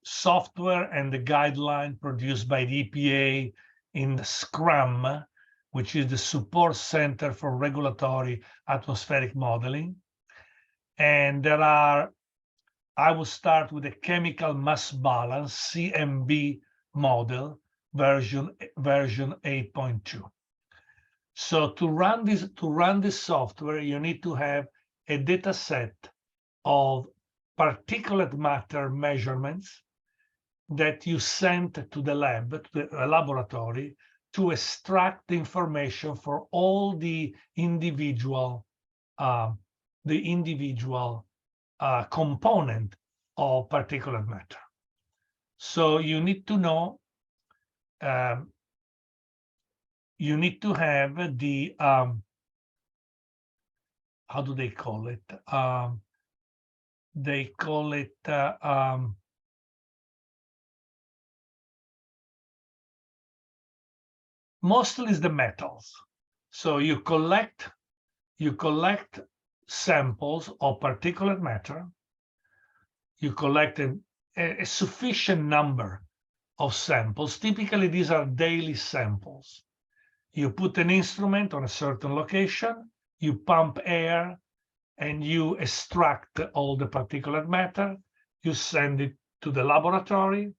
software and the guideline produced by the EPA in the SCRUM, which is the Support Center for Regulatory Atmospheric Modeling. And there are, I will start with the chemical mass balance, CMB model, version 8.2. So to run this software, you need to have a data set of particulate matter measurements that you send to the lab, to the laboratory, to extract the information for all the individual component of particulate matter. So you need to know, you need to have the, how do they call it? They call it, mostly is the metals. So you collect samples of particulate matter. You collect a sufficient number of samples. Typically, these are daily samples. You put an instrument on a certain location, you pump air, and you extract all the particulate matter. You send it to the laboratory,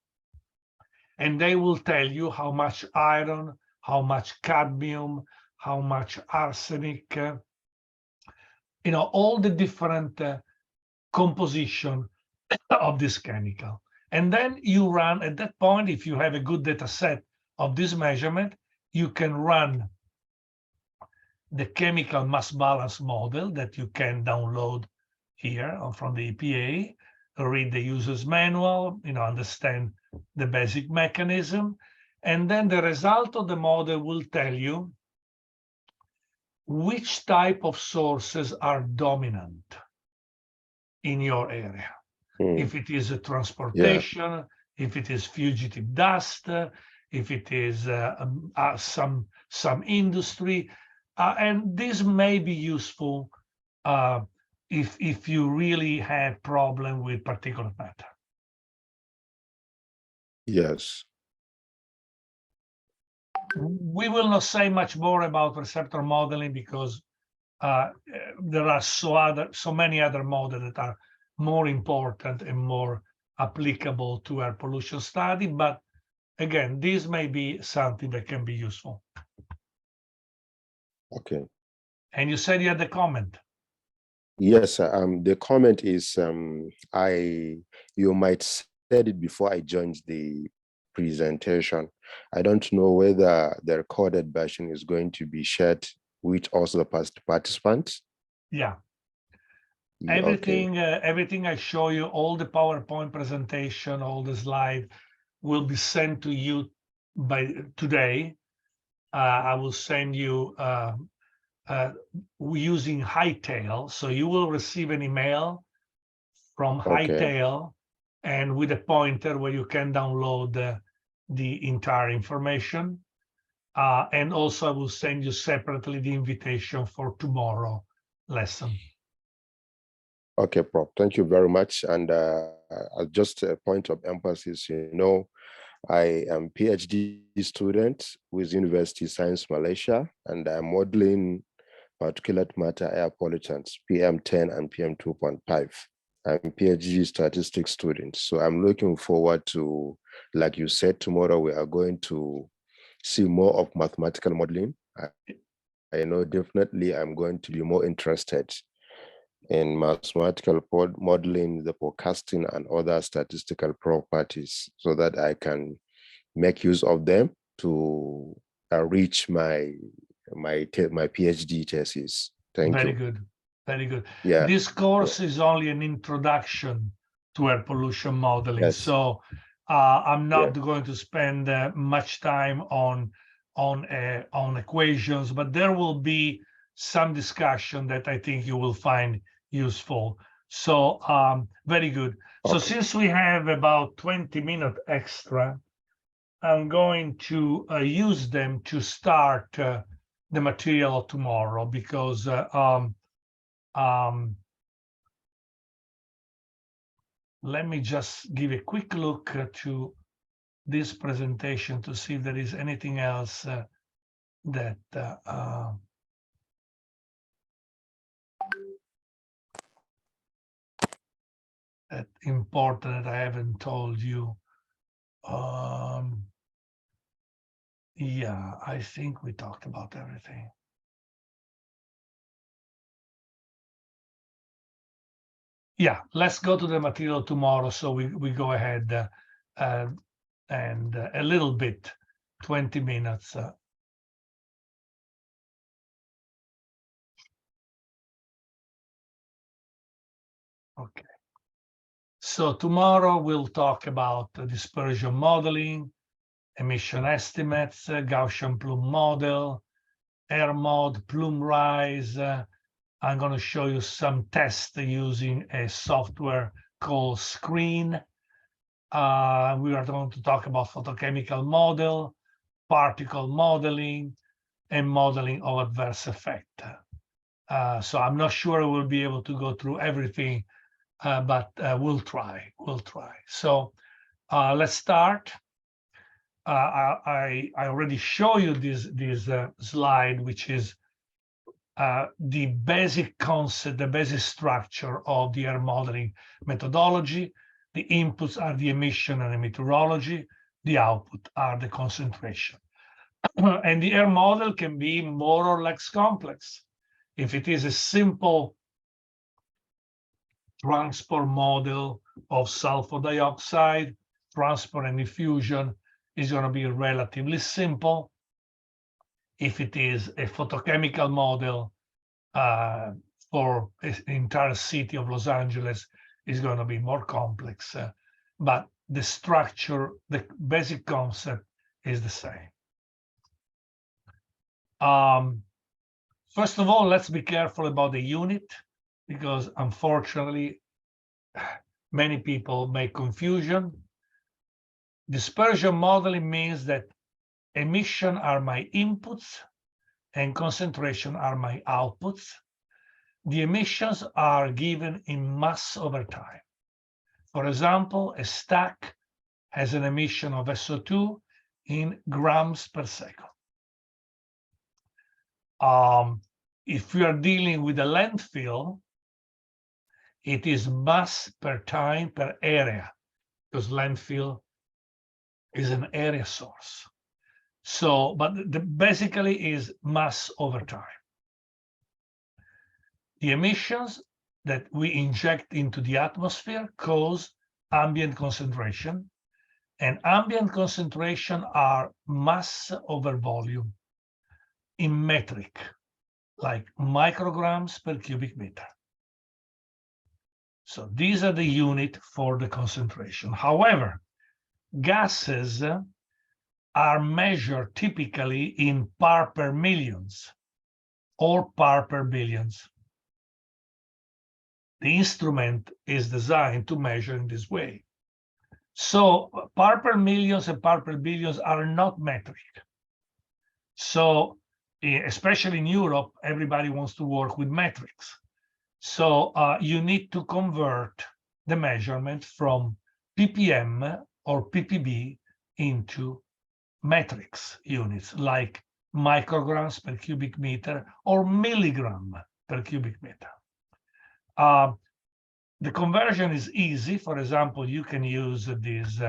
and they will tell you how much iron, how much cadmium, how much arsenic, all the different composition of this chemical. And then you run, at that point, if you have a good data set of this measurement, you can run the chemical mass balance model that you can download here from the EPA, read the user's manual, understand the basic mechanism, and then the result of the model will tell you which type of sources are dominant in your area. If it is a transportation, if it is fugitive dust, if it is some industry, and this may be useful if you really have problem with particulate matter. Yes. We will not say much more about receptor modeling because there are so many other models that are more important and more applicable to air pollution study. But again, this may be something that can be useful. Okay. And you said you had a comment. Yes, the comment is you might said it before I joined the presentation. I don't know whether the recorded version is going to be shared with also the participants. Yeah. Yeah, everything I show you, all the PowerPoint presentation, all the slide will be sent to you by today. I will send you using Hightail. So you will receive an email from Okay. Hightail and with a pointer where you can download the entire information. And also I will send you separately the invitation for tomorrow lesson. Okay, Prof. Thank you very much. And just a point of emphasis, I am PhD student with University Science Malaysia, and I'm modeling particulate matter air pollutants, PM10 and PM2.5. I'm PhD statistics student. So I'm looking forward to, like you said, tomorrow we are going to see more of mathematical modeling. I know definitely I'm going to be more interested in mathematical modeling, the forecasting and other statistical properties so that I can make use of them to reach my PhD thesis. Thank Very you. good. Very good. Yeah. This course is only an introduction to air pollution modeling. Yes. So I'm not going to spend much time on equations, but there will be some discussion that I think you will find useful. So very good. So since we have about 20 minutes extra, I'm going to use them to start the material tomorrow, because let me just give a quick look to this presentation to see if there is anything else that important that I haven't told you. Yeah, I think we talked about everything. Yeah, let's go to the material tomorrow. So we go ahead and a little bit, 20 minutes. Okay. So tomorrow we'll talk about dispersion modeling, emission estimates, Gaussian plume model, air mod, plume rise. I'm going to show you some tests using a software called Screen. We are going to talk about photochemical model, particle modeling, and modeling of adverse effect. So I'm not sure we'll be able to go through everything, but we'll try. So let's start. I already show you this slide, which is the basic concept, the basic structure of the air modeling methodology. The inputs are the emission and the meteorology. The output are the concentration. And the air model can be more or less complex. If it is a simple transport model of sulfur dioxide, transport and diffusion is going to be relatively simple. If it is a photochemical model for the entire city of Los Angeles, is going to be more complex. But the structure, the basic concept is the same. First of all, let's be careful about the unit, because unfortunately, many people make confusion. Dispersion modeling means that emission are my inputs and concentration are my outputs. The emissions are given in mass over time. For example, a stack has an emission of SO2 in grams per second. If we are dealing with a landfill, it is mass per time per area, because landfill is an area source. So, but basically is mass over time. The emissions that we inject into the atmosphere cause ambient concentration, and ambient concentration are mass over volume in metric, like micrograms per cubic meter. So these are the unit for the concentration. However, gases are measured typically in parts per millions. or part per billions. The instrument is designed to measure in this way. So part per millions and part per billions are not metric. So especially in Europe, everybody wants to work with metrics. So you need to convert the measurement from ppm or ppb into metrics units like micrograms per cubic meter or milligram per cubic meter. The conversion is easy. For example, you can use this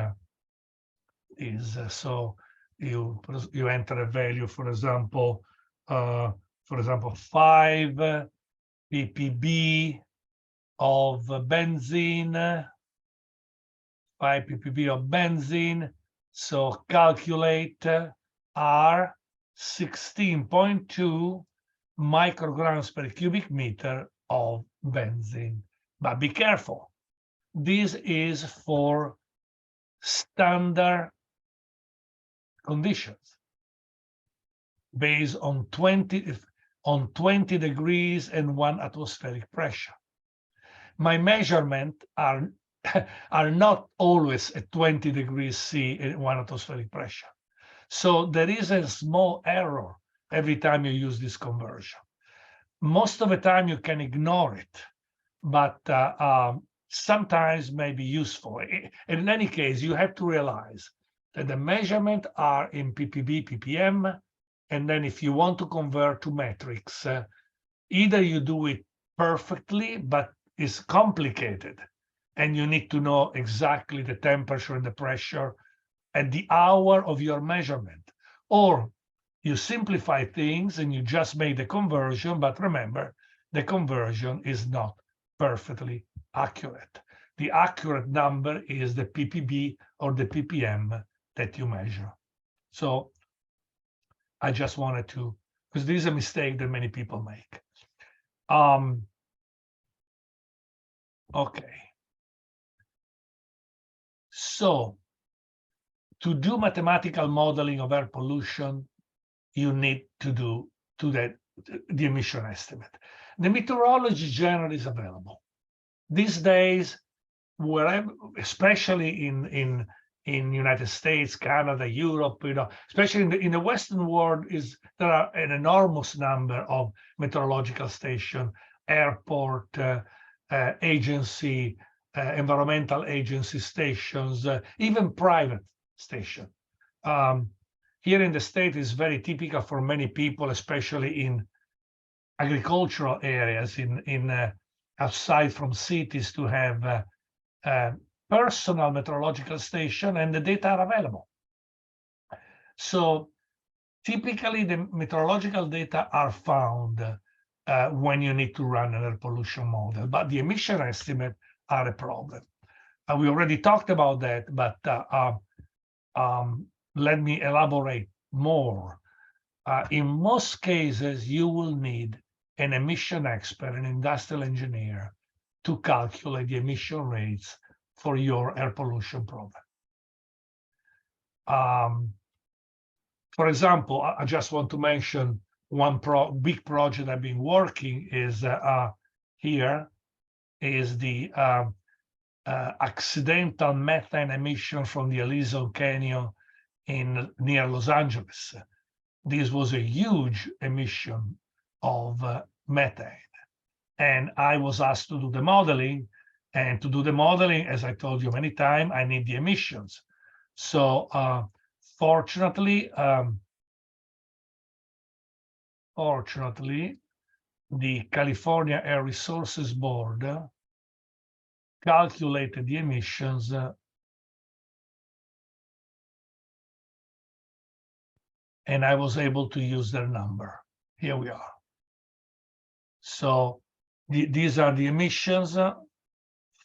so you enter a value, for example, 5 ppb of benzene, 5 ppb of benzene. So calculate R 16.2 micrograms per cubic meter of benzene. But be careful. This is for standard conditions based on 20 degrees and 1 atmospheric pressure. My measurements are not always at 20 degrees C and 1 atmospheric pressure. So there is a small error every time you use this conversion. Most of the time you can ignore it, but sometimes may be useful. In any case, you have to realize that the measurements are in ppb, ppm, and then if you want to convert to metrics, either you do it perfectly, but it's complicated, and you need to know exactly the temperature and the pressure at the hour of your measurement, or you simplify things and you just make the conversion, but remember, the conversion is not perfectly accurate. The accurate number is the ppb or the ppm that you measure. So I just wanted to, because this is a mistake that many people make. Okay. So to do mathematical modeling of air pollution, you need to do the emission estimate. The meteorology journal is available. These days, wherever, especially in United States, Canada, Europe, especially in the Western world, there are an enormous number of meteorological stations, airport, agency, environmental agency stations, even private stations. Here in the state is very typical for many people, especially in agricultural areas, outside from cities, to have personal meteorological station, and the data are available. So typically the meteorological data are found when you need to run an air pollution model, but the emission estimate are a problem. We already talked about that, but let me elaborate more. In most cases, you will need an emission expert, an industrial engineer, to calculate the emission rates for your air pollution problem. For example, I just want to mention one big project I've been working is here is the accidental methane emission from the Elysian Canyon near Los Angeles. This was a huge emission of methane. And I was asked to do the modeling. And to do the modeling, as I told you many times, I need the emissions. So fortunately, the California Air Resources Board calculated the emissions and I was able to use their number. Here we are. So these are the emissions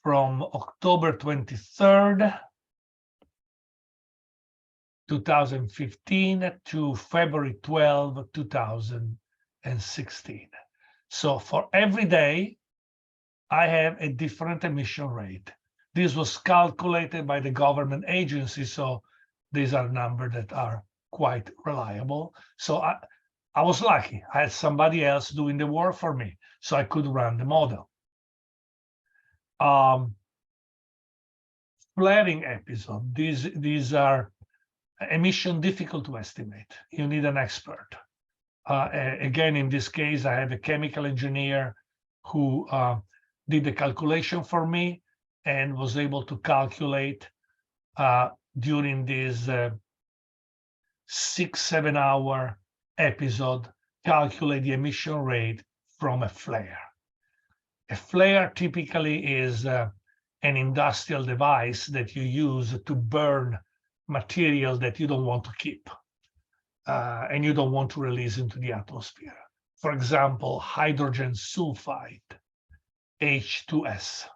from October 23rd, 2015 to February 12, 2016. So for every day, I have a different emission rate. This was calculated by the government agency, so these are numbers that are quite reliable. So I was lucky. I had somebody else doing the work for me, so I could run the model. Flaring episode. These are emission difficult to estimate. You need an expert. Again, in this case, I have a chemical engineer who did the calculation for me and was able to calculate during this 6-7 hour episode, calculate the emission rate from a flare. A flare typically is an industrial device that you use to burn material that you don't want to keep and you don't want to release into the atmosphere. For example, hydrogen sulfide, H2S.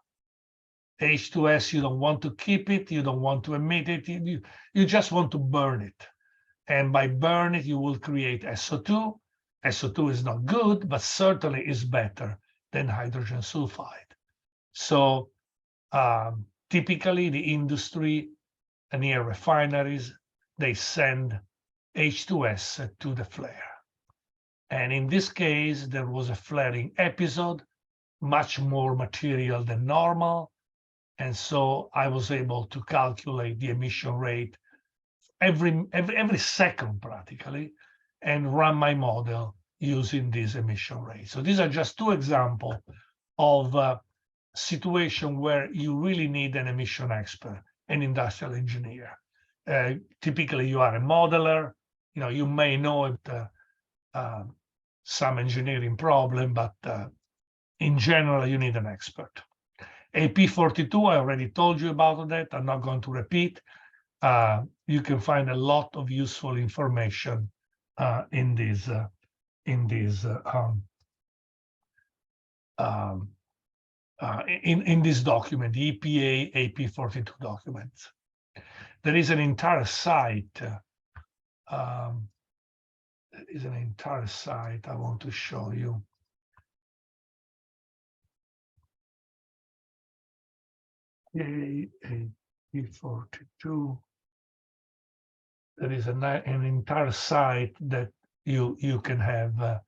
H2S, you don't want to keep it, you don't want to emit it, you just want to burn it. And by burn it, you will create SO2. SO2 is not good, but certainly is better than hydrogen sulfide. So typically the industry near refineries, they send H2S to the flare. And in this case, there was a flaring episode, much more material than normal. And so I was able to calculate the emission rate every second practically, and run my model using this emission rate. So these are just two examples of a situation where you really need an emission expert, an industrial engineer. Typically, you are a modeler. You may know some engineering problem, but in general, you need an expert. AP42, I already told you about that. I'm not going to repeat. You can find a lot of useful information in this document, the EPA AP42 documents. There is an entire site. I want to show you. AP42. There is an entire site that you can have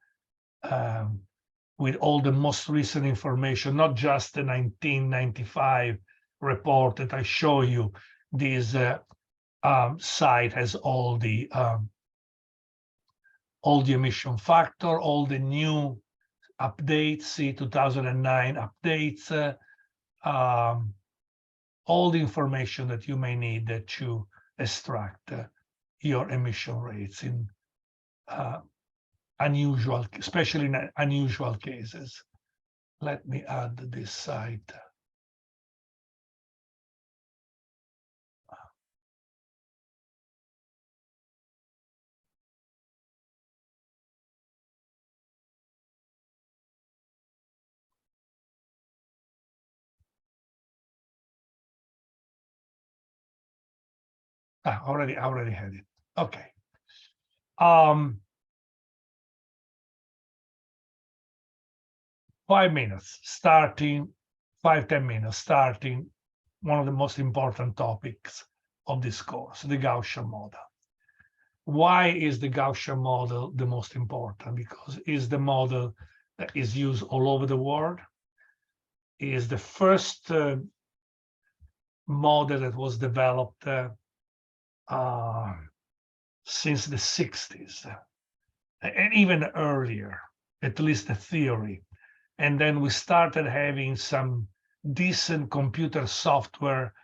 with all the most recent information, not just the 1995 report that I show you. This site has all the emission factor, all the new updates, see 2009 updates, all the information that you may need to extract your emission rates in especially in unusual cases. Let me add this site. I already had it. Okay. 5 minutes, starting 5-10 minutes, starting one of the most important topics of this course, the Gaussian model. Why is the Gaussian model the most important? Because it's the model that is used all over the world. It is the first model that was developed since the 60s, and even earlier, at least the theory. And then we started having some decent computer software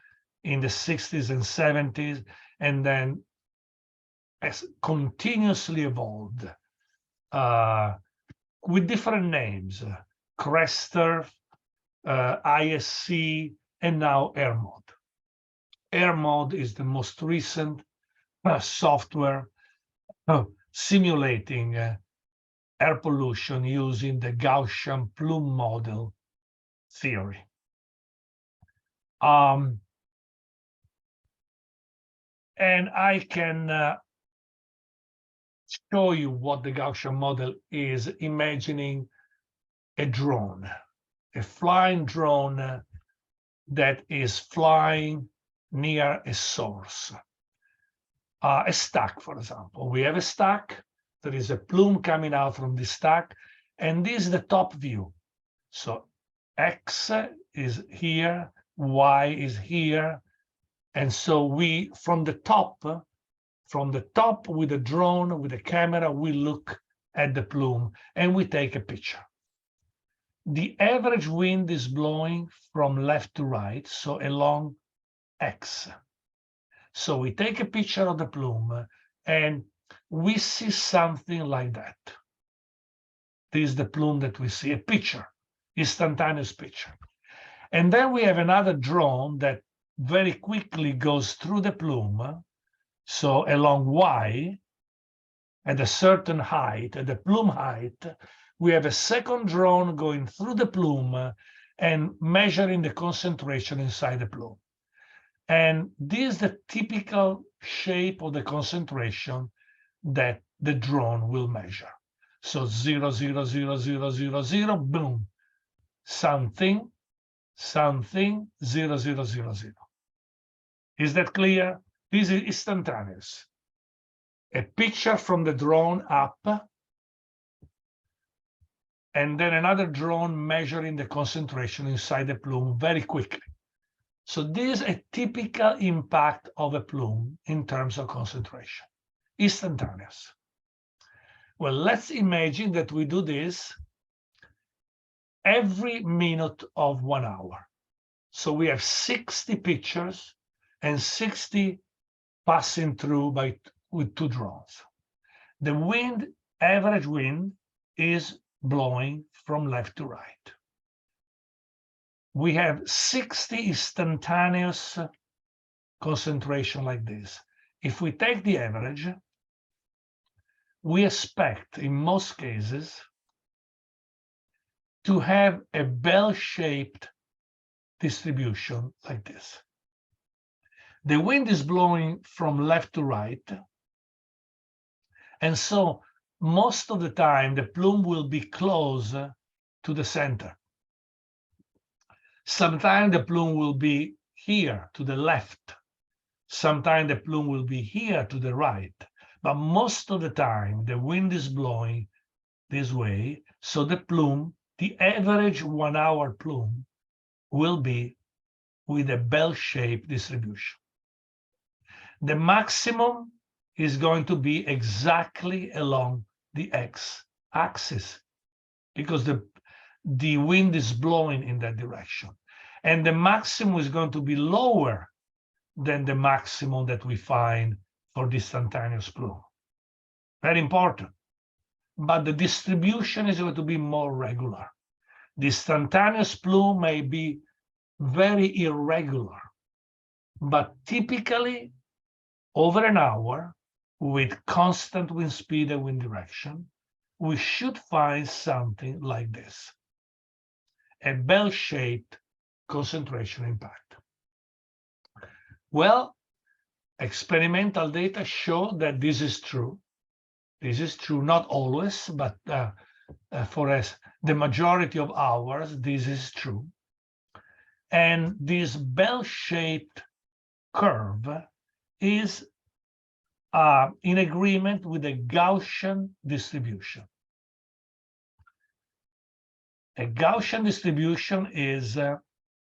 in the 60s and 70s, and then has continuously evolved with different names, Crester, ISC, and now AirMod. AirMod is the most recent software simulating air pollution using the Gaussian plume model theory. And I can show you what the Gaussian model is, imagining a drone, a flying drone that is flying near a source. A stack, for example. We have a stack. there is a plume coming out from the stack, and this is the top view. So X is here, Y is here, and so we, from the top with a drone, with a camera, we look at the plume and we take a picture. The average wind is blowing from left to right, so along X. So we take a picture of the plume and we see something like that. This is the plume that we see, a picture, instantaneous picture. And then we have another drone that very quickly goes through the plume. So along Y, at a certain height, at the plume height, we have a second drone going through the plume and measuring the concentration inside the plume. And this is the typical shape of the concentration that the drone will measure. So 0, 0, 0, 0, 0, 0, boom, something, 0, 0, 0, 0. Is that clear? This is instantaneous. A picture from the drone up, and then another drone measuring the concentration inside the plume very quickly. So this is a typical impact of a plume in terms of concentration, instantaneous. Well, let's imagine that we do this every minute of 1 hour. So we have 60 pictures and 60 passing through with 2 drones. The wind, average wind, is blowing from left to right. We have 60 instantaneous concentration like this. If we take the average, we expect, in most cases, to have a bell-shaped distribution like this. The wind is blowing from left to right, and so most of the time the plume will be close to the center. Sometimes the plume will be here to the left. Sometimes the plume will be here to the right. But most of the time, the wind is blowing this way. So the plume, the average 1 hour plume, will be with a bell-shaped distribution. The maximum is going to be exactly along the x-axis because the wind is blowing in that direction. And the maximum is going to be lower than the maximum that we find for the instantaneous plume. Very important. But the distribution is going to be more regular. The instantaneous plume may be very irregular, but typically over an hour with constant wind speed and wind direction, we should find something like this, a bell-shaped concentration impact. Well, experimental data show that this is true. This is true, not always, but for us, the majority of hours, this is true. And this bell-shaped curve is in agreement with a Gaussian distribution. A Gaussian distribution is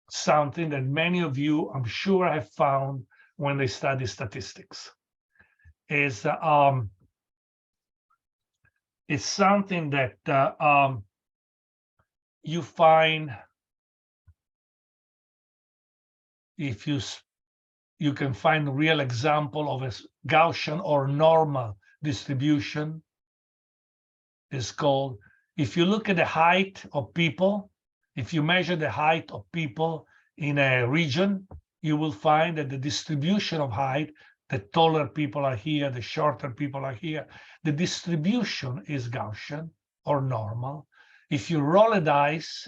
something that many of you, I'm sure, have found when they study statistics. It's something that you find if you can find a real example of a Gaussian or normal distribution. Is called, if you look at the height of people, if you measure the height of people in a region, you will find that the distribution of height, the taller people are here, the shorter people are here. The distribution is Gaussian or normal. If you roll a dice,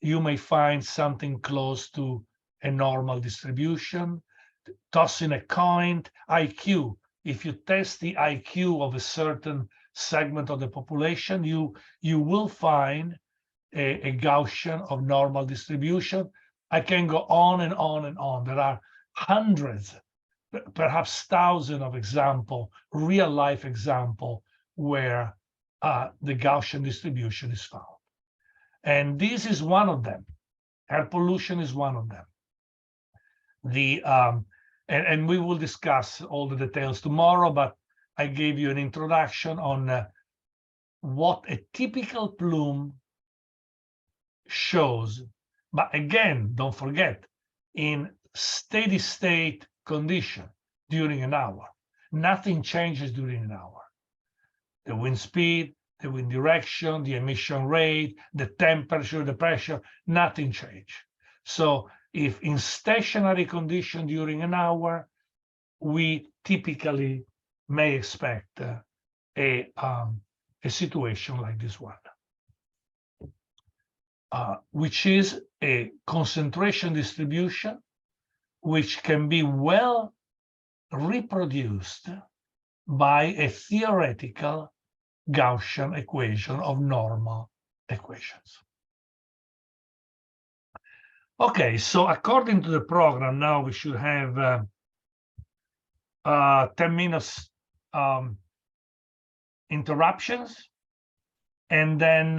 you may find something close to a normal distribution. Tossing a coin, IQ. If you test the IQ of a certain segment of the population, you will find a Gaussian of normal distribution. I can go on and on and on. There are hundreds, perhaps thousands of examples, real life example, where the Gaussian distribution is found. And this is one of them. Air pollution is one of them. And we will discuss all the details tomorrow, but I gave you an introduction on what a typical plume shows. But again, don't forget, in steady state condition during an hour, nothing changes during an hour. The wind speed, the wind direction, the emission rate, the temperature, the pressure, nothing changes. So if in stationary condition during an hour, we typically may expect a situation like this one, which is a concentration distribution which can be well reproduced by a theoretical Gaussian equation of normal equations. Okay, so according to the program, now we should have 10 minutes interruptions, and then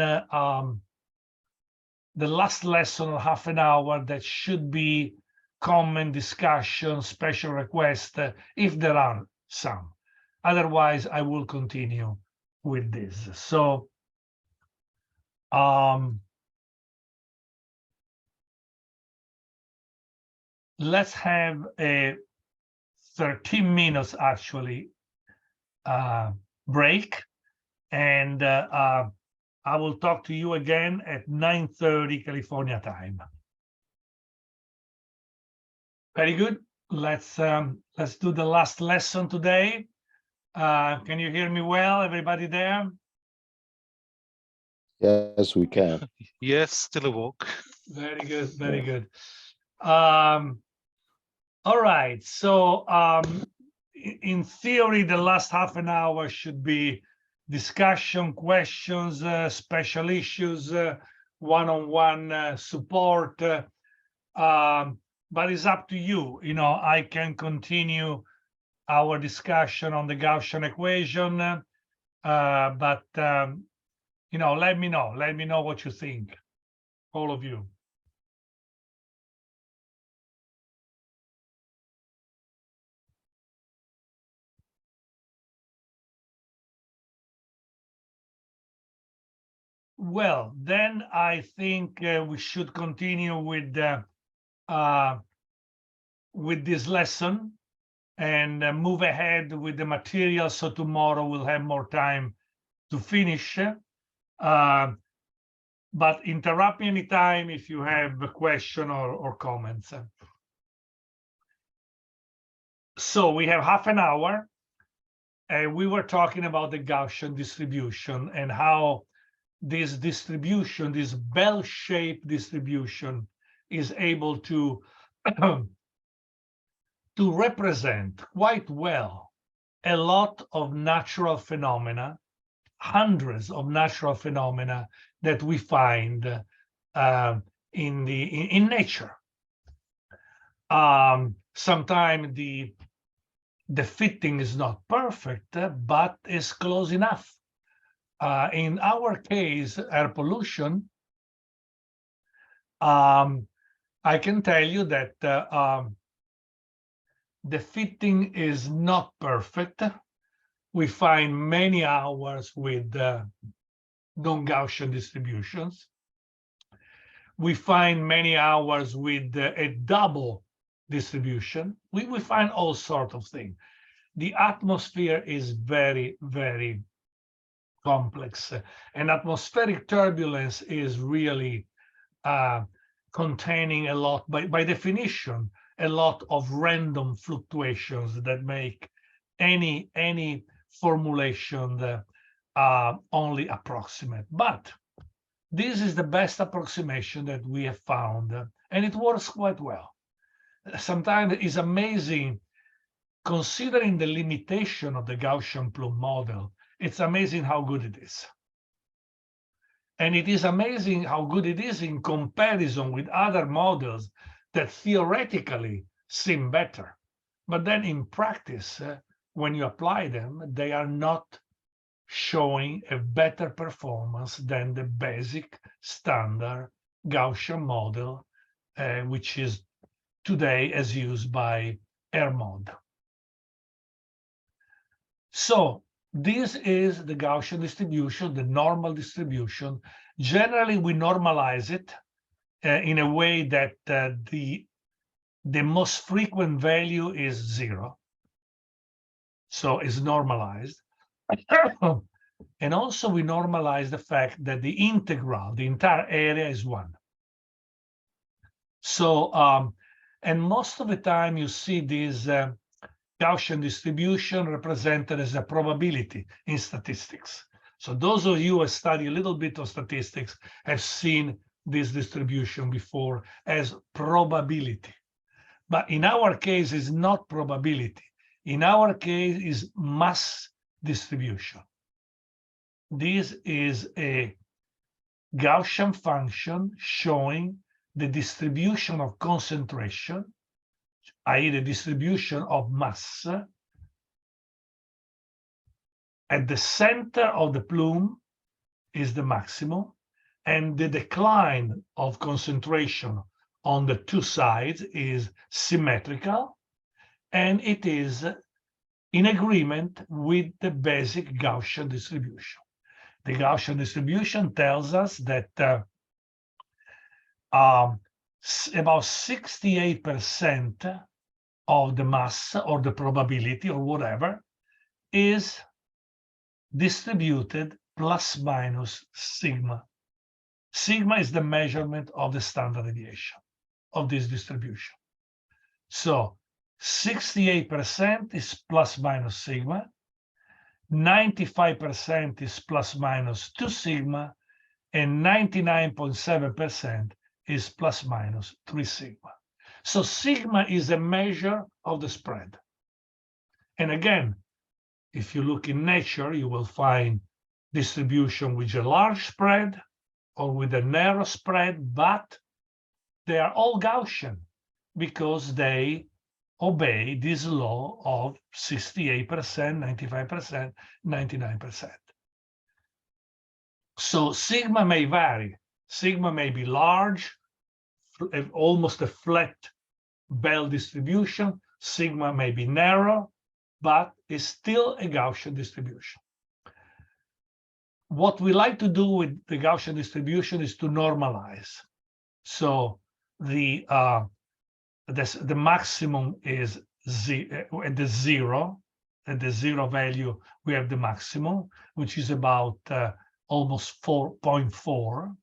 the last lesson of half an hour that should be comment, discussion, special request, if there are some. Otherwise, I will continue with this. So let's have a 13 minutes actually break, and I will talk to you again at 9:30 California time. Very good. Let's do the last lesson today. Can you hear me well, everybody there? Yes, we can. Yes, still awoke. Very good, very good. All right, so in theory, the last half an hour should be discussion, questions, special issues, one-on-one support, but it's up to you. You know, I can continue our discussion on the Gaussian equation, but you know, let me know what you think, all of you. Well, then I think we should continue with this lesson and move ahead with the material. So tomorrow we'll have more time to finish. But interrupt me anytime if you have a question or comments. So we have half an hour. We were talking about the Gaussian distribution and how this distribution, this bell-shaped distribution, is able to to represent quite well a lot of natural phenomena, hundreds of natural phenomena that we find in nature. Sometimes the fitting is not perfect, but is close enough. In our case, air pollution, I can tell you that the fitting is not perfect. We find many hours with non-Gaussian distributions. We find many hours with a double distribution. We find all sorts of things. The atmosphere is very, very complex, and atmospheric turbulence is really containing a lot, by definition, a lot of random fluctuations that make any formulation only approximate. But this is the best approximation that we have found, and it works quite well. Sometimes it's amazing, considering the limitation of the Gaussian plume model. It's amazing how good it is. And it is amazing how good it is in comparison with other models that theoretically seem better. But then in practice, when you apply them, they are not showing a better performance than the basic standard Gaussian model, which is today as used by AirMod. So this is the Gaussian distribution, the normal distribution. Generally, we normalize it in a way that the most frequent value is 0. So it's normalized. And also we normalize the fact that the integral, the entire area is 1. So, and most of the time you see this Gaussian distribution represented as a probability in statistics. So those of you who have studied a little bit of statistics have seen this distribution before as probability. But in our case, it's not probability. In our case, it's mass distribution. This is a Gaussian function showing the distribution of concentration, i.e. the distribution of mass at the center of the plume is the maximum, and the decline of concentration on the two sides is symmetrical, and it is in agreement with the basic Gaussian distribution. The Gaussian distribution tells us that about 68% of the mass or the probability or whatever is distributed plus minus sigma. Sigma is the measurement of the standard deviation of this distribution. So 68% is plus minus sigma, 95% is plus minus 2 sigma, and 99.7% is plus minus 3 sigma. So sigma is a measure of the spread. And again, if you look in nature, you will find distribution with a large spread or with a narrow spread, but they are all Gaussian because they obey this law of 68%, 95%, 99%. So sigma may vary. Sigma may be large, almost a flat bell distribution. Sigma may be narrow, but it's still a Gaussian distribution. What we like to do with the Gaussian distribution is to normalize. So the maximum is at the zero value, we have the maximum, which is about almost 4.4.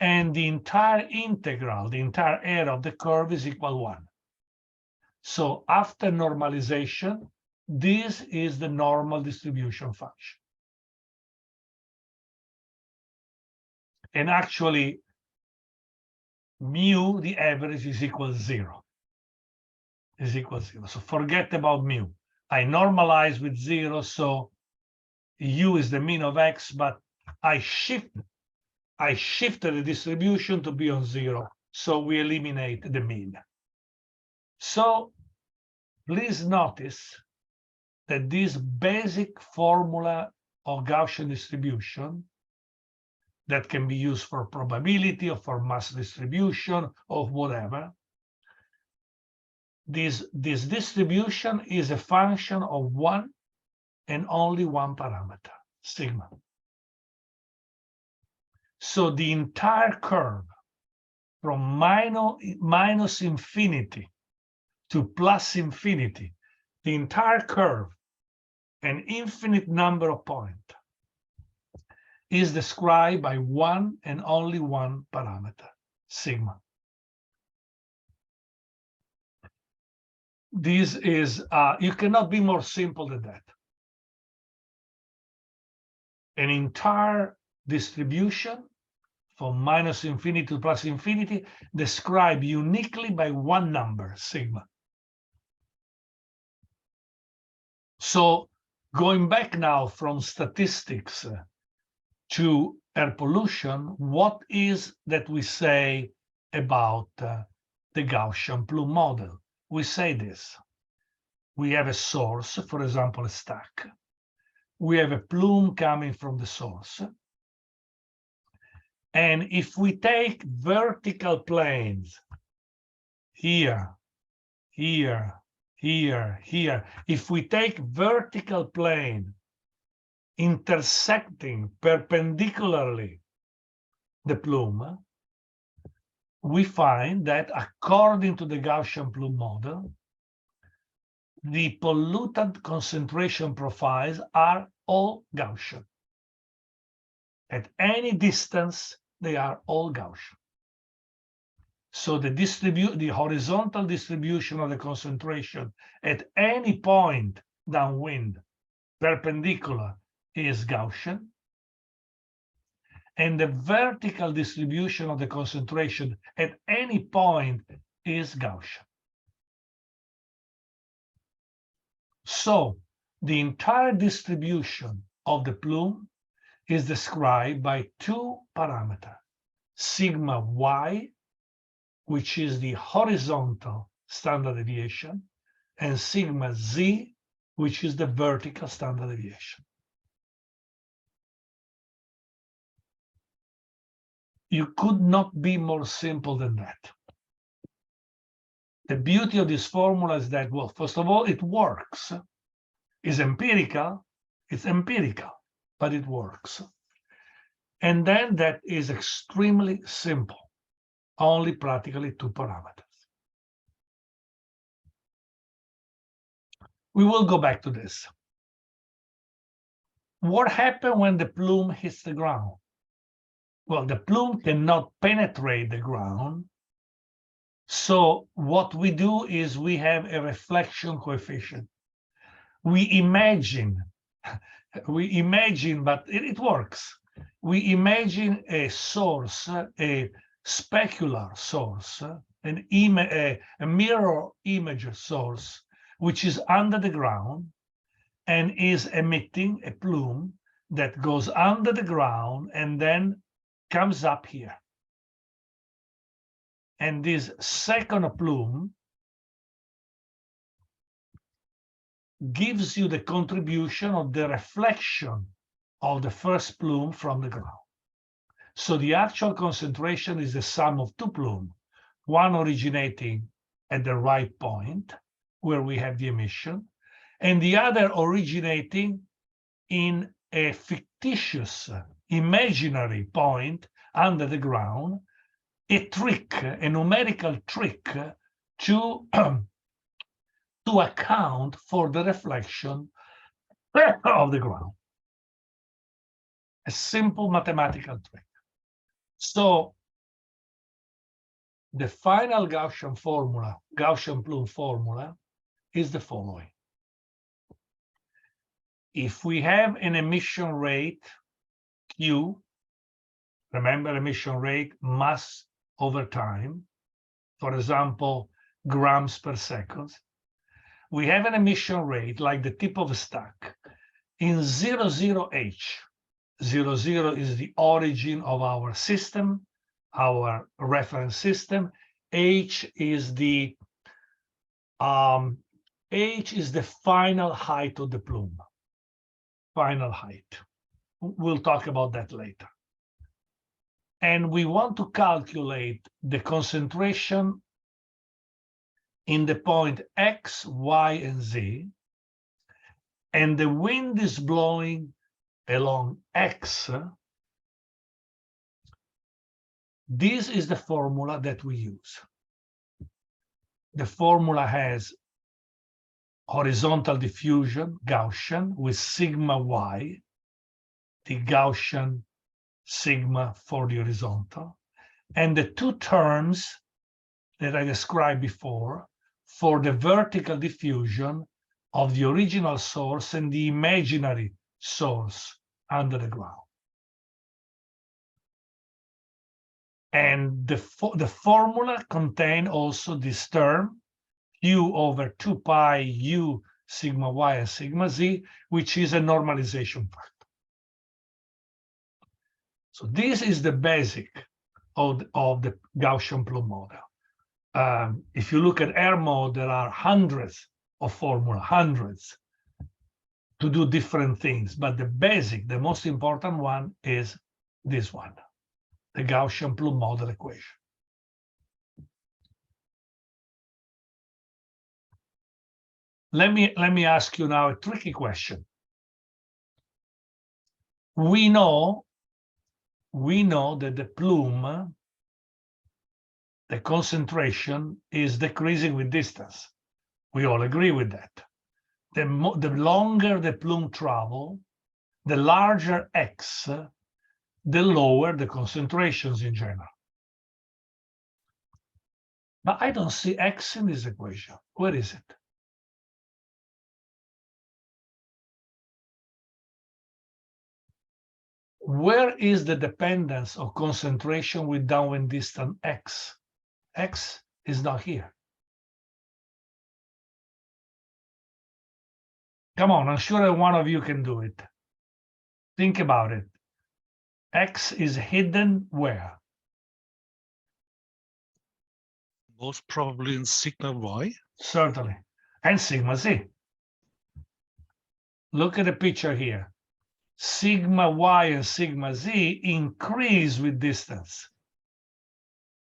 And the entire integral, the entire area of the curve is equal 1. So after normalization, this is the normal distribution function. And actually, mu, the average, is equal 0. Is equal 0. So forget about mu. I normalize with 0, so u is the mean of x, but I shifted the distribution to be on 0, so we eliminate the mean. So please notice that this basic formula of Gaussian distribution that can be used for probability or for mass distribution or whatever, this distribution is a function of one and only one parameter, sigma. So the entire curve from minus infinity to plus infinity, the entire curve, an infinite number of points, is described by one and only one parameter, sigma. This is, you cannot be more simple than that. An entire distribution from minus infinity to plus infinity described uniquely by one number, sigma. So going back now from statistics to air pollution, what is that we say about the Gaussian plume model? We say this. We have a source, for example, a stack. we have a plume coming from the source. And if we take vertical planes here, here, here, here, if we take vertical plane intersecting perpendicularly the plume, we find that according to the Gaussian plume model, the pollutant concentration profiles are all Gaussian. At any distance, they are all Gaussian. So the horizontal distribution of the concentration at any point downwind perpendicular is Gaussian. And the vertical distribution of the concentration at any point is Gaussian. So the entire distribution of the plume is described by two parameters, sigma y, which is the horizontal standard deviation, and sigma z, which is the vertical standard deviation. You could not be more simple than that. The beauty of this formula is that, well, first of all, it works. It's empirical, but it works. And then that is extremely simple, only practically two parameters. We will go back to this. What happens when the plume hits the ground? Well, the plume cannot penetrate the ground. So what we do is we have a reflection coefficient. We imagine, but it works. We imagine a source, a specular source, a mirror image source, which is under the ground and is emitting a plume that goes under the ground and then comes up here. And this second plume gives you the contribution of the reflection of the first plume from the ground. So the actual concentration is the sum of two plumes, one originating at the right point where we have the emission, and the other originating in a fictitious, imaginary point under the ground, a numerical trick to account for the reflection of the ground. A simple mathematical trick. So the final Gaussian formula, Gaussian plume formula, is the following. If we have an emission rate Q, remember emission rate, mass over time, for example, grams per second, we have an emission rate like the tip of a stack in 00H. 00 is the origin of our system, our reference system. H is the final height of the plume. Final height. We'll talk about that later. And we want to calculate the concentration in the point X, Y, and Z, and the wind is blowing along X. This is the formula that we use. The formula has horizontal diffusion, Gaussian, with sigma Y, the Gaussian sigma for the horizontal, and the two terms that I described before for the vertical diffusion of the original source and the imaginary source under the ground. And the formula contains also this term, Q over 2 pi U sigma Y and sigma Z, which is a normalization factor. So this is the basic of the Gaussian plume model. If you look at air mode, there are hundreds of formulas, hundreds. to do different things, but the basic, the most important one is this one, the Gaussian plume model equation. Let me ask you now a tricky question. We know that the plume, the concentration is decreasing with distance. We all agree with that. The longer the plume travel, the larger X, the lower the concentrations in general. But I don't see X in this equation. Where is it? Where is the dependence of concentration with downwind distance X? X is not here. Come on, I'm sure that one of you can do it. Think about it. X is hidden where? Most probably in sigma y. Certainly. And sigma z. Look at the picture here. Sigma y and sigma z increase with distance.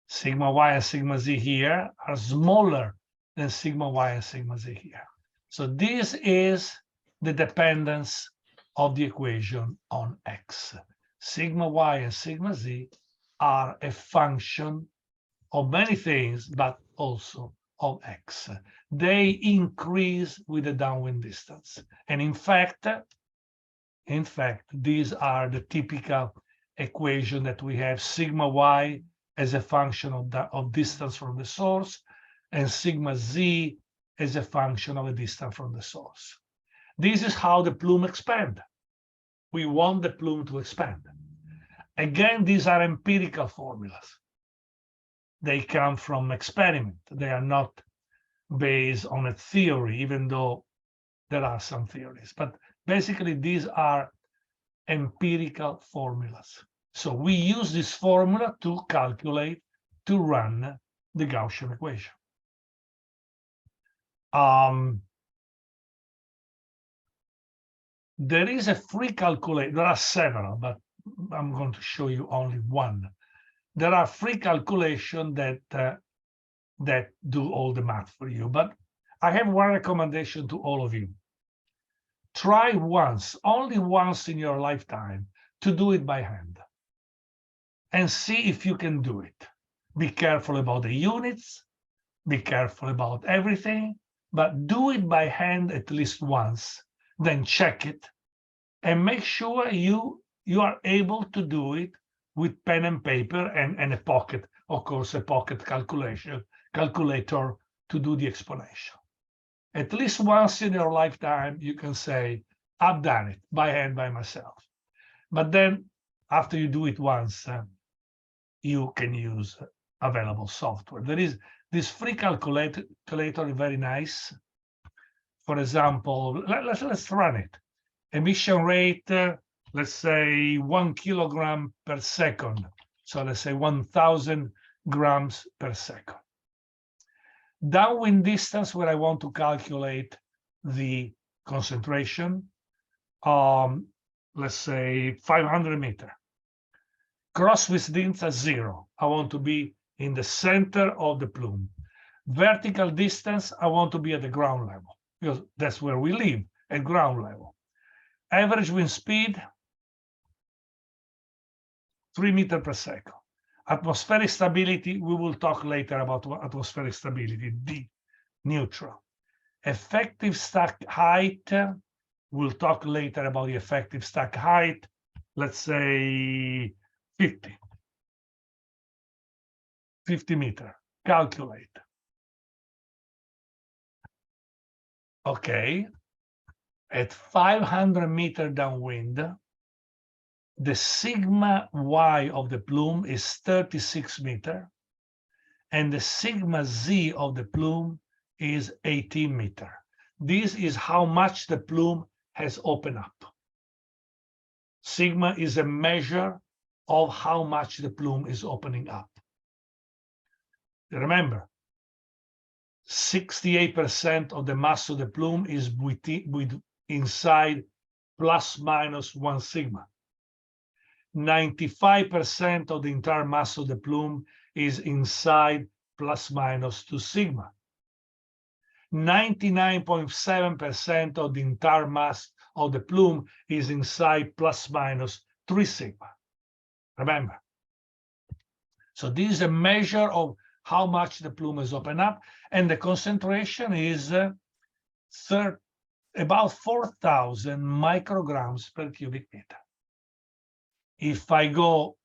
Sigma y and sigma z here are smaller than sigma y and sigma z here. So this is the dependence of the equation on X. Sigma y and sigma z are a function of many things, but also of X. They increase with the downwind distance. And in fact, these are the typical equation that we have: sigma y as a function of distance from the source, and sigma z as a function of a distance from the source. This is how the plume expands. We want the plume to expand. Again, these are empirical formulas. They come from experiment. They are not based on a theory, even though there are some theories. But basically, these are empirical formulas. So we use this formula to calculate, to run the Gaussian equation. There is a free calculator. There are several, but I'm going to show you only one. There are free calculations that do all the math for you. But I have one recommendation to all of you. Try once, only once in your lifetime, to do it by hand and see if you can do it. Be careful about the units, be careful about everything, but do it by hand at least once, then check it and make sure you are able to do it with pen and paper and a pocket, of course, a pocket calculator to do the explanation. At least once in your lifetime, you can say, I've done it by hand, by myself. But then after you do it once, you can use available software. There is this free calculator, very nice. For example, let's run it. Emission rate, let's say 1 kilogram per second. So let's say 1,000 grams per second. Downwind distance, where I want to calculate the concentration, let's say 500 meters. Crosswind distance 0. I want to be in the center of the plume. Vertical distance, I want to be at the ground level, because that's where we live, at ground level. Average wind speed, 3 meters per second. Atmospheric stability, we will talk later about atmospheric stability, D, neutral. Effective stack height, we'll talk later about the effective stack height, let's say 50 meters, calculate. Okay, at 500 meters downwind, the sigma y of the plume is 36 meters, and the sigma z of the plume is 18 meters. This is how much the plume has opened up. Sigma is a measure of how much the plume is opening up. Remember, 68% of the mass of the plume is WIT, inside plus minus 1 sigma. 95% of the entire mass of the plume is inside plus minus 2 sigma. 99.7% of the entire mass of the plume is inside plus minus 3 sigma. Remember. So this is a measure of how much the plume is open up, and the concentration is about 4,000 micrograms per cubic meter. If I go,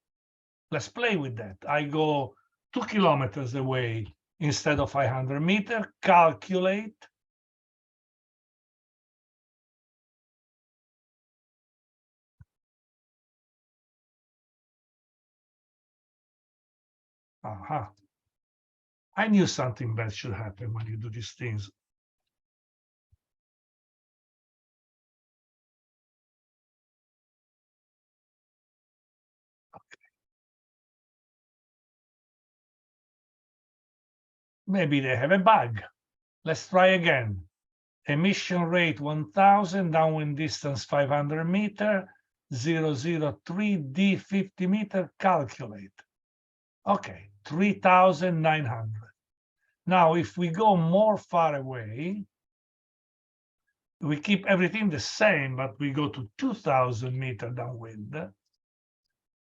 let's play with that. I go 2 kilometers away instead of 500 meters, calculate. I knew something bad should happen when you do these things. Okay. Maybe they have a bug. Let's try again. Emission rate 1,000, downwind distance 500 meter, 003D 50 meter, calculate. Okay, 3,900. Now, if we go more far away, we keep everything the same, but we go to 2,000 meter downwind.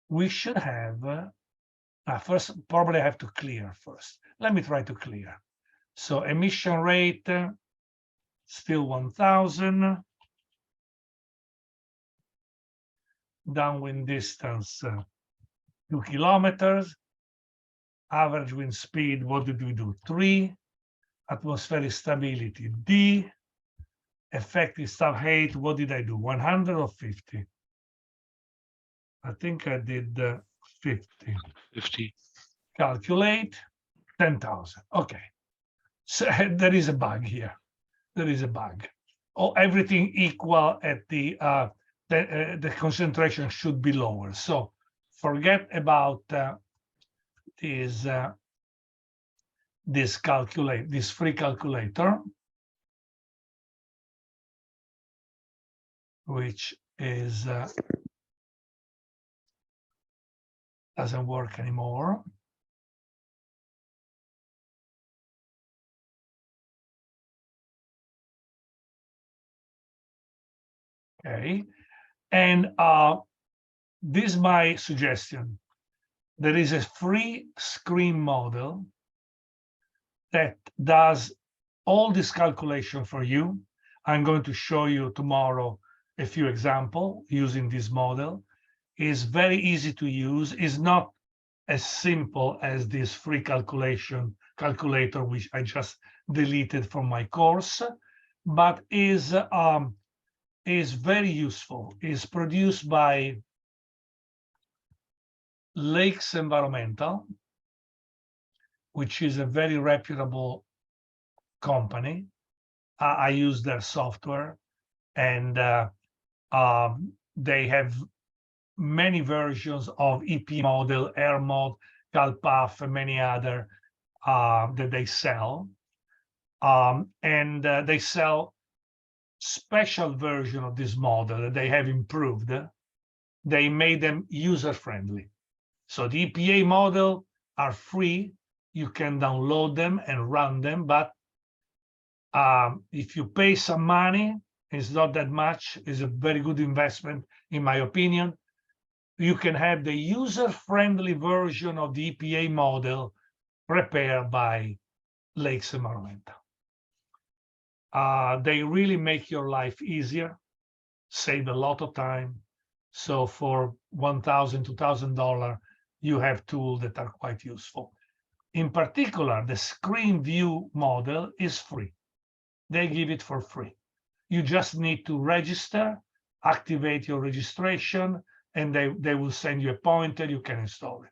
We should have, first, probably I have to clear first. Let me try to clear. So emission rate, still 1,000. Downwind distance, 2 kilometers. Average wind speed, what did we do? 3. Atmospheric stability, D. Effective sub height, what did I do? 100 or 50? I think I did 50. 50. Calculate 10,000. Okay. So there is a bug here. There is a bug. Oh, everything equal at the concentration should be lower. So forget about this free calculator, which is doesn't work anymore. Okay, and this is my suggestion. There is a free screen model that does all this calculation for you. I'm going to show you tomorrow a few examples using this model. It's very easy to use. It's not as simple as this free calculator, which I just deleted from my course, but is very useful. It's produced by Lakes Environmental, which is a very reputable company. I use their software, and they have many versions of EP model, air mod, CalPAF, and many other that they sell. And they sell special version of this model that they have improved. They made them user-friendly. So the EPA model are free. You can download them and run them, but if you pay some money, it's not that much. It's a very good investment, in my opinion. You can have the user-friendly version of the EPA model prepared by Lakes Environmental. They really make your life easier, save a lot of time. So for $1,000, $2,000, you have tools that are quite useful. In particular, the screen view model is free. They give it for free. You just need to register, activate your registration, and they will send you a pointer, you can install it.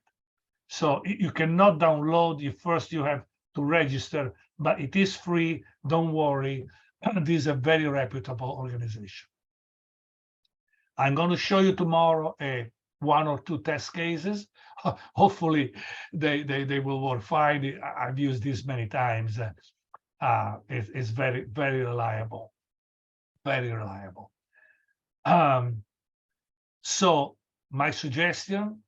So you cannot download it. First, you have to register, but it is free. Don't worry. This is a very reputable organization. I'm going to show you tomorrow 1 or 2 test cases. Hopefully, they will work fine. I've used this many times. It's very, very reliable. very reliable. So my suggestion,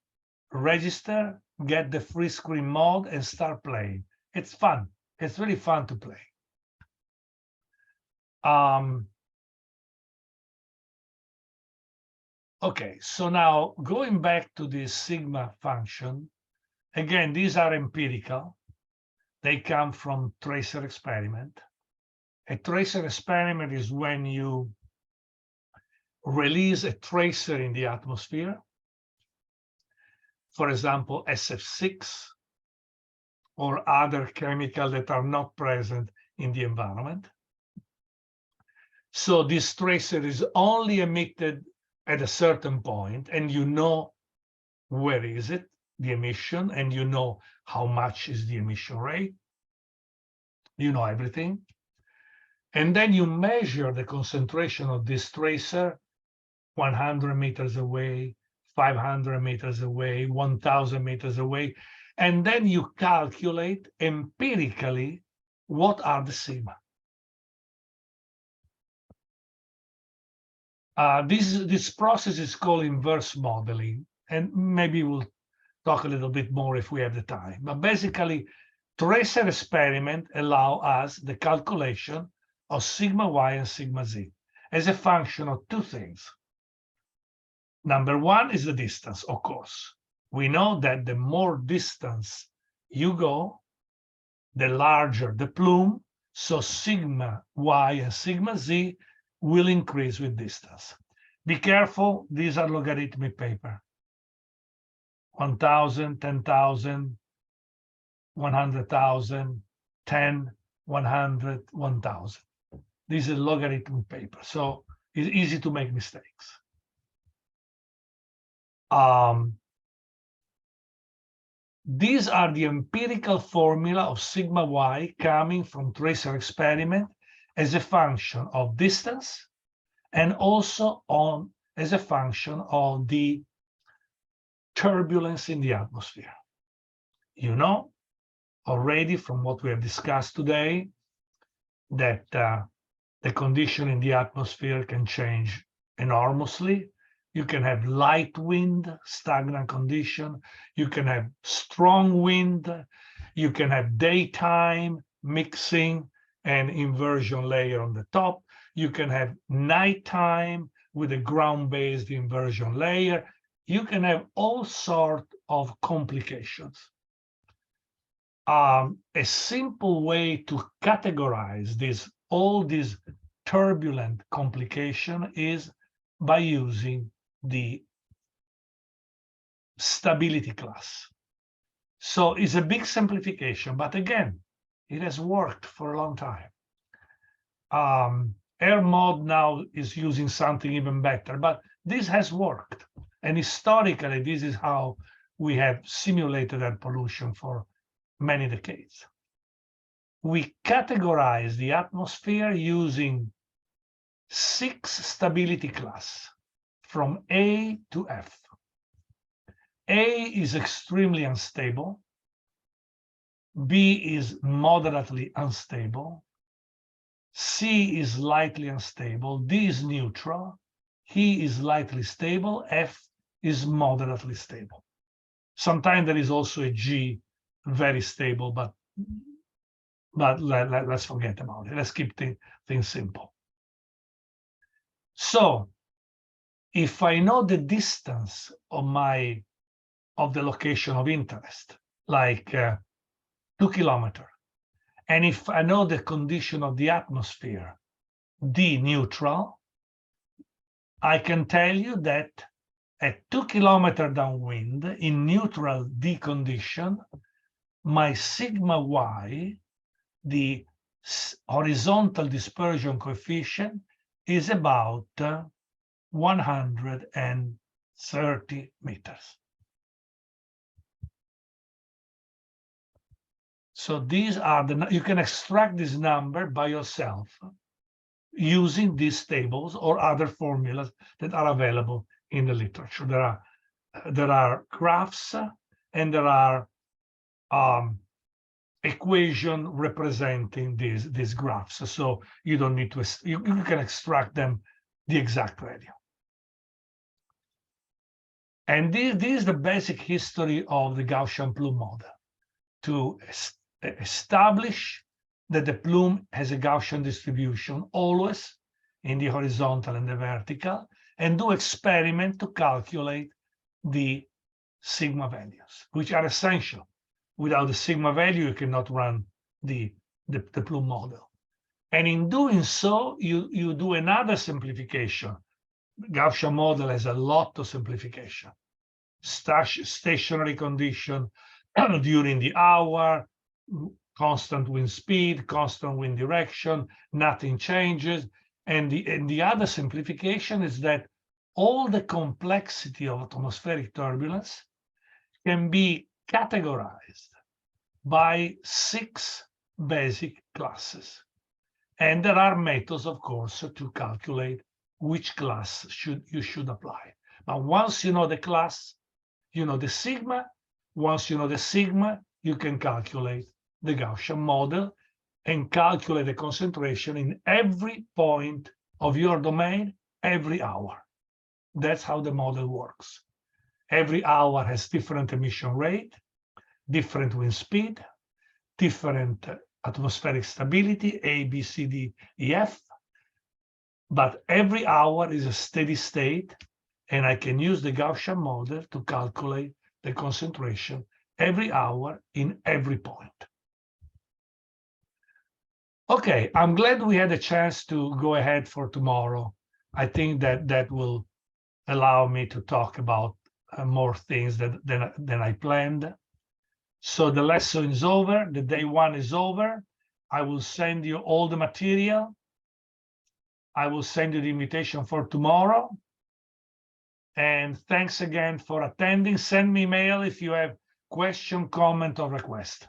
register, get the free screen mode and start playing. It's fun. It's really fun to play. Okay, so now going back to this sigma function, again, these are empirical. They come from tracer experiment. A tracer experiment is when you release a tracer in the atmosphere, for example, SF6 or other chemicals that are not present in the environment. So this tracer is only emitted at a certain point, and you know where is it, the emission, and you know how much is the emission rate. You know everything. And then you measure the concentration of this tracer 100 meters away, 500 meters away, 1,000 meters away, and then you calculate empirically what are the sigma. This process is called inverse modeling, and maybe we'll talk a little bit more if we have the time. But basically, tracer experiment allow us the calculation of sigma y and sigma z as a function of two things. Number one is the distance, of course. We know that the more distance you go, the larger the plume, so sigma y and sigma z will increase with distance. Be careful, these are logarithmic paper. 1,000, 10,000, 100,000, 10, 100, 1,000. This is logarithmic paper, so it's easy to make mistakes. These are the empirical formula of sigma y coming from tracer experiment as a function of distance and also as a function of the turbulence in the atmosphere. You know already from what we have discussed today that the condition in the atmosphere can change enormously. You can have light wind, stagnant condition. You can have strong wind. You can have daytime mixing and inversion layer on the top. You can have nighttime with a ground-based inversion layer. You can have all sorts of complications. A simple way to categorize all these turbulent complication is by using the stability class. So it's a big simplification, but again, it has worked for a long time. Air mode now is using something even better, but this has worked. And historically, this is how we have simulated air pollution for many decades. We categorize the atmosphere using 6 stability class from A to F. A is extremely unstable. B is moderately unstable. C is lightly unstable. D is neutral. E is lightly stable. F is moderately stable. Sometimes there is also a G, very stable, but let's forget about it. Let's keep things simple. So if I know the distance of the location of interest, like 2 kilometers, and if I know the condition of the atmosphere, D neutral, I can tell you that at 2 kilometers downwind in neutral D condition, my sigma y, the horizontal dispersion coefficient, is about 130 meters. So these are you can extract this number by yourself using these tables or other formulas that are available in the literature. There are graphs and there are equation representing these graphs. So you don't need to, you can extract them the exact value. And this is the basic history of the Gaussian plume model, to establish that the plume has a Gaussian distribution always in the horizontal and the vertical, and do experiment to calculate the sigma values, which are essential. Without the sigma value, you cannot run the plume model. And in doing so, you do another simplification. The Gaussian model has a lot of simplification. Stationary condition during the hour, constant wind speed, constant wind direction, nothing changes. And the other simplification is that all the complexity of atmospheric turbulence can be categorized by 6 basic classes. And there are methods, of course, to calculate which class you should apply. But once you know the class, you know the sigma. Once you know the sigma, you can calculate the Gaussian model and calculate the concentration in every point of your domain every hour. That's how the model works. Every hour has different emission rate, different wind speed, different atmospheric stability, A, B, C, D, E, F. But every hour is a steady state, and I can use the Gaussian model to calculate the concentration every hour in every point. Okay, I'm glad we had a chance to go ahead for tomorrow. I think that will allow me to talk about more things than I planned. So the lesson is over, the day 1 is over. I will send you all the material. I will send you the invitation for tomorrow. And thanks again for attending. Send me mail if you have question, comment, or request.